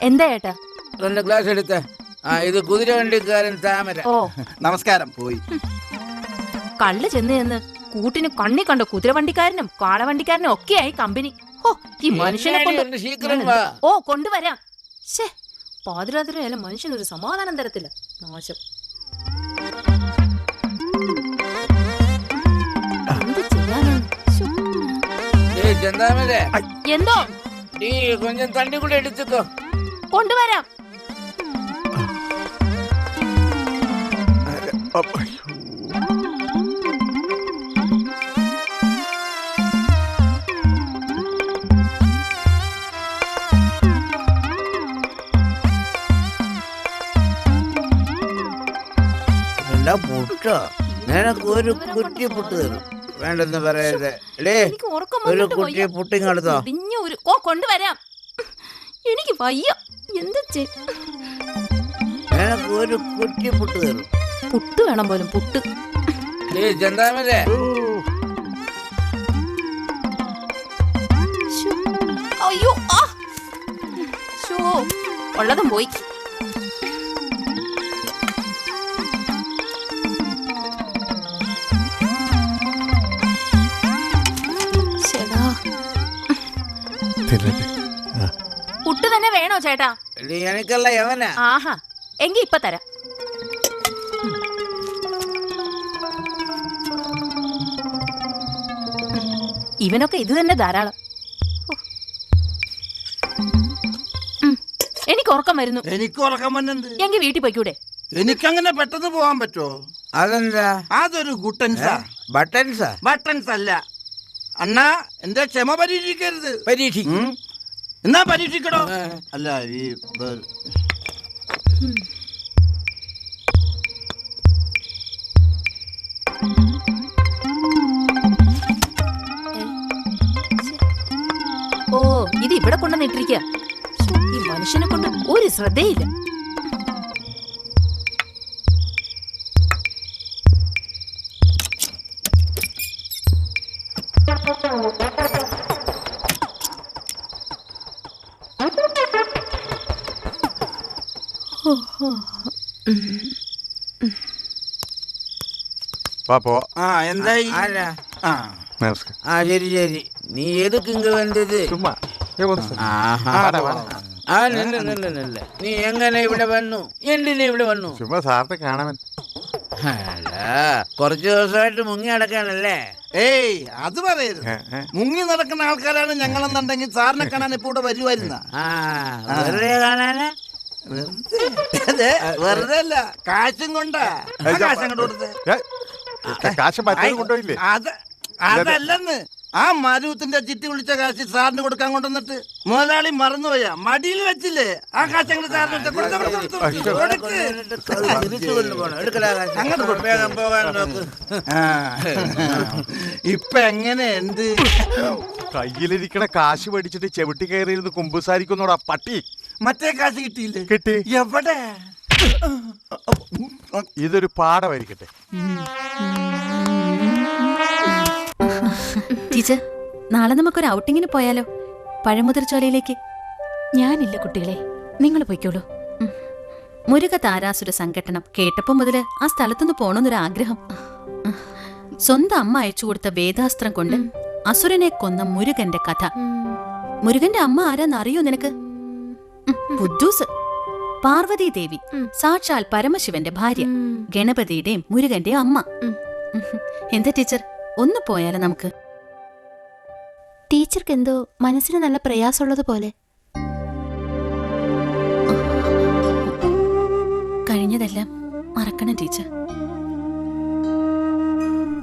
എന്താ ഏട്ടാ? 2 ഗ്ലാസ് എടുത്ത. ഇത് കുതിര വണ്ടിക്കാരൻ താമര. ഓ നമസ്കാരം. പോയി കള്ള് ചെന്ന് കൂട്ടിന് കണ്ണി കണ്ട കുതിരവണ്ടിക്കാരനും കാളവണ്ടിക്കാരനും ഒക്കെയായി കമ്പനി. ഓ ഈ മനുഷ്യനെ കൊണ്ട്. ഓ കൊണ്ടുവരാം. ശേ, പാതിരാത്രി ആയാലും മനുഷ്യനൊരു സമാധാനം തരത്തില്ല. നാശം. എന്ത് ചെയ്യാനാണ്? ചെന്താമരേ, എന്തോ? നീ കൊഞ്ചം തണ്ടി കൂടെ എടുത്തുക്കോ. കൊണ്ടുവരാം. പുട്ടോ, നിനക്ക് ഒരു കുറ്റി പുട്ട് തരും. വേണ്ടെന്ന് പറയരുത്. ഒരു കുറ്റി പുട്ടിങ്ങെടുത്തോ. കൊണ്ടുവരാം. എനിക്ക് വയ്യ. എന്ത് നിനക്ക് ഒരു കുറ്റി പുട്ട് തരും. പുട്ട് വേണം പോലും, പുട്ട്. ചെന്താമരേ, അയ്യോ, ഉള്ളതും പോയി. പുട്ട് തന്നെ വേണോ ചേട്ടാ? എനിക്കല്ല യവനാ. ആഹാ, എങ്കി ഇപ്പൊ തരാം. ഇവനൊക്കെ ഇത് തന്നെ ധാരാളം. എനിക്ക് ഉറക്കം വരുന്നു. എനിക്ക് ഉറക്കം വന്നുണ്ട്. എങ്കിൽ വീട്ടിൽ പോയിക്കൂടെ? എനിക്കങ്ങനെ പെട്ടെന്ന് പോവാൻ പറ്റുമോ? അതെന്താ? അതൊരു ഗുട്ടൻസാ. ബട്ടൻസാ? ബട്ടൻസ് അല്ല അണ്ണാ, എന്റെ ക്ഷമ പരീക്ഷിക്കരുത്. പരീക്ഷിക്കും. എന്നാ പരീക്ഷിക്കണോ? അല്ല ഈ ഓ ഇത് ഇവിടെ കൊണ്ടുവന്നിട്ടിരിക്കുക. ഈ മനുഷ്യനെ കൊണ്ട് ഒരു ശ്രദ്ധയില്ല. എന്തായി? ശരി ശരി. നീ ഏതൊക്കെ ഇങ്ങ വന്നത്? നീ എങ്ങനെ ഇവിടെ വന്നു? എന്തിനാ ഇവിടെ വന്നു? സാറിനെ കാണാൻ. കുറച്ചു ദിവസമായിട്ട് മുങ്ങി നടക്കാണല്ലേ? ഏയ് അത് പറയരുത്. മുങ്ങി നടക്കുന്ന ആൾക്കാരാണ് ഞങ്ങളെന്നുണ്ടെങ്കിൽ സാറിനെ കാണാൻ ഇപ്പൊ ഇവിടെ വരുമായിരുന്ന. വെറുതെ കാണാനാ? വെറുതെ അല്ല, കാശും കൊണ്ടാ. കാശ് അങ്ങോട്ട് കൊടുത്തേ. കാശ് കൊണ്ടുപോയില്ലേ? അത് അതല്ലെന്ന് ആ മരുത്തിന്റെ ചിട്ടി വിളിച്ച കാശ് സാറിന് കൊടുക്കാൻ കൊണ്ടുവന്നിട്ട് മുതലാളി മറന്നുപോയാ മടിയിൽ വെച്ചില്ലേ ആ കാശ് അങ്ങോട്ട് സാറിന് ഇപ്പൊ എങ്ങനെയുണ്ട്? കയ്യിലിരിക്കണ കാശ് മേടിച്ചിട്ട് ചെവിട്ടി കയറിയിരുന്ന് കുമ്പുസാരിക്കുന്നോടാ പട്ടി. മറ്റേ കാശ് കിട്ടിയില്ലേ? കിട്ടി. എവിടെ? ഇതൊരു പാഠമായിരിക്കട്ടെ. ടീച്ചർ, നാളെ നമുക്കൊരു ഔട്ടിങ്ങിന് പോയാലോ? പഴമുതിർച്ചോലയിലേക്ക്. ഞാനില്ല കുട്ടികളെ, നിങ്ങൾ പോയിക്കോളൂ. മുരുക താരാസുര സംഘട്ടനം കേട്ടപ്പോ മുതല് ആ സ്ഥലത്തുനിന്ന് പോണമെന്നൊരു ആഗ്രഹം. സ്വന്തം അമ്മ അയച്ചു കൊടുത്ത വേദാസ്ത്രം കൊണ്ട് അസുരനെ കൊന്ന മുരുകന്റെ കഥ. മുരുകന്റെ അമ്മ ആരാന്നറിയോ നിനക്ക്? ബുദ്ധൂസ്. പാർവതി ദേവി, സാക്ഷാൽ പരമശിവന്റെ ഭാര്യ, ഗണപതിയുടെയും മുരുകന്റെ അമ്മ. എന്താ ടീച്ചർ, ഒന്ന് പോയാലോ നമുക്ക്? ടീച്ചർക്ക് എന്തോ മനസ്സിന് നല്ല പ്രയാസമുള്ളത് പോലെ. കഴിഞ്ഞതെല്ലാം മറക്കണം ടീച്ചർ.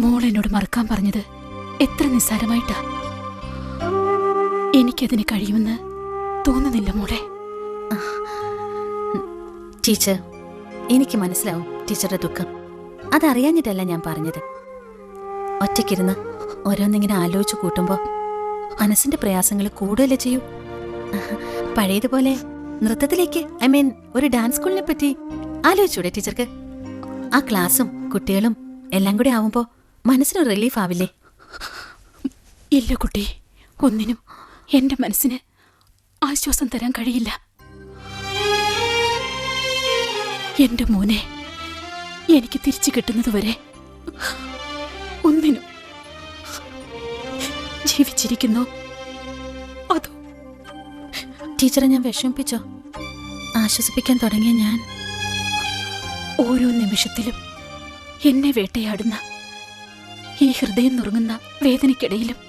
മോൾ എന്നോട് മറക്കാൻ പറഞ്ഞത് എത്ര നിസ്സാരമായിട്ടാ. എനിക്കതിന് കഴിയുമെന്ന് തോന്നുന്നില്ല മോളെ. ടീച്ചർ, എനിക്ക് മനസ്സിലാവും ടീച്ചറുടെ ദുഃഖം. അതറിയാഞ്ഞിട്ടല്ല ഞാൻ പറഞ്ഞത്. ഒറ്റയ്ക്കിരുന്ന് ഓരോന്നിങ്ങനെ ആലോചിച്ചു കൂട്ടുമ്പോ മനസ്സിന്റെ പ്രയാസങ്ങൾ കൂടുതലേ ചെയ്യൂ. പഴയതുപോലെ നൃത്തത്തിലേക്ക്, ഐ മീൻ ഒരു ഡാൻസ് സ്കൂളിനെ പറ്റി ആലോചിച്ചൂടെ ടീച്ചർക്ക്? ആ ക്ലാസ്സും കുട്ടികളും എല്ലാം കൂടി ആവുമ്പോ മനസ്സിന് റിലീഫ് ആവില്ലേ? ഇല്ല കുട്ടി, ഒന്നിനും എന്റെ മനസ്സിന് ആശ്വാസം തരാൻ കഴിയില്ല. എന്റെ മോനെ എനിക്ക് തിരിച്ചു കിട്ടുന്നതുവരെ ഒന്നിനും. ജീവിച്ചിരിക്കുന്നോ അതോ? ടീച്ചറെ ഞാൻ വിഷമിപ്പിച്ചോ? ആശ്വസിപ്പിക്കാൻ തുടങ്ങിയ ഞാൻ ഓരോ നിമിഷത്തിലും എന്നെ വേട്ടയാടുന്ന ഈ ഹൃദയം നുറുങ്ങുന്ന വേദനയ്ക്കിടയിലും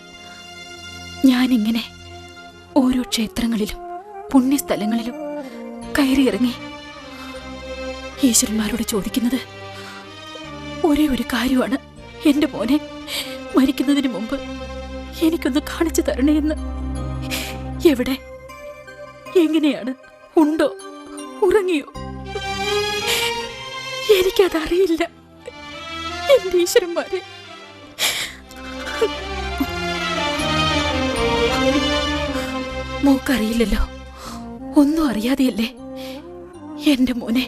ഞാനിങ്ങനെ ഓരോ ക്ഷേത്രങ്ങളിലും പുണ്യസ്ഥലങ്ങളിലും കയറിയിറങ്ങി ഈശ്വരന്മാരോട് ചോദിക്കുന്നത് ഒരേ ഒരു കാര്യമാണ്, എന്റെ മോനെ മരിക്കുന്നതിന് മുമ്പ് എനിക്കൊന്ന് കാണിച്ചു തരണേന്ന്. എവിടെ, എങ്ങനെയാണ്, ഉണ്ടോ, ഉറങ്ങിയോ? എനിക്കതറിയില്ല എന്റെ ഈശ്വരന്മാരെ. മോക്കറിയില്ലല്ലോ, ഒന്നും അറിയാതെയല്ലേ എന്റെ മോനെ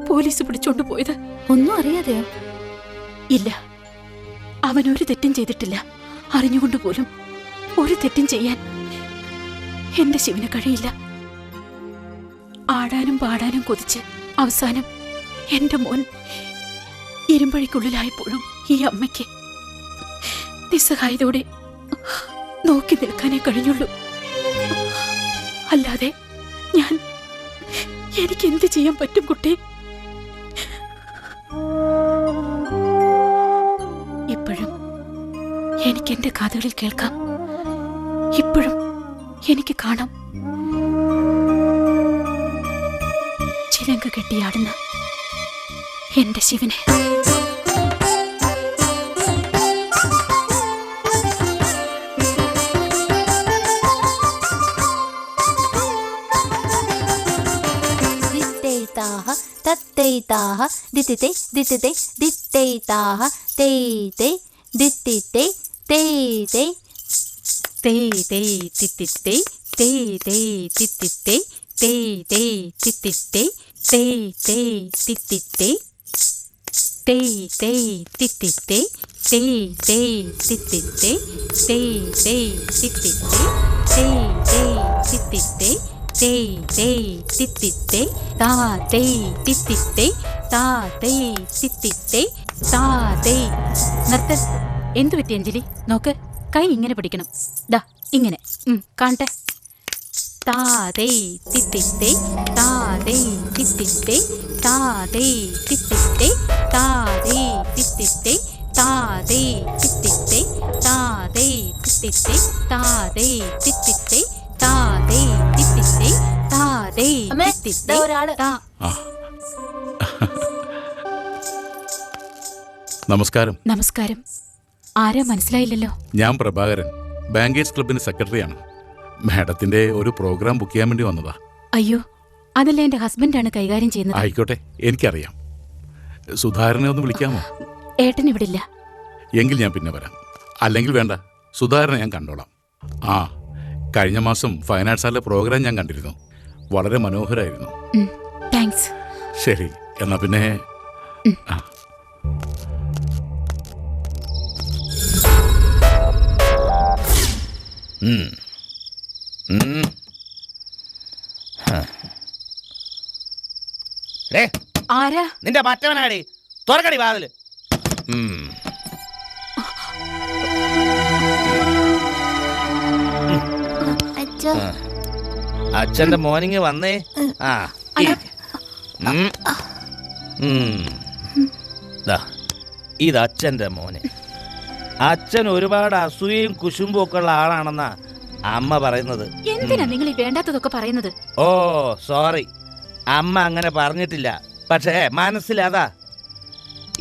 പോലീസ് പിടിച്ചോണ്ട് പോയത്? ഒന്നും അറിയാതെയോ? ഇല്ല, അവനൊരു തെറ്റും ചെയ്തിട്ടില്ല. അറിഞ്ഞുകൊണ്ട് പോലും ഒരു തെറ്റും ചെയ്യാൻ എന്റെ ശിവന് കഴിയില്ല. ആടാനും പാടാനും കൊതിച്ച് അവസാനം എന്റെ മോൻ ഇരുമ്പഴിക്കുള്ളിലായപ്പോഴും ഈ അമ്മയ്ക്ക് നിസ്സഹായതയോടെ നോക്കി നിൽക്കാനേ കഴിഞ്ഞുള്ളൂ. അല്ലാതെ എനിക്ക് എന്ത് ചെയ്യാൻ പറ്റും കുട്ടി? ഇപ്പോഴും എനിക്ക് എന്റെ കാതുകളിൽ കേൾക്കാം, ഇപ്പോഴും എനിക്ക് കാണാം. ചിലങ്ക കെട്ടിയാടുന്ന എന്റെ ശിവനെ. തത്തൈതാഹ ദിത്തിത്തെ ദിത്തിത്തെ ദിത്തൈതാഹ തേതേ ദിത്തിത്തെ തേതേ തേതേ തിത്തിത്തേ തേതേ തിത്തിത്തേ തേതേ തിത്തിത്തേ തേതേ തിത്തിത്തേ തേതേ തിത്തിത്തേ തേതേ തിത്തിത്തേ തേതേ തിത്തിത്തേ തേതേ തിത്തിത്തേ തേതേ തിത്തിത്തേ താതേ തിത്തിത്തേ താതേ തിത്തിത്തേ താതേ. നിർത്ത്. എന്തു പറ്റി അഞ്ജലി? നോക്ക്, കൈ ഇങ്ങനെ പിടിക്കണം. ദാ ഇങ്ങനെ. കാണട്ടെ. താതേ തിത്തിത്തേ താതേ തിത്തിത്തേ താതേ തിത്തിത്തേ താതേ തിത്തിത്തേ താതേ തിത്തിത്തേ താതേ തിത്തിത്തേ താതേ തിത്തിത്തേ താതേ തിത്തിത്തേ താതേ തിത്തിത്തേ. ഒരാള്. നമസ്കാരം. നമസ്കാരം. ആരാ മനസ്സിലായില്ലല്ലോ? ഞാൻ പ്രഭാകരൻ, ബാങ്കേഴ്സ് ക്ലബിന്റെ സെക്രട്ടറിയാണ്. മാഡത്തിന്റെ ഒരു പ്രോഗ്രാം ബുക്ക് ചെയ്യാൻ വേണ്ടി വന്നതാ. അയ്യോ, അതല്ല, എന്റെ ഹസ്ബൻഡാണ് കൈകാര്യം ചെയ്യുന്നത്. ആയിക്കോട്ടെ, എനിക്കറിയാം. സുധാകരനെ ഒന്ന് വിളിക്കാമോ? ഏട്ടൻ ഇവിടെ ഇല്ല. എങ്കിൽ ഞാൻ പിന്നെ വരാം. അല്ലെങ്കിൽ വേണ്ട, സുധാകരനെ ഞാൻ കണ്ടോളാം. ആ, കഴിഞ്ഞ മാസം ഫൈൻ ആർട്സ് ഹാളിലെ പ്രോഗ്രാം ഞാൻ കണ്ടിരുന്നു. വളരെ മനോഹരമായിരുന്നു. താങ്ക്സ്. ശരി, എന്നാ പിന്നെ ആരാ? നിന്റെ മറ്റവനാടി, തുറക്കടി വാതില്. അച്ഛന്റെ മോർണിംഗ് വന്നേ. ആ, ഇത് അച്ഛന്റെ മോന്. അച്ഛൻ ഒരുപാട് അസൂയയും കുശുമ്പും ഒക്കെ ഉള്ള ആളാണെന്നാ അമ്മ പറയുന്നത്. എന്തിനാ നിങ്ങൾ ഈ വേണ്ടാത്തതൊക്കെ പറയുന്നത്? ഓ സോറി, അമ്മ അങ്ങനെ പറഞ്ഞിട്ടില്ല. പക്ഷേ മനസ്സിലതാ.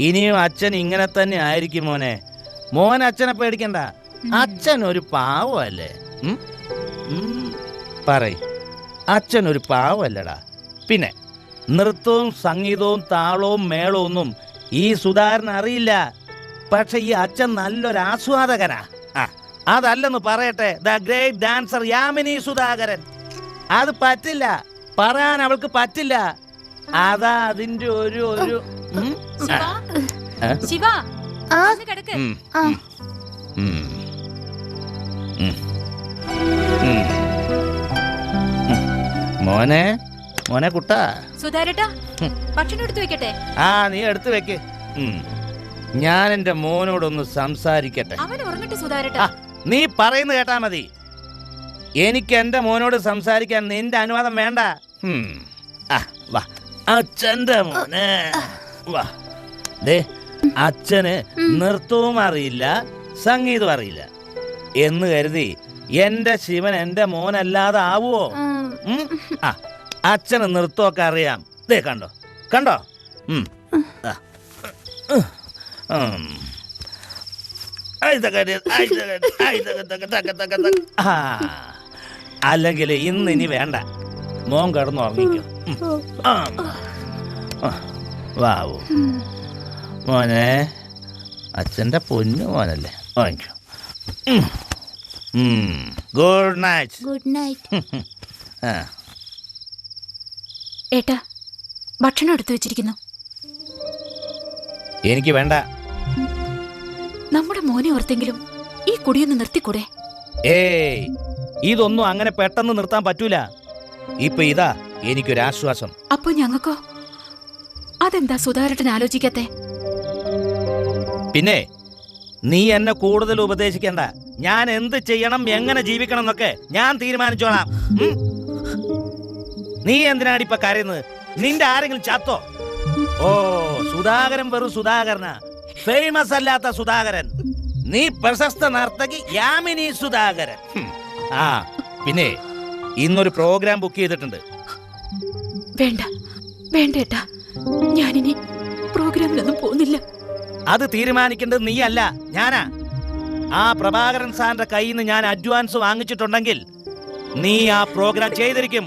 ഇനിയും അച്ഛൻ ഇങ്ങനെ തന്നെ ആയിരിക്കും മോനെ. മോൻ അച്ഛനെ പേടിക്കണ്ട. അച്ഛൻ ഒരു പാവല്ലേ? പറയ്, അച്ഛൻ ഒരു പാവല്ലടാ. പിന്നെ നൃത്തവും സംഗീതവും താളവും മേളവും ഒന്നും ഈ സുധാകരൻ അറിയില്ല. പക്ഷെ ഈ അച്ഛൻ നല്ലൊരു ആസ്വാദകനാ. അതല്ലെന്ന് പറയട്ടെ, the great dancer Yamini Sudhakaran. അത് പറ്റില്ല, പറയാൻ അവൾക്ക് പറ്റില്ല. അതാ അതിന്റെ ഒരു മോനെ മോനെ കുട്ടാ. സുധാരേട്ടാ, ഭക്ഷണം എടുത്തു വെക്കട്ടെ? ആ, നീ എടുത്തു വെക്ക്. ഞാൻ എന്റെ മോനോടൊന്ന് സംസാരിക്കട്ടെ. അവൻ ഉറങ്ങട്ടെ സുധാരേട്ടാ. നീ പറയുന്നത് കേട്ടാ മതി. എനിക്ക് എന്റെ മോനോട് സംസാരിക്കാൻ നിന്റെ അനുവാദം വേണ്ട. വാ, അച്ഛന്റെ മോനെ വാ. ദേ, അച്ഛന് നൃത്തവും അറിയില്ല, സംഗീതവും അറിയില്ല എന്ന് കരുതി എന്റെ ശിവൻ എന്റെ മോനല്ലാതെ ആവുമോ? അച്ഛന് നൃത്തമൊക്കെ അറിയാം. ദേ കണ്ടോ കണ്ടോ. അല്ലെങ്കിൽ ഇന്ന് ഇനി വേണ്ട, മോൻ കിടന്ന് ഉറങ്ങിക്കോ. വാവു മോനെ, അച്ഛന്റെ പൊന്നു മോനല്ലേ, വാങ്ങിക്കോ. Good night. Good night. ഏട്ടാ, ഭക്ഷണം എടുത്തു വെച്ചിരിക്കുന്നു. എനിക്ക് വേണ്ട. നമ്മുടെ മോനെ ഓർത്തെങ്കിലും ഈ കുടിയൊന്ന് നിർത്തിക്കൂടെ? ഏയ്, ഇതൊന്നും അങ്ങനെ പെട്ടെന്ന് നിർത്താൻ പറ്റൂല. ഇപ്പൊ ഇതാ എനിക്കൊരാശ്വാസം. അപ്പൊ ഞങ്ങൾക്കോ? അതെന്താ സുധാകരൻ ആലോചിക്കത്തെ? പിന്നെ നീ എന്നെ കൂടുതൽ ഉപദേശിക്കണ്ട. ഞാൻ എന്ത് ചെയ്യണം, എങ്ങനെ ജീവിക്കണം എന്നൊക്കെ ഞാൻ തീരുമാനിച്ചോളാം. നീ എന്തിനാണ് ഇപ്പൊ കരയുന്നത്? നിന്റെ ആരെങ്കിലും ചത്തോ? ഓ, സുധാകരൻ വെറും സുധാകരനാ, ഫേമസ് അല്ലാത്ത സുധാകരൻ. നീ പ്രശസ്ത നർത്തകി യാമിനി സുധാകരൻ. ആ, പിന്നെ ഇന്നൊരു പ്രോഗ്രാം ബുക്ക് ചെയ്തിട്ടുണ്ട്. വേണ്ട വേണ്ടേട്ടാ, ഞാനിനി പ്രോഗ്രാമിലൊന്നും പോകുന്നില്ല. അത് തീരുമാനിക്കേണ്ടത് നീയല്ല, ഞാനാ. ആ പ്രഭാകരൻ സാറിന്റെ കയ്യിൽ നിന്ന് ഞാൻ അഡ്വാൻസ് വാങ്ങിച്ചിട്ടുണ്ടെങ്കിൽ നീ ആ പ്രോഗ്രാം ചെയ്തിരിക്കും.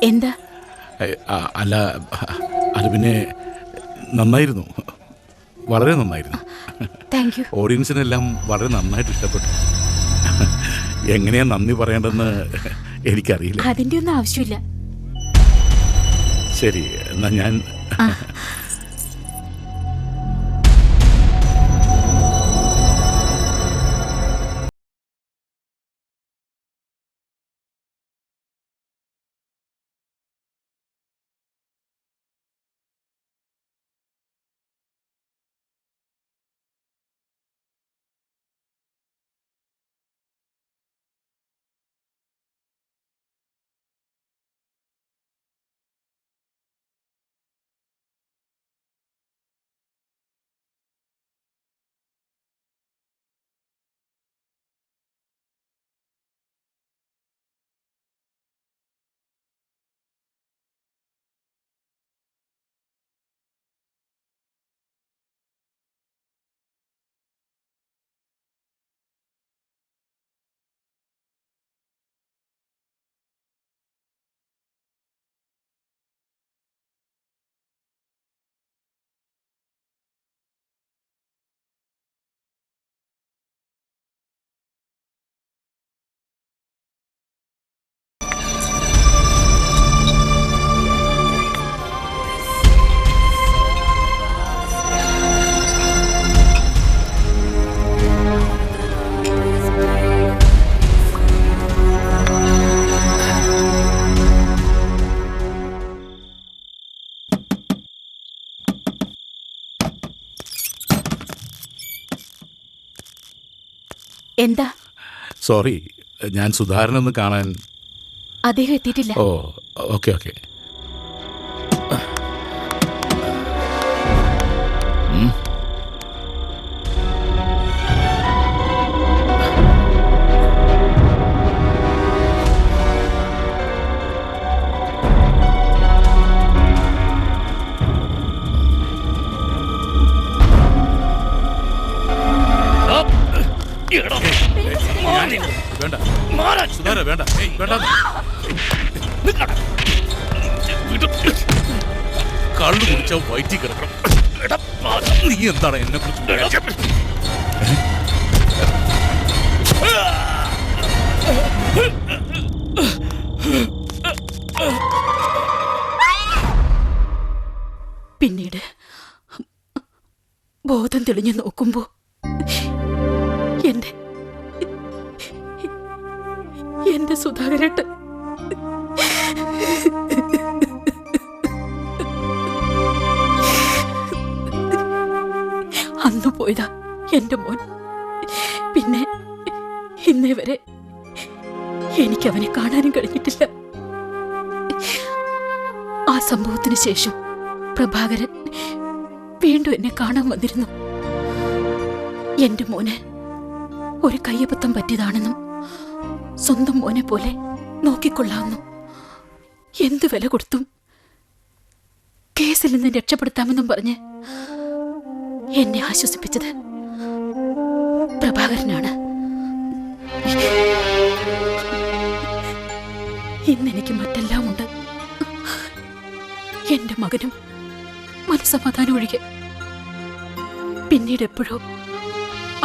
എന്താ? അല്ല, അത് പിന്നെ നന്നായിരുന്നു, വളരെ നന്നായിരുന്നു. Thank you. ഓഡിയൻസിനെല്ലാം വളരെ നന്നായിട്ട് ഇഷ്ടപ്പെട്ടു. എങ്ങനെയാ നന്ദി പറയേണ്ടെന്ന് എനിക്കറിയില്ല. അതിന്റെ ഒന്നും ആവശ്യമില്ല. ശരി, എന്നാ ഞാൻ എന്താ? സോറി, ഞാൻ സുധാകരനൊന്ന് കാണാൻ. അദ്ദേഹം എത്തിയിട്ടില്ല. ഓ, ഓക്കെ ഓക്കെ. വേണ്ട സുധാര, വേണ്ട വേണ്ട. കള്ളു കുടിച്ച വയറ്റി കിടക്കണം. നീ എന്താണ് എന്നെ കുറിച്ച്? പിന്നീട് ബോധം തെളിഞ്ഞു നോക്കുമ്പോ എന്റെ സുധാകരേട്ടൻ അന്ന് പോയതാ എന്റെ മോൻ. പിന്നെ ഇന്നേ വരെ എനിക്കവനെ കാണാനും കഴിഞ്ഞിട്ടില്ല. ആ സംഭവത്തിന് ശേഷം പ്രഭാകരൻ വീണ്ടും എന്നെ കാണാൻ വന്നിരുന്നു. എന്റെ മോന് ഒരു കയ്യബദ്ധം പറ്റിയതാണെന്നും സ്വന്തം മോനെ പോലെ നോക്കിക്കൊള്ളാമെന്നും എന്ത് വില കൊടുത്തും കേസിൽ നിന്ന് രക്ഷപ്പെടുത്താമെന്നും പറഞ്ഞ് എന്നെ ആശ്വസിപ്പിച്ചത് പ്രഭാകരനാണ്. ഇന്നെനിക്ക് മറ്റെല്ലാം ഉണ്ട്. എന്റെ മകനും മനസ്സമാധാനം ഒഴികെ. പിന്നീട് എപ്പോഴോ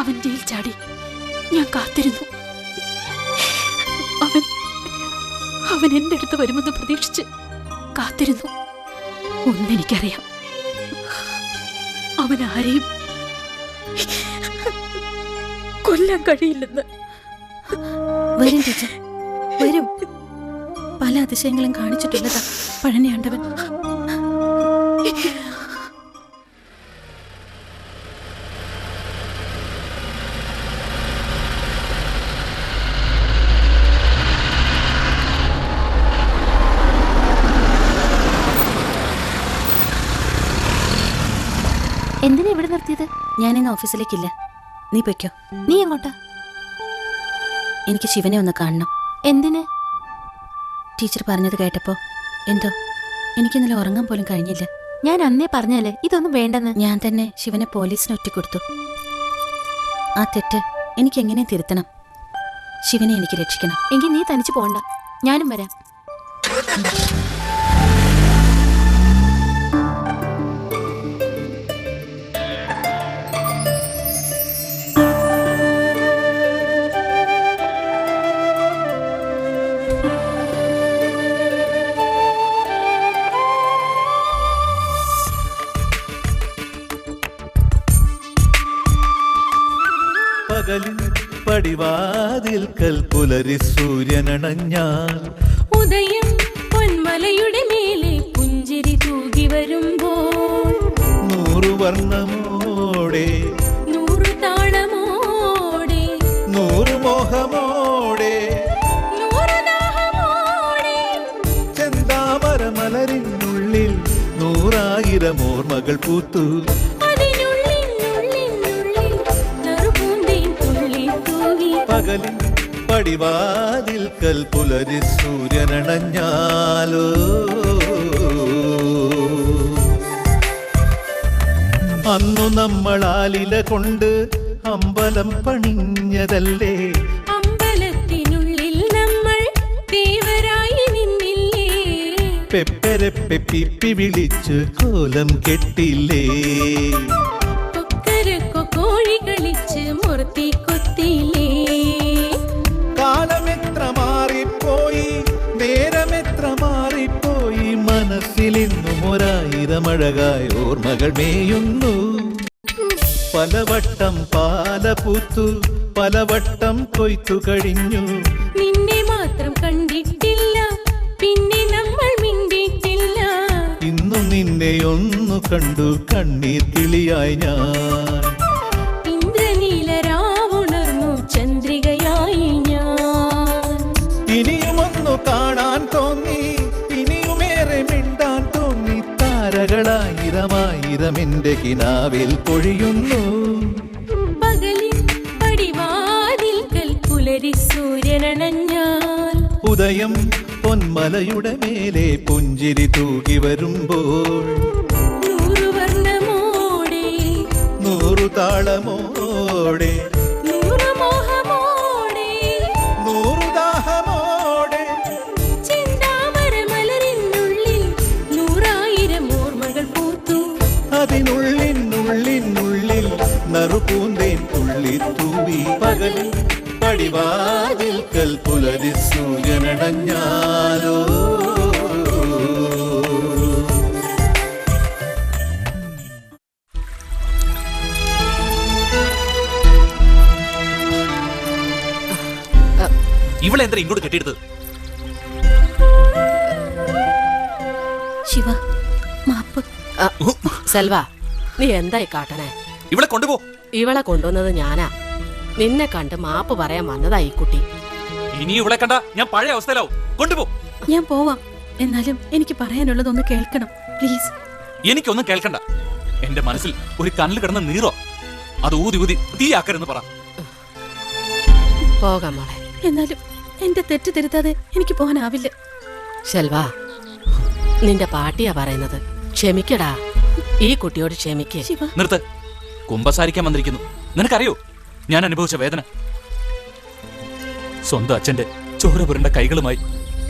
അവൻ ജയിൽ ചാടി ഞാൻ കാത്തിരുന്നു. അവൻ എന്റെ അടുത്ത് വരുമെന്ന് പ്രതീക്ഷിച്ച് കാത്തിരുന്നു. ഒന്നെനിക്കറിയാം, അവൻ ആരെയും കൊല്ലാൻ കഴിയില്ലെന്ന്. വരും ടീച്ചർ, വരും. പല അതിശയങ്ങളും കാണിച്ചിട്ടുള്ളതാ പഴനിയാണ്ടവൻ. എന്തിനാ ഇവിടെ നിർത്തിയത്? ഞാനിന്ന് ഓഫീസിലേക്കില്ല. നീ പൊയ്ക്കോ. നീ എങ്ങോട്ടാ? എനിക്ക് ശിവനെ ഒന്ന് കാണണം. എന്തിന്? ടീച്ചർ പറഞ്ഞത് കേട്ടപ്പോ എന്തോ എനിക്കിന്നലെ ഉറങ്ങാൻ പോലും കഴിഞ്ഞില്ല. ഞാൻ അന്നേ പറഞ്ഞല്ലേ ഇതൊന്നും വേണ്ടെന്ന്. ഞാൻ തന്നെ ശിവനെ പോലീസിന് ഒറ്റിക്കൊടുത്തു. ആ തെറ്റ് എനിക്ക് എങ്ങനെ തിരുത്തണം? ശിവനെ എനിക്ക് രക്ഷിക്കണം. എങ്കിൽ നീ തനിച്ച് പോണ്ട, ഞാനും വരാം. പകലിൻ പടിവാതിൽക്കൽ പുലരി സൂര്യനണഞ്ഞാൽ ഉദയം പൊന്മലയുടെ മേലെ പുഞ്ചിരി തൂകി വരുമ്പോൾ 100 വർണ്ണമോടെ 100 താളമോടെ 100 മോഹമോടെ 100 ദാഹമോടെ ചെന്താമര മലരിനുള്ളിൽ 100,000 ഓർമ്മകൾ പൂത്തു. പകലിൻ പടിവാതിൽക്കൽ പുലരി സൂര്യനണഞ്ഞാലോ അന്നു നമ്മളാലില കൊണ്ട് അമ്പലം പണിഞ്ഞതല്ലേ? അമ്പലത്തിനുള്ളിൽ നമ്മൾ ദേവരായി നിന്നില്ലേ? പെപ്പരെ പെപ്പിപ്പി വിളിച്ച് കോലം കെട്ടില്ലേ? കൊക്കരക്കൊ കോഴി കളിച്ച് മുറത്തി കൊത്തിയില്ലേ? കാലമെത്ര മാറിപ്പോയി, നേരമെത്ര മാറിപ്പോയി, മനസ്സിലിന്നും 1000 അഴകായ ഓർമ്മകൾ മേയുന്നു. പലവട്ടം പാലപൂത്തു, പലവട്ടം കൊയ്ത്തു കഴിഞ്ഞു. നിന്നെ മാത്രം കണ്ടിട്ടില്ല, പിന്നെ നമ്മൾ മിണ്ടിട്ടില്ല. ഇന്നു നിന്നെ ഒന്നു കണ്ടു കണ്ണീർ കിളിയായി ഞാൻ. ഇന്ദ്രനീലരാവുണർന്നു ചന്ദ്രികയായി ഞാൻ. ഇനിയുമൊന്നു കാണാൻ തോന്നി, ഇനിയുമേറെ മിണ്ടാൻ തോന്നി. താരകളായിരമായിരം എന്റെ കിനാവിൽ പൊഴിയുന്നു. പകലിൻ പടിവാതിൽക്കൽ പുലരി സൂര്യനണഞ്ഞാൽ ഉദയം പൊന്മലയുടെ മേലെ പുഞ്ചിരി തൂകി വരുമ്പോൾ 100 വർണ്ണമോടെ 100 താളമോടെ 100 മോഹമോടെ 100 ദാഹമോടെ ചെന്താമര മലരിനുള്ളിൽ 100,000 ഓർമ്മകൾ പൂത്തു. അതിനുള്ളിനുള്ളിനുള്ളിൽ നറുപൂന്തേൻ തുള്ളി തൂവി. പകലിൽ പടിവാതിൽക്കൽ പുലരി സൂര്യനണഞ്ഞാലോ ഇവളെന്താ ഇങ്ങോട്ട് കെട്ടിയെടുത്തത്? ശിവ, മാപ്പ്. സെൽവ, നീ എന്തായി കാട്ടണേ? ഇവളെ കൊണ്ടുപോ. ഇവളെ കൊണ്ടുവന്നത് ഞാനാ. നിന്നെ കണ്ട് മാപ്പ് പറയാൻ വന്നതാ ഈ കുട്ടി. ഇനി ഇവളെ കണ്ട ഞാൻ പഴയ അവസ്ഥയിലാവും. കൊണ്ടുപോ. ഞാൻ പോവാം, എന്നാലും എനിക്ക് പറയാനുള്ളതൊന്ന് കേൾക്കണം പ്ലീസ്. എനിക്കൊന്നും കേൾക്കണ്ട. എന്റെ മനസ്സിൽ ഒരു കണ്ണിൽ കിടന്ന നീറോ, അത് ഊതി ഊതി തീയാക്കരുന്ന് പറ. പോകാം മോളെ. എന്നാലും എന്റെ തെറ്റ് തിരുത്താതെ എനിക്ക് പോകാനാവില്ല. സെൽവ, നിന്റെ പാട്ടിയാ പറയുന്നത്. ക്ഷമിക്കടാ, ഈ കുട്ടിയോട് ക്ഷമിക്കേ. നിർത്ത്. കുമ്പസാരിക്കാൻ വന്നിരിക്കുന്നു. നിനക്കറിയോ ഞാൻ അനുഭവിച്ച വേദന? സ്വന്തം അച്ഛന്റെ ചോര പുരണ്ട കൈകളുമായി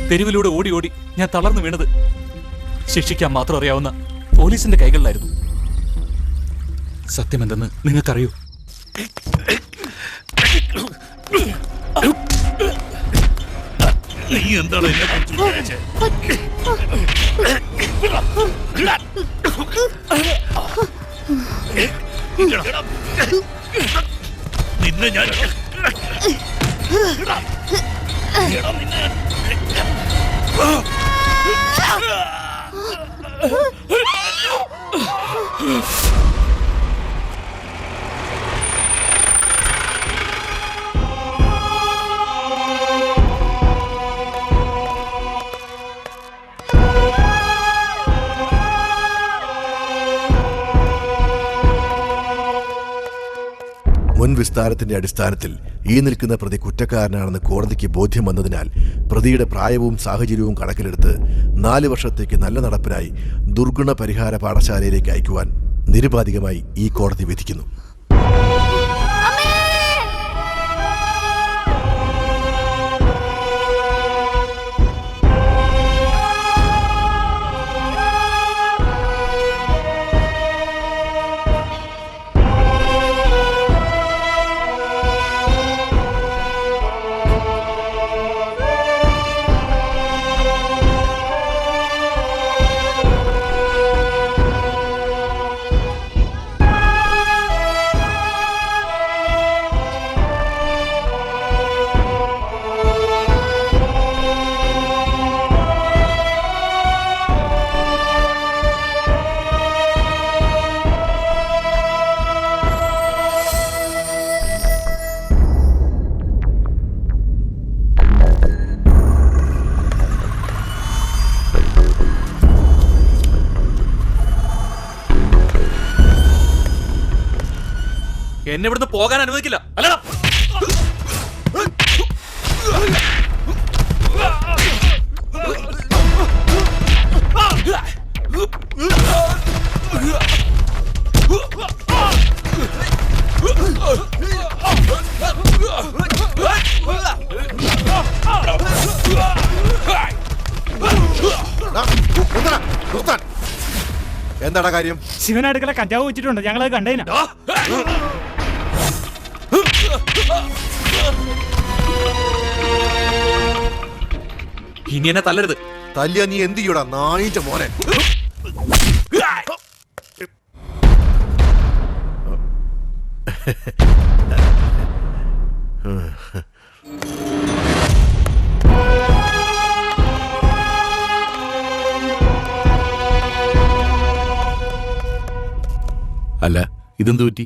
തെരുവിലൂടെ ഓടി ഓടി ഞാൻ തളർന്നു വീണത് ശിക്ഷിക്കാൻ മാത്രം അറിയാവുന്ന പോലീസിന്റെ കൈകളിലായിരുന്നു. സത്യമെന്തെന്ന് നിങ്ങൾക്കറിയോ? നീ എന്താണ് എന്നെ കുറിച്ച് നിന്നെ ഞാൻ മുൻ വിസ്താരത്തിന്റെ അടിസ്ഥാനത്തിൽ ഈ നിൽക്കുന്ന പ്രതി കുറ്റക്കാരനാണെന്ന് കോടതിക്ക് ബോധ്യം വന്നതിനാൽ പ്രതിയുടെ പ്രായവും സാഹചര്യവും കണക്കിലെടുത്ത് 4 വർഷത്തേക്ക് നല്ല നടപ്പിനായി ദുർഗുണ പരിഹാര പാഠശാലയിലേക്ക് അയക്കുവാൻ നിരുപാധികമായി ഈ കോടതി വിധിക്കുന്നു. എന്നെ ഇവിടുന്ന് പോകാൻ അനുവദിക്കില്ല. അല്ലടാ എന്താടാ കാര്യം? ശിവനടുക്കല കഞ്ചാവ് വെച്ചിട്ടുണ്ട്, ഞങ്ങളത് കണ്ടേനാ. ഇനി എന്നെ തല്ലരുത്. തല്ലിയ നീ എന്ത് ചെയ്യൂടാ നായിന്റെ മോനെ? അല്ല, ഇതെന്ത് പറ്റി?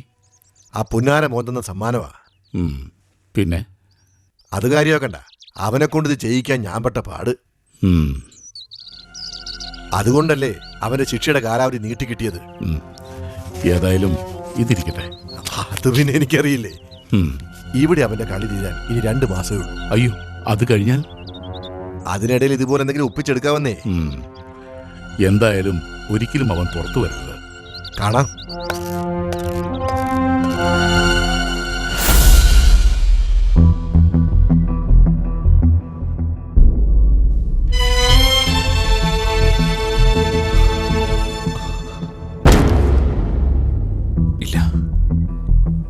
ആ പുന്നാര മോന്തുന്ന സമ്മാനമാ. പിന്നെ അത് കാര്യമാക്കണ്ട, അവനെ കൊണ്ട് ഇത് ചെയ്യിക്കാൻ ഞാൻ പെട്ട പാട്. അതുകൊണ്ടല്ലേ അവന്റെ ശിക്ഷയുടെ കാലാവധി നീട്ടിക്കിട്ടിയത്. ഏതായാലും ഇതിരിക്കട്ടെ. അത് പിന്നെ എനിക്കറിയില്ലേ. ഇവിടെ അവന്റെ കളി തീരാൻ ഇനി 2 മാസമേ ഉള്ളൂ. അയ്യോ, അത് കഴിഞ്ഞാൽ? അതിനിടയിൽ ഇതുപോലെ എന്തെങ്കിലും ഒപ്പിച്ചെടുക്കാവന്നേ. എന്തായാലും ഒരിക്കലും അവൻ പുറത്തു വരരുത്. കാണാം. ഇല്ല,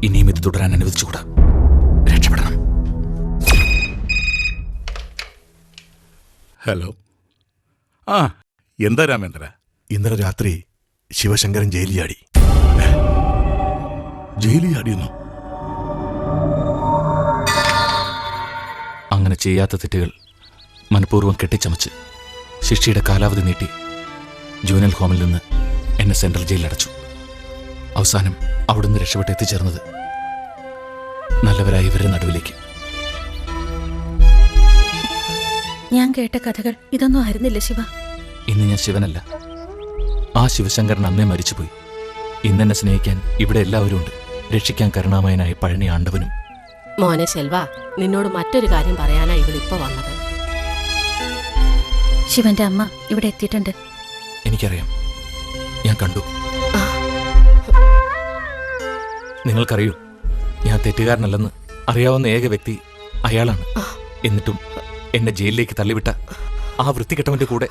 ഇനിയും ഇത് തുടരാൻ അനുവദിച്ചുകൂടാ. രക്ഷപ്പെടണം. ഹലോ. ആ, എന്താ രാമേന്ദ്ര? ഇന്നലെ രാത്രി ശിവശങ്കരൻ ജയിലിയാടി. ജയിലിയാടിയെന്നോ? അങ്ങനെ ചെയ്യാത്ത തെറ്റുകൾ മനഃപൂർവ്വം കെട്ടിച്ചമച്ച് ശിക്ഷയുടെ കാലാവധി നീട്ടി ജൂനൽ ഹോമിൽ നിന്ന് എന്നെ സെൻട്രൽ ജയിലിലടച്ചു. അവസാനം അവിടുന്ന് രക്ഷപ്പെട്ട് എത്തിച്ചേർന്നത് നല്ലവരായ ഇവരുടെ നടുവിലേക്ക്. ഞാൻ കേട്ട കഥകൾ ഇതൊന്നും ആയിരുന്നില്ല ശിവ. ഇന്ന് ഞാൻ ശിവനല്ല. ആ ശിവശങ്കരൻ അന്നേ മരിച്ചുപോയി. ഇന്നെന്നെ സ്നേഹിക്കാൻ ഇവിടെ എല്ലാവരും ഉണ്ട്. രക്ഷിക്കാൻ കരുണാമയനായ പഴനി ആണ്ടവനും. മോനെ ശെൽവ, നിന്നോട് മറ്റൊരു കാര്യം പറയാനാ ഇവളിപ്പോ വന്നത്. ശിവന്റെ അമ്മ ഇവിടെ എത്തിയിട്ടുണ്ട്. എനിക്കറിയാം, ഞാൻ കണ്ടു. നിങ്ങൾക്കറിയൂ, ഞാൻ തെറ്റുകാരനല്ലെന്ന് അറിയാവുന്ന ഏക വ്യക്തി അയാളാണ്. എന്നിട്ടും എന്നെ ജയിലിലേക്ക് തള്ളിവിട്ട ആ വൃത്തികെട്ടവന്റെ കൂടെ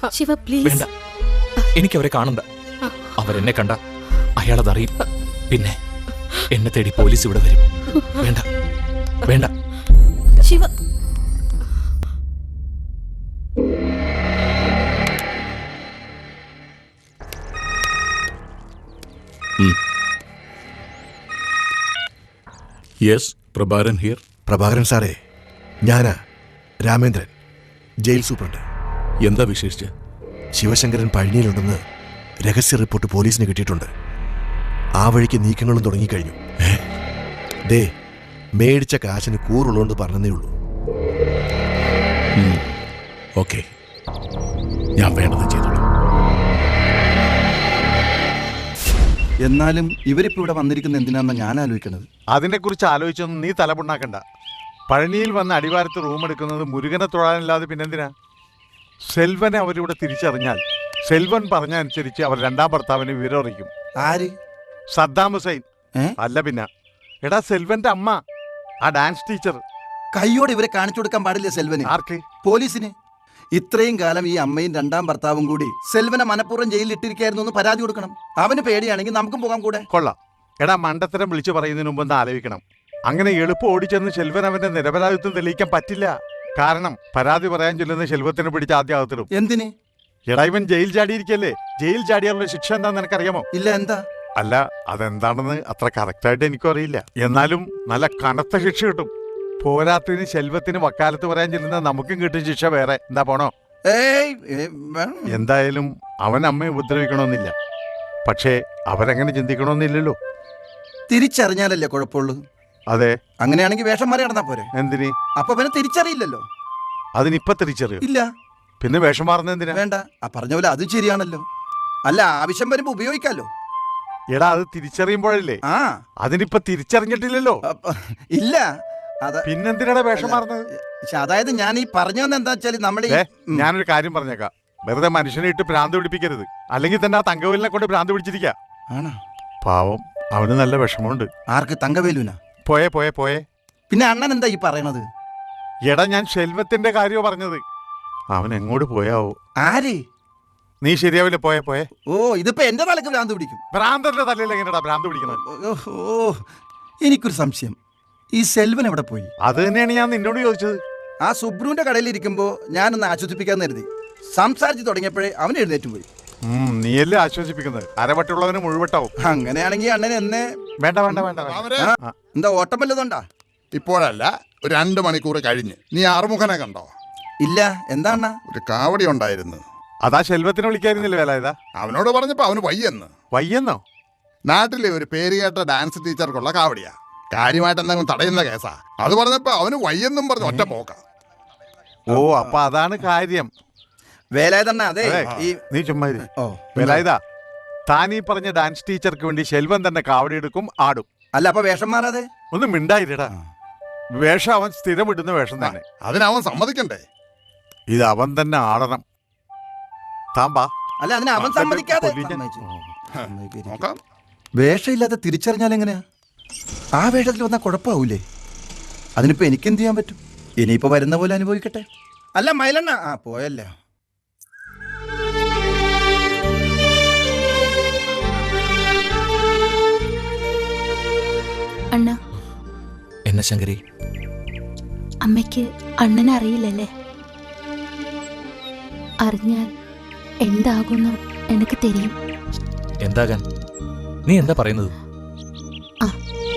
വേണ്ട, എനിക്കവരെ കാണണ്ട. അവരെന്നെ കണ്ട അയാളതറിയും. പിന്നെ എന്നെ തേടി പോലീസ് ഇവിടെ വരും. വേണ്ട വേണ്ട ശിവ. Yes, Prabhakaran here. പ്രഭാകരൻ സാറേ, ഞാനാ രാമേന്ദ്രൻ, ജയിൽ സൂപ്രണ്ട്. എന്താ വിശേഷിച്ച്? ശിവശങ്കരൻ പഴനിയിലുണ്ടെന്ന് രഹസ്യ റിപ്പോർട്ട് പോലീസിന് കിട്ടിയിട്ടുണ്ട്. ആ വഴിക്ക് നീക്കങ്ങളും തുടങ്ങിക്കഴിഞ്ഞു. ദേ, മേടിച്ച കാശിന് കൂറുള്ളോണ്ട് പറഞ്ഞതേ ഉള്ളൂ. ഓക്കെ, ഞാൻ വേണ്ടത് ചെയ്തോളൂ. എന്നാലും ഇവരിപ്പോ ഇവിടെ വന്നിരിക്കുന്ന എന്തിനാന്നാ ഞാൻ ആലോചിക്കണത്. അതിനെക്കുറിച്ച് ആലോചിച്ചൊന്നും നീ തലപുണ്ണാക്കണ്ട. പഴനിയിൽ വന്ന് അടിവാരത്ത് റൂം എടുക്കുന്നത് മുരുകനെ തൊഴാനല്ലാതെ പിന്നെന്തിനാ? സെൽവനെ അവരിവിടെ തിരിച്ചറിഞ്ഞാൽ സെൽവൻ പറഞ്ഞ അനുസരിച്ച് അവർ രണ്ടാം ഭർത്താവിനെ വിവരം അറിയിക്കും. ആര്? സദ്ദാം ഹുസൈൻ. അല്ല പിന്നെ എടാ സെൽവന്റെ അമ്മ, ആ ഡാൻസ് ടീച്ചർ. കൈയോടെ ഇവരെ കാണിച്ചു കൊടുക്കാൻ പാടില്ല സെൽവന്. ആർക്ക്? പോലീസിന്. ഇത്രയും കാലം ഈ അമ്മയും രണ്ടാം ഭർത്താവും കൂടി സെൽവനെ മനഃപൂർവ്വം ജയിലിൽ ഇട്ടിരിക്കായിരുന്നു എന്ന് പരാതി കൊടുക്കണം. അവന് പേടിയാണെങ്കിൽ നമുക്കും പോകാൻ കൂടെ. കൊള്ളാം. എടാ മണ്ടത്തരം വിളിച്ചു പറയുന്നതിന് മുമ്പ് ഒന്ന് ആലോചിക്കണം. അങ്ങനെ എളുപ്പം ഓടിച്ചെന്ന് ശെൽവൻ അവന്റെ നിരപരാധിത്വം തെളിയിക്കാൻ പറ്റില്ല. കാരണം പരാതി പറയാൻ ചെല്ലുന്ന ശെൽവത്തിനെ പിടിച്ച് ആദ്യം അകത്തിടും. എന്തിന്? എടാ ഇവൻ ജയിൽ ചാടിയിരിക്കല്ലേ. ജയിൽ ചാടിയാലുള്ള ശിക്ഷ എന്താന്ന് നിനക്കറിയാമോ? ഇല്ല. എന്താ? അല്ല, അതെന്താണെന്ന് അത്ര കറക്റ്റായിട്ട് എനിക്കും അറിയില്ല. എന്നാലും നല്ല കനത്ത ശിക്ഷ കിട്ടും. പോരാത്തതിന് ശെൽവത്തിന് വക്കാലത്ത് പറയാൻ ചെല്ലുന്ന നമുക്കും കിട്ടും ശിക്ഷ വേറെ. എന്താ പോണോ? എന്തായാലും അവൻ അമ്മയെ ഉപദ്രവിക്കണമെന്നില്ല. പക്ഷേ അവരങ്ങനെ ചിന്തിക്കണമെന്നില്ലല്ലോ. തിരിച്ചറിഞ്ഞാലല്ലേ കുഴപ്പമുള്ളൂ. അതെ. അങ്ങനെയാണെങ്കിൽ വേഷം മാറി നടന്നാ പോരെ. എന്തിന്? അപ്പൊ പിന്നെ തിരിച്ചറിയില്ലല്ലോ. അതിനിപ്പൊ തിരിച്ചറിയോ? ഇല്ല. പിന്നെ വേഷം മാറുന്ന എന്തിനാ? വേണ്ട. പറഞ്ഞ പോലെ അതും ശരിയാണല്ലോ. അല്ല, ആവശ്യം വരുമ്പോ ഉപയോഗിക്കാലോ. എടാ അത് തിരിച്ചറിയുമ്പോഴല്ലേ. അതിനിപ്പൊ തിരിച്ചറിഞ്ഞിട്ടില്ലല്ലോ. ഇല്ല. പിന്നെന്തിനാ വേഷം മാറുന്നത്? അതായത് ഞാൻ ഈ പറഞ്ഞതെന്ന് എന്താ വെച്ചാൽ നമ്മുടെ ഞാനൊരു കാര്യം പറഞ്ഞേക്കാം. വെറുതെ മനുഷ്യനെ ഇട്ട് ഭ്രാന്ത് പിടിപ്പിക്കരുത്. അല്ലെങ്കിൽ തന്നെ ആ തങ്കവേലിനെ കൊണ്ട് ഭ്രാന്ത് പിടിച്ചിരിക്കാ. പാവം, അവന് നല്ല വിഷമമുണ്ട്. ആർക്ക്? തങ്കവേലുനാ? പോയേ പോയേ പോയേ. പിന്നെ അണ്ണൻ എന്താ ഈ പറയണത്? എടാ ഞാൻ ശെൽവത്തിന്റെ കാര്യമോ പറഞ്ഞത്. അവൻ എങ്ങോട്ട് പോയാവോ? ആര്? നീ ശരിയാവില്ല. പോയേ പോയേ. ഓ, ഇതിപ്പോ എന്റെ തലക്ക് ഭ്രാന്ത് പിടിക്കും. ഭ്രാന്തന്റെ തലയിൽ എങ്ങനെയാ ഭ്രാന്ത് പിടിക്കുന്നത്? ഓ, എനിക്കൊരു സംശയം. ഈ സെൽവൻ എവിടെ പോയി? അത് തന്നെയാണ് ഞാൻ നിന്നോട് ചോദിച്ചത്. ആ സുബ്രുവിന്റെ കടയിൽ ഇരിക്കുമ്പോ ഞാനൊന്ന് ആശ്വസിപ്പിക്കാന്ന് കരുതി. സംസാരിച്ച് തുടങ്ങിയപ്പോഴേ അവൻ എഴുന്നേറ്റ് പോയി. നീയല്ലേ ആശ്വസിപ്പിക്കുന്നത്? അരവട്ടുള്ളവന് മുഴുവട്ടാവും. അങ്ങനെയാണെങ്കിൽ അണ്ണൻ എന്നെ വേണ്ട വേണ്ട വേണ്ട. എന്താ ഓട്ടം വല്ലതുണ്ടാ? ഇപ്പോഴല്ല, ഒരു 2 മണിക്കൂർ കഴിഞ്ഞ്. നീ ആറുമുഖനെ കണ്ടോ? ഇല്ല. എന്താ? ഒരു കാവടി ഉണ്ടായിരുന്നു. അതാ ശെൽവത്തിനെ വിളിക്കായിരുന്നില്ല വേലായുധ? അവനോട് പറഞ്ഞപ്പോ അവന് വയ്യെന്ന്. വയ്യെന്നോ? നാട്ടിലെ ഒരു പേരുകേട്ട ഡാൻസ് ടീച്ചർക്കുള്ള കാവടിയാ. കാര്യമായിട്ട് എന്തെങ്കിലും തടയുന്ന കേസാ. അത് പറഞ്ഞപ്പോ അവന് വയ്യെന്നും പറഞ്ഞ് ഒറ്റ പോക്ക. ഓ, അപ്പൊ അതാണ് കാര്യം. വേലായുധണ്ണ, അതെ നീ ചുമ്മാ വേലായുധ, താൻ ഈ പറഞ്ഞ ഡാൻസ് ടീച്ചർക്ക് വേണ്ടി ശെൽവൻ തന്നെ കാവടി എടുക്കും, ആടും. അല്ല, അപ്പൊ വേഷം മാറാതെ? ഒന്നും മിണ്ടായിരടാ. വേഷം അവൻ സ്ഥിരം ഇടുന്ന വേഷം തന്നെ. അതിനവൻ സമ്മതിക്കണ്ടേ? ഇത് അവൻ തന്നെ ആടണം. താമ്പാ. അല്ല, അതിന് അവൻ സമ്മതിക്കാതെ വേഷമില്ലാതെ തിരിച്ചറിഞ്ഞാൽ എങ്ങനെയാ? ആ വേഷത്തിൽ വന്നാൽ കുഴപ്പമാവൂലേ? അതിനിപ്പോ എനിക്കെന്ത് ചെയ്യാൻ പറ്റും? ഇനിയിപ്പോ വരുന്ന പോലെ അനുഭവിക്കട്ടെ. അല്ല മൈലണ്ണ, പോയല്ലേ. അണ്ണ. എന്നെ ശങ്കരി? അമ്മയ്ക്ക് അണ്ണനെ അറിയില്ലല്ലേ? അറിഞ്ഞാൽ എന്താകുന്നു എനിക്ക് തെരിയും. എന്താകാൻ? നീ എന്താ പറയുന്നത്?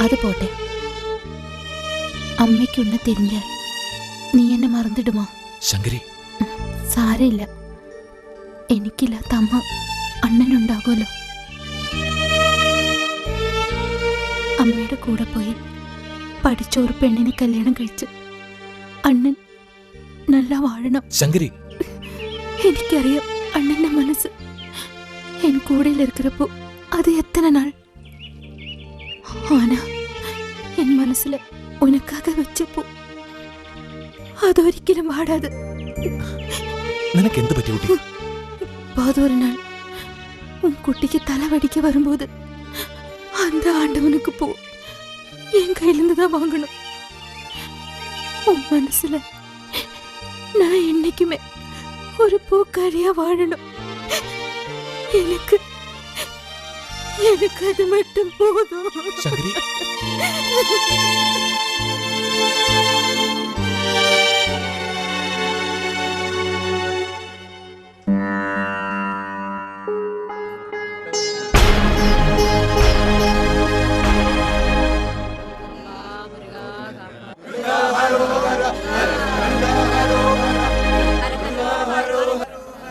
അത് പോട്ടെ. അമ്മയ്ക്കൊന്ന് തിരിഞ്ഞാൽ നീ എന്നെ മറന്നിടുമോ? ശങ്കരി, സാരമില്ല. എനിക്കില്ലാത്ത അമ്മ അണ്ണനുണ്ടാകുമല്ലോ. അമ്മയുടെ കൂടെ പോയി പഠിച്ച ഒരു പെണ്ണിനെ കല്യാണം കഴിച്ച് അണ്ണൻ നല്ല വാഴണം. ശങ്കരി, എനിക്കറിയാം അണ്ണന്റെ മനസ്സ്. എൻ കൂടെയിൽ இருக்கிறப்போ அது எத்தனை நாள். ஆனா என் മനസ്സിൽ ഉനക്കാക വെച്ചപ്പോ അതൊരിക്കലും വാടാതെ. നിനക്ക് എന്ത് പറ്റി കുട്ടി? பாதொரு நாள் உன் குட்டிக்கு தலைவடிக்க வரும்போது அந்த ஆண்டவனுக்கு போ என் கையிலிருந்து தான் வாங்கணும். உன் மனசுல நான் என்னைக்குமே ஒரு பூக்காரியா வாழணும். எனக்கு அது மட்டும் போதும். ശങ്കരി,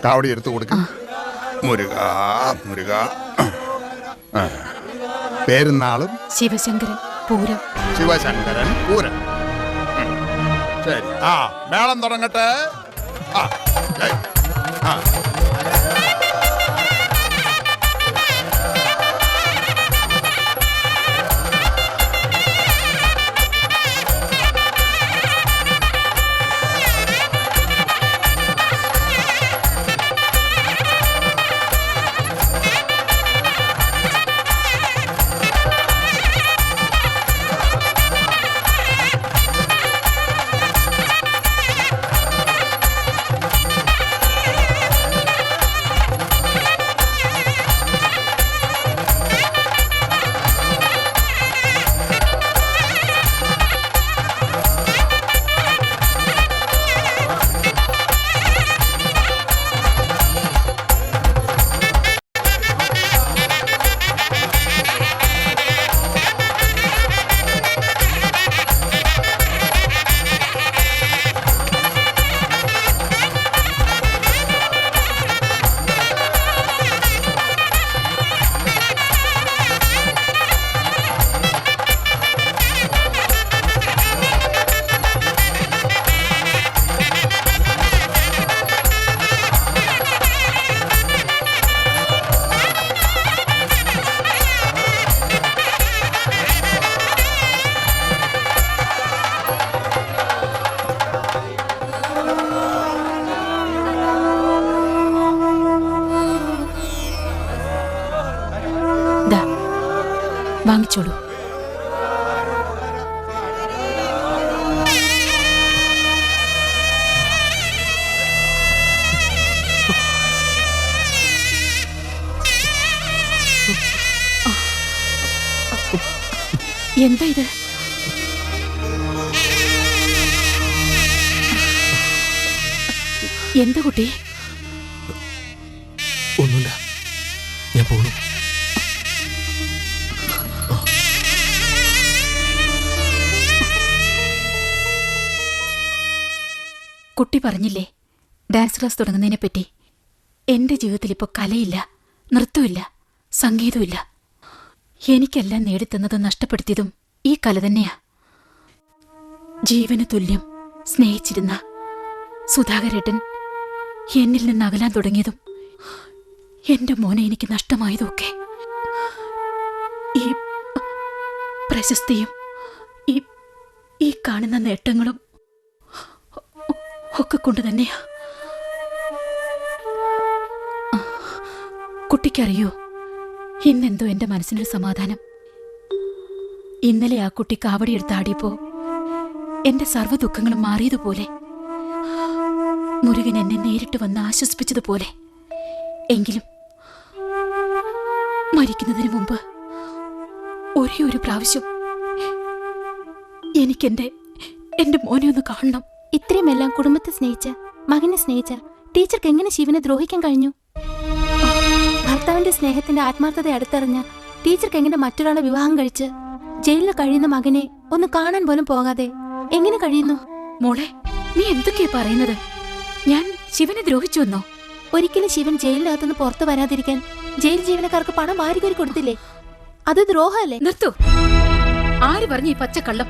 കാവടി എടുത്തു കൊടുക്കും. മുരുക മുരുക. പേരുന്നാളും ശിവശങ്കരൻ പൂരം. ശിവശങ്കരൻ പൂരം. ശരി, മേളം തുടങ്ങട്ടെ. വാങ്ങിച്ചോളൂ. എന്താ ഇത്? എന്താ കുട്ടി? ഒന്നുമില്ല, ഞാൻ പോണു. കുട്ടി പറഞ്ഞില്ലേ ഡാൻസ് ക്ലാസ് തുടങ്ങുന്നതിനെ പറ്റി. എന്റെ ജീവിതത്തിൽ ഇപ്പോൾ കലയില്ല, നൃത്തമില്ല, സംഗീതമില്ല. എനിക്കെല്ലാം നേടിത്തന്നതും നഷ്ടപ്പെടുത്തിയതും ഈ കല തന്നെയാ. ജീവന് തുല്യം സ്നേഹിച്ചിരുന്ന സുധാകരേട്ടൻ എന്നിൽ നിന്ന് അകലാൻ തുടങ്ങിയതും എന്റെ മോനെ എനിക്ക് നഷ്ടമായതുമൊക്കെ ഈ പ്രശസ്തിയും ഈ കാണുന്ന നേട്ടങ്ങളും ഒക്കെ കൊണ്ട് തന്നെയാ. കുട്ടിക്കറിയോ, ഇന്നെന്തോ എന്റെ മനസ്സിനൊരു സമാധാനം. ഇന്നലെ ആ കുട്ടി കാവടിയെടുത്ത് ആടിയപ്പോ എന്റെ സർവ്വ ദുഃഖങ്ങളും മാറിയതുപോലെ, മുരുകൻ എന്നെ നേരിട്ട് വന്ന് ആശ്വസിപ്പിച്ചതുപോലെ. എങ്കിലും മരിക്കുന്നതിന് മുമ്പ് ഒരേ ഒരു പ്രാവശ്യം എനിക്കെന്റെ മോനെ ഒന്ന് കാണണം. ഇത്രയുമെല്ലാം കുടുംബത്തെ സ്നേഹിച്ച, മകനെ സ്നേഹിച്ച ടീച്ചർക്ക് എങ്ങനെ ശിവനെ ദ്രോഹിക്കാൻ കഴിഞ്ഞു? ഭർത്താവിന്റെ സ്നേഹത്തിന്റെ ആത്മാർത്ഥത അടുത്തറിഞ്ഞ ടീച്ചർക്ക് എങ്ങനെ മറ്റൊരാളെ വിവാഹം കഴിച്ച് ജയിലിൽ കഴിയുന്ന മകനെ ഒന്ന് കാണാൻ പോലും പോകാതെ എങ്ങനെ കഴിയുന്നു? മോളെ, നീ എന്തൊക്കെയാ പറയുന്നത്? ഞാൻ ശിവനെ ദ്രോഹിച്ചു എന്നോ? ഒരിക്കലും ശിവൻ ജയിലിനകത്തുനിന്ന് പുറത്തു വരാതിരിക്കാൻ ജയിൽ ജീവനക്കാർക്ക് പണം വാരികോരി കൊടുത്തില്ലേ? അത് ദ്രോഹമല്ലേ? നിർത്തൂ. ആര് പറഞ്ഞു ഈ പച്ചക്കള്ളം?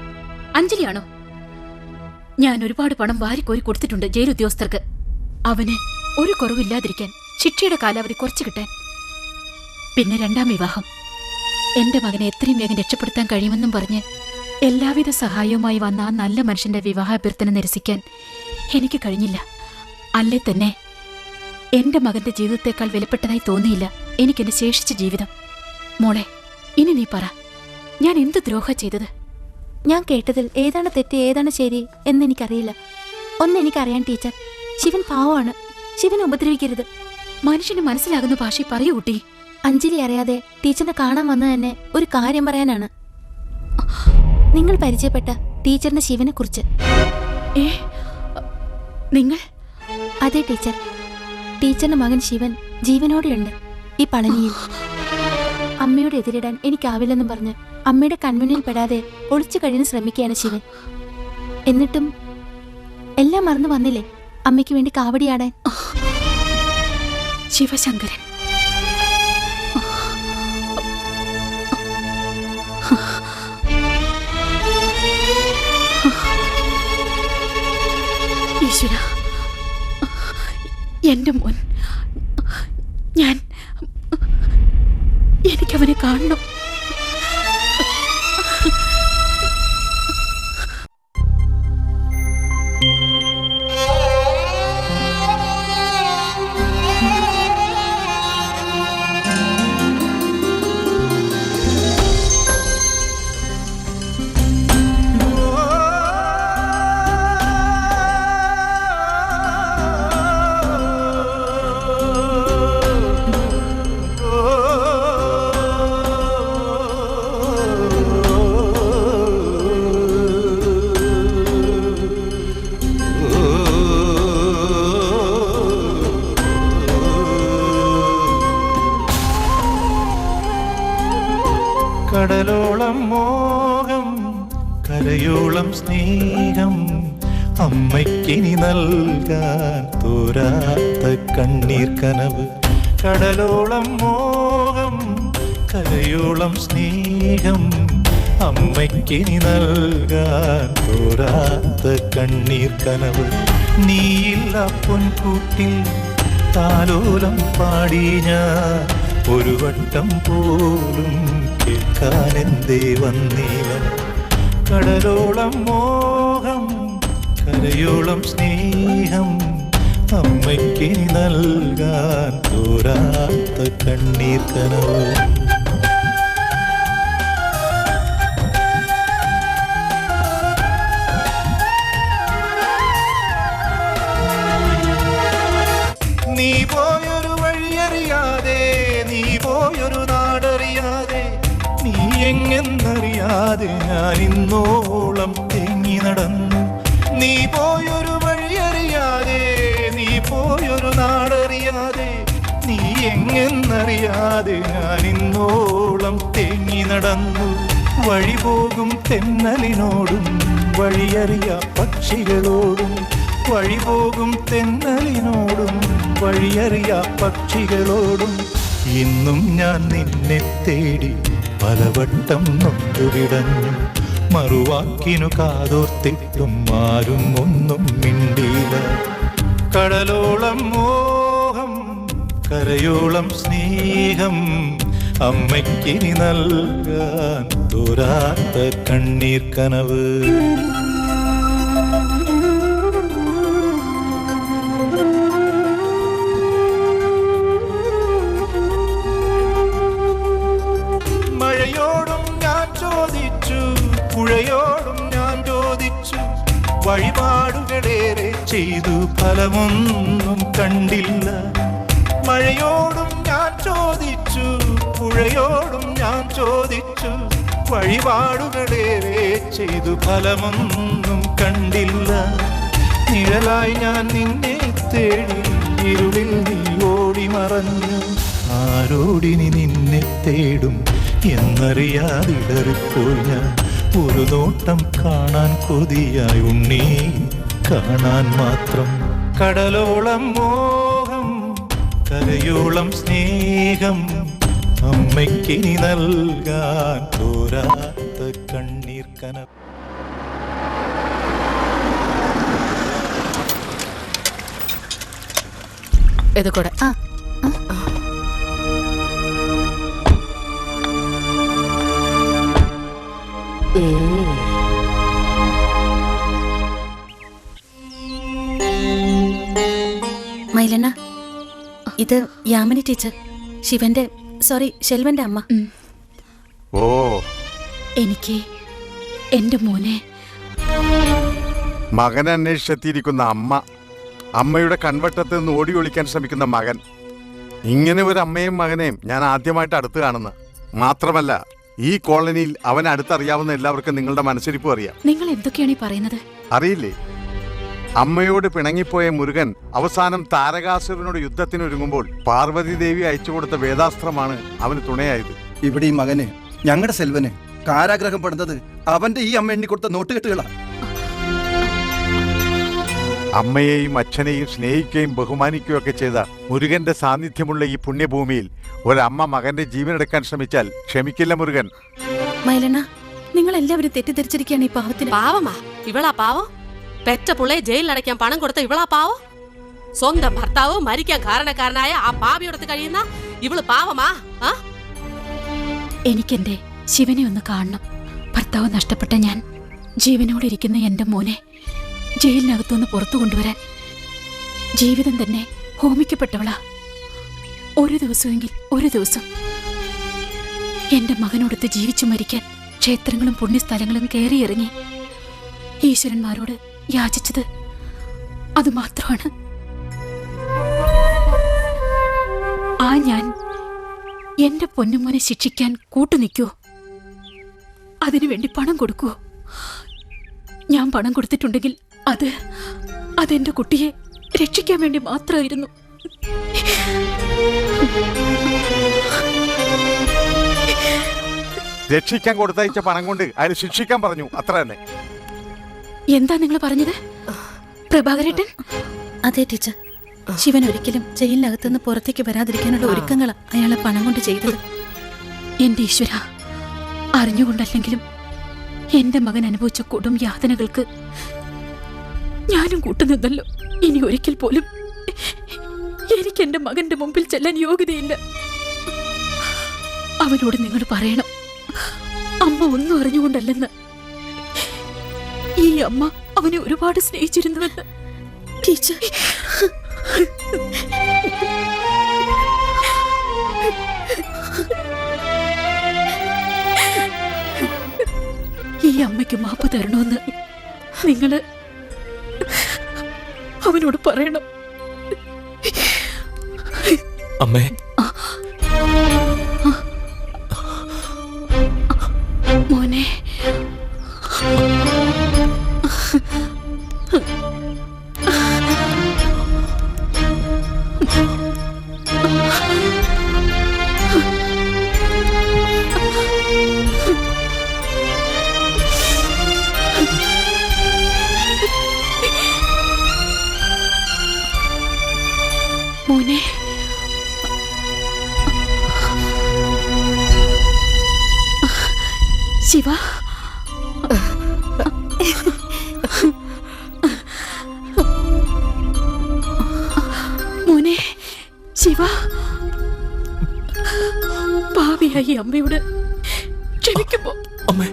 അഞ്ജലിയാണോ? ഞാൻ ഒരുപാട് പണം വാരിക്കോരി കൊടുത്തിട്ടുണ്ട് ജയിൽ ഉദ്യോഗസ്ഥർക്ക്. അവന് ഒരു കുറവില്ലാതിരിക്കാൻ, ശിക്ഷയുടെ കാലാവധി കുറച്ചു കിട്ടാൻ. പിന്നെ രണ്ടാം വിവാഹം. എന്റെ മകനെ എത്രയും വേഗം രക്ഷപ്പെടുത്താൻ കഴിയുമെന്നും പറഞ്ഞ് എല്ലാവിധ സഹായവുമായി വന്ന ആ നല്ല മനുഷ്യന്റെ വിവാഹാഭ്യർത്ഥന നിരസിക്കാൻ എനിക്ക് കഴിഞ്ഞില്ല. അല്ലേ തന്നെ എന്റെ മകന്റെ ജീവിതത്തെക്കാൾ വിലപ്പെട്ടതായി തോന്നിയില്ല എനിക്കെന്റെ ശേഷിച്ച ജീവിതം. മോളെ, ഇനി നീ പറ, ഞാൻ എന്ത് ദ്രോഹ ചെയ്തത്? ഞാൻ കേട്ടതിൽ ഏതാണ് തെറ്റ് ഏതാണ് ശരി എന്നെനിക്കറിയില്ല. ഒന്നെനിക്കറിയാൻ ടീച്ചർ, ശിവൻ പാവമാണ്. ശിവനെ ഉപദ്രവിക്കരുത്. മനുഷ്യന് മനസ്സിലാകുന്ന ഭാഷ പറയൂ കുട്ടി. അഞ്ജലി അറിയാതെ ടീച്ചറിനെ കാണാൻ വന്നത് തന്നെ ഒരു കാര്യം പറയാനാണ്. നിങ്ങൾ പരിചയപ്പെട്ട ടീച്ചറിന്റെ ശിവനെ കുറിച്ച്. നിങ്ങൾ? അതെ ടീച്ചർ, ടീച്ചറിന്റെ മകൻ ശിവൻ ജീവനോടെയുണ്ട് ഈ പളനിയിൽ. അമ്മയോട് എതിരിടാൻ എനിക്കാവില്ലെന്നും പറഞ്ഞ് അമ്മയുടെ കൺമുന്നിൽ പെടാതെ ഒളിച്ചു കഴിയാൻ ശ്രമിക്കുകയാണ് ശിവൻ. എന്നിട്ടും എല്ലാം മറന്നു വന്നില്ലേ അമ്മയ്ക്ക് വേണ്ടി കാവടിയാടാൻ? ശിവശങ്കരൻ. ഈശ്വര, എന്റെ മോൻ, എനിക്കവനെ കാണണം. കടലോളം മോഹം, കരയോളം സ്നേഹം, അമ്മയ്ക്കിനി നൽകാൻ തോരാത്ത കണ്ണീർ കനവ്. കടലോളം മോഹം, കരയോളം സ്നേഹം, അമ്മയ്ക്കിനി നൽകാൻ തോരാത്ത കണ്ണീർ കനവ്. നീയില്ല പൊൻകൂട്ടിൽ താലോലം പാടി ഞാൻ ഒരു വട്ടം പോലും കേൾക്കാനെന്തേ വന്നീവൻ. കടലോളം മോഹം, കരയോളം സ്നേഹം, അമ്മയ്ക്കിനി നൽകാൻ തോരാത്ത കണ്ണീർ കനവ്. എങ്ങെന്നറിയാതെ ഞാൻ ഇന്നോളം തേങ്ങി നടന്നു. നീ പോയൊരു വഴിയറിയാതെ, നീ പോയൊരു നാടറിയാതെ, നീ എങ്ങെന്നറിയാതെ ഞാൻ ഇന്നോളം തേങ്ങി നടന്നു. വഴി പോകും തെന്നലിനോടും വഴിയറിയാ പക്ഷികളോടും, വഴി പോകും തെന്നലിനോടും വഴിയറിയാ പക്ഷികളോടും, ഇന്നും ഞാൻ നിന്നെ തേടി പലവട്ടം നൊന്തുകിടന്നു. മറുവാക്കിനു കാതോർത്തിട്ടും ആരും ഒന്നും മിണ്ടിയില്ല. കടലോളം മോഹം, കരയോളം സ്നേഹം, അമ്മയ്ക്കിനി നൽകാൻ തോരാത്ത കണ്ണീർ കനവ്. മഴയോടും ഞാൻ ചോദിച്ചു, പുഴയോടും ഞാൻ ചോദിച്ചു, വഴിപാടുകളേറെ ചെയ്തു ഫലമൊന്നും കണ്ടില്ല. മഴയോടും ഞാൻ ചോദിച്ചു, പുഴയോടും ഞാൻ ചോദിച്ചു, വഴിപാടുകളേറെ ചെയ്തു ഫലമൊന്നും കണ്ടില്ല. നിഴലായി ഞാൻ നിന്നെ തേടി ഇരുളിൽ നീ ഓടി മറഞ്ഞു. ആരോടിനി നിന്നെ തേടും എന്നറിയാതിടറിപ്പോയി ഞാൻ. ഒരു നോട്ടം കാണാൻ കൊതിയായി ഉണ്ണി, കാണാൻ മാത്രം. കടലോളം മോഹം, കരയോളം സ്നേഹം, അമ്മയ്ക്കിനി നൽകാൻ തോരാത്ത കണ്ണീർ കനവ്. ഇത് കൂടെ. മൈലണ്ണ, ഇത് യാമിനി ടീച്ചർ, ശിവന്റെ സോറി ശെൽവന്റെ അമ്മ. ഓ, എനിക്ക് എന്റെ മോനെ മകനെ അന്വേഷിച്ചെത്തിയിരിക്കുന്ന അമ്മ, അമ്മയുടെ കൺവട്ടത്ത് നിന്ന് ഓടി ഒളിക്കാൻ ശ്രമിക്കുന്ന മകൻ. ഇങ്ങനെ ഒരു അമ്മയും മകനെയും ഞാൻ ആദ്യമായിട്ട് അടുത്ത് കാണുന്ന. മാത്രമല്ല, ഈ കോളനിയിൽ അവനെ അടുത്തറിയാവുന്ന എല്ലാവർക്കും നിങ്ങളുടെ മനസ്സിരിപ്പും അറിയാം. നിങ്ങൾ എന്തൊക്കെയാണ് ഈ പറയുന്നത്? അറിയില്ലേ? അമ്മയോട് പിണങ്ങിപ്പോയ മുരുകൻ അവസാനം താരകാസുരനോട് യുദ്ധത്തിനൊരുങ്ങുമ്പോൾ പാർവതി ദേവി അയച്ചു കൊടുത്ത വേദാസ്ത്രമാണ് അവന് തുണയായത്. ഇവിടെ ഈ മകന്, ഞങ്ങളുടെ സെൽവന് കാരാഗ്രഹം പെടുന്നത് അവന്റെ ഈ അമ്മ എണ്ണിക്കൊടുത്ത നോട്ടുകെട്ടുകളാണ്. അമ്മയെയും അച്ഛനെയും സ്നേഹിക്കുകയും ബഹുമാനിക്കുകയും ഒക്കെ ചെയ്ത മുരുകന്റെ സാന്നിധ്യമുള്ള ഈ പുണ്യഭൂമിയിൽ ഒരമ്മ മകന്റെ ജീവനെടുക്കാൻ ശ്രമിച്ചാൽ ക്ഷമിക്കില്ല മുരുകൻ. മൈലണ്ണ, നിങ്ങൾ എല്ലാവരും തെറ്റിദ്ധരിച്ചിരിക്കുകയാണ് ഈ പാവത്തിന്. പാവമാ ഇവളാ പാവം? പെറ്റ പുള്ളയെ ജയിലിലടയ്ക്കാൻ പണം കൊടുത്ത ഇവളാ പാവം? സ്വന്തം ഭർത്താവ് മരിക്കാൻ കാരണക്കാരനായ ആ പാവിയോടത്ത് കഴിയുന്ന ഇവള് പാവമാ? എനിക്കെന്റെ ശിവനെ ഒന്ന് കാണണം. ഭർത്താവ് നഷ്ടപ്പെട്ട ഞാൻ ജീവനോടെ ഇരിക്കുന്ന എന്റെ മോനെ ജയിലിനകത്തുനിന്ന് പുറത്തു കൊണ്ടുവരാൻ ജീവിതം തന്നെ ഹോമിക്കപ്പെട്ടവളാ. ഒരു ദിവസമെങ്കിൽ ഒരു ദിവസം എന്റെ മകനോടൊത്ത് ജീവിച്ചു മരിക്കാൻ ക്ഷേത്രങ്ങളും പുണ്യസ്ഥലങ്ങളും കയറിയിറങ്ങി ഈശ്വരന്മാരോട് യാചിച്ചത് അത് മാത്രമാണ്. ആ ഞാൻ എന്റെ പൊന്നുമോനെ ശിക്ഷിക്കാൻ കൂട്ടുനിൽക്കുവോ? അതിനുവേണ്ടി പണം കൊടുക്കുവോ? ഞാൻ പണം കൊടുത്തിട്ടുണ്ടെങ്കിൽ അതെന്റെ കുട്ടിയെ രക്ഷിക്കാൻ വേണ്ടി മാത്രമായിരുന്നു. രക്ഷിക്കാൻ കൊടുത്തയച്ച പണം കൊണ്ട് അയാൾ ശിക്ഷിക്കാൻ പറഞ്ഞു, അത്ര തന്നെ. എന്താ നിങ്ങൾ പറഞ്ഞത് പ്രഭാകരേട്ടൻ? അതെ ടീച്ചർ, ശിവൻ ഒരിക്കലും ജയിലിനകത്തുനിന്ന് പുറത്തേക്ക് വരാതിരിക്കാനുള്ള ഒരുക്കങ്ങളാ അയാളെ പണം കൊണ്ട് ചെയ്തത്. എന്റെ ഈശ്വര, അറിഞ്ഞുകൊണ്ടല്ലെങ്കിലും എന്റെ മകൻ അനുഭവിച്ച കൊടും യാതനകൾക്ക് ഞാനും കൂട്ടുനിന്നല്ലോ. ഇനി ഒരിക്കൽ പോലും എനിക്ക് എന്റെ മകന്റെ മുമ്പിൽ ചെല്ലാൻ യോഗ്യതയില്ല. അവനോട് നിങ്ങൾ പറയണം, അമ്മ ഒന്നും അറിഞ്ഞുകൊണ്ടല്ലെന്ന്. ഈ അമ്മ അവനെ ഒരുപാട് സ്നേഹിച്ചിരുന്നുവെന്ന്. ടീച്ചർ, ഈ അമ്മയ്ക്ക് മാപ്പ് തരണമെന്ന് നിങ്ങള് അവനോട് പറയണം. അമ്മേ, ശിവ മോനെ ശിവ പാവിയായി അമ്മയോട് ക്ഷമിക്കുമ്പോ അമ്മേ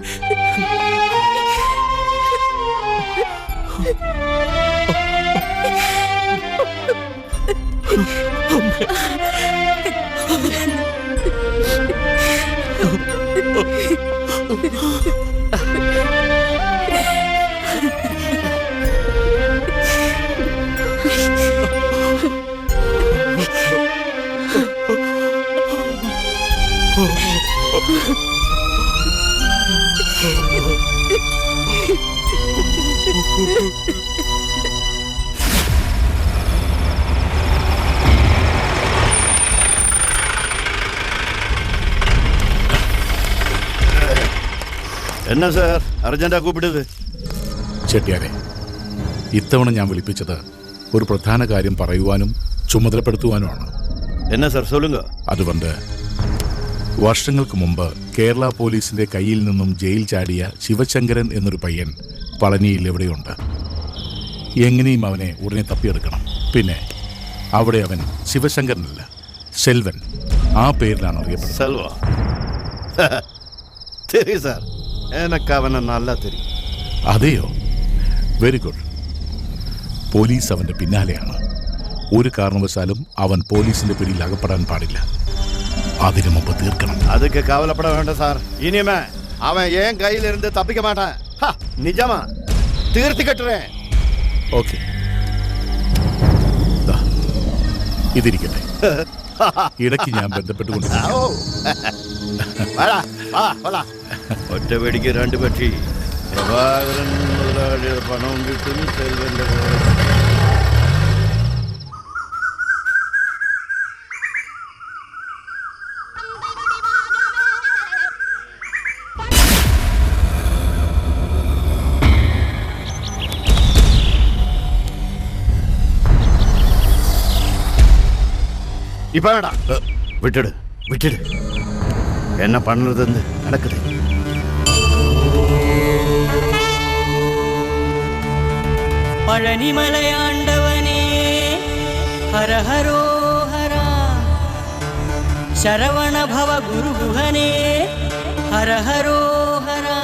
എന്നാ സാർ അർജന്റാ കൂപ്പിട്ടത്? ചെട്ടിയാരെ, ഇത്തവണ ഞാൻ വിളിപ്പിച്ചത് ഒരു പ്രധാന കാര്യം പറയുവാനും ചുമതലപ്പെടുത്തുവാനുമാണ്. എന്നാ സാർ സൊല്ലുങ്ക. അതുകൊണ്ട് വർഷങ്ങൾക്ക് മുമ്പ് കേരള പോലീസിന്റെ കയ്യിൽ നിന്നും ജയിൽ ചാടിയ ശിവശങ്കരൻ എന്നൊരു പയ്യൻ പളനിയിൽ എവിടെയുണ്ട്. എങ്ങനെയും അവനെ ഉടനെ തപ്പിയെടുക്കണം. പിന്നെ അവിടെ അവൻ ശിവശങ്കരനല്ല, സെൽവൻ, ആ പേരിലാണ് അറിയപ്പെടുന്നത്. സെൽവ? தெரியும் சார், எனக்கு அவனை நல்லா தெரியும். അതെയോ? Very good. പോലീസ് അവന്റെ പിന്നാലെയാണ്. ഒരു കാരണവശാലും അവൻ പോലീസിന്റെ പിടിയിൽ അകപ്പെടാൻ പാടില്ല. അതിനു മുമ്പ് തീർക്കണം. அதுக்கு கவலைப்பட வேண்டாம் சார். இனிமே அவன் என் கையில இருந்து தப்பிக்க மாட்டான். நிஜமா தீர்த்து கட்டுறேன். ഓക്കെ, ഇതിരിക്കട്ടെ. ഇടയ്ക്ക് ഞാൻ ബന്ധപ്പെട്ടുകൊണ്ട് ഒറ്റ വെടിക്ക് രണ്ട് പക്ഷി. പ്രഭാകരൻ മുതലാളിയുടെ പണവും കിട്ടും, സെൽവന്റെ இப்ப வேண்டாம், விட்டுடு விட்டுடு. என்ன பண்ணுறதுன்னு நடக்குது. பழனிமலையாண்டவனே ஹரஹரோ ஹரா, சரவண பவ குருகுஹனே ஹரஹரோ ஹரா.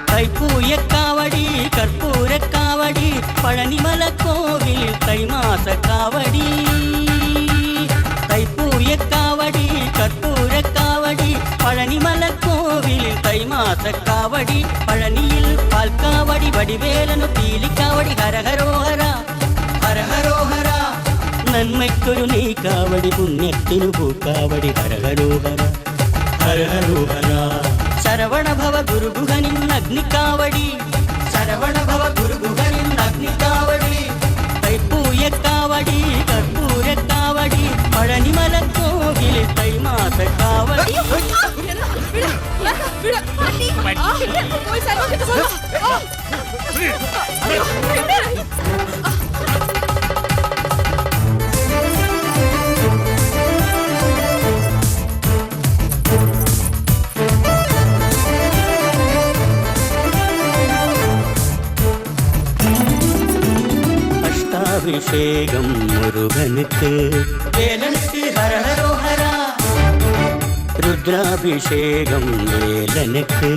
கைப்பூயக்காவடி கற்பூரக்காவடி பழனிமலை கோவில் தைமாச காவடி. தைப்பூயக்காவடி கற்பூரக்காவடி பழனிமலை கோவில் தைமாச காவடி. பழனியில் பால்காவடி வடிவேலனு பீலிக்காவடி ഹരഹരോഹര ഹരഹരോഹര. നന്മയ്ക്കൊരു നീ കാവടി പുണ്യത്തിനു പൂക്കാവടി ഹരഹരോഹര ഹരഹരോഹര. ശരവണ ഭവ ഗുരുഗുഹനിൻ അഗ്നിക്കാവടി, ശരവണ ഭവ ഗുരുഗുഹനിൻ അഗ്നിക്കാവടി. തൈപ്പൂയക്കാവടി കർപ്പൂരക്കാവടി പഴനിമലക്കോവിൽ തൈമാസ കാവടി. அபிஷேகம் முருகனுக்கு, வேலனுக்கு ஹரஹரோஹரா. ருத்ராபிஷேகம் வேலனுக்கு,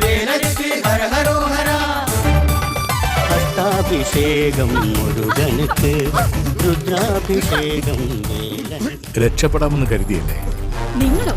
வேலனுக்கு ஹரஹரோஹரா. அஷ்டாபிஷேகம் முருகனுக்கு, രുദ്രാഭിഷേകം വേലനുക്ക്. രക്ഷപ്പെടാമെന്ന് കരുതിയല്ലേ? നിങ്ങളോ?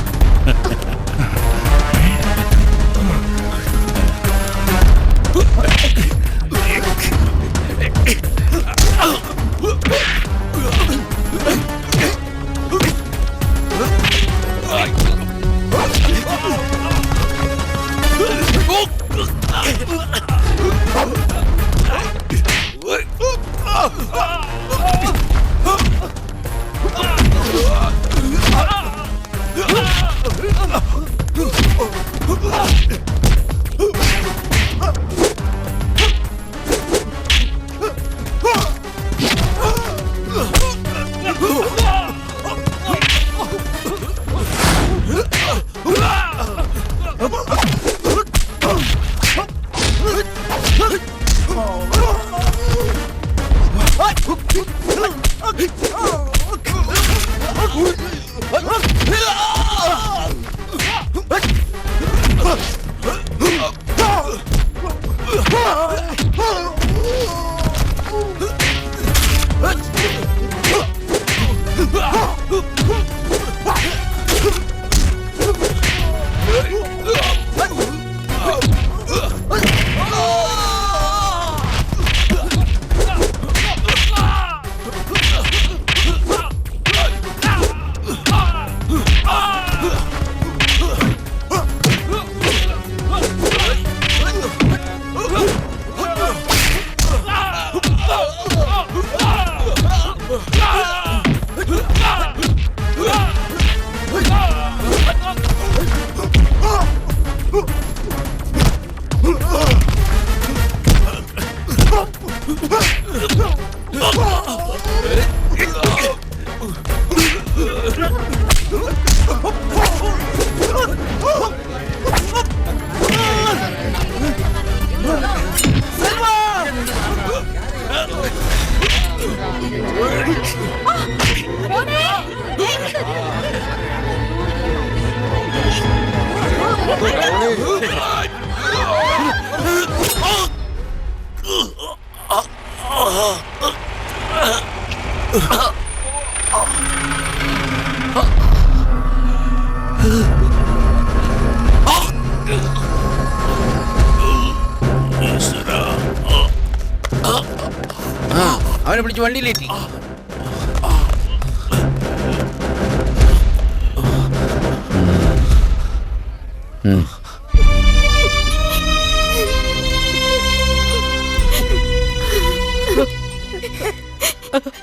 അവനെ പിടിച്ച് വണ്ടിയിലേറ്റി.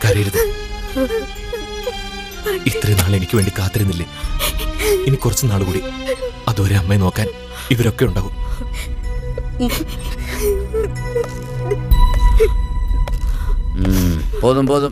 കരയരുത്. ഇത്രയും നാൾ എനിക്ക് വേണ്ടി കാത്തിരുന്നില്ലേ? ഇനി കുറച്ച് നാൾ കൂടി, അതുവരെ അമ്മയെ നോക്കാൻ ഇവരൊക്കെ ഉണ്ടാവും. പോതും പോതും.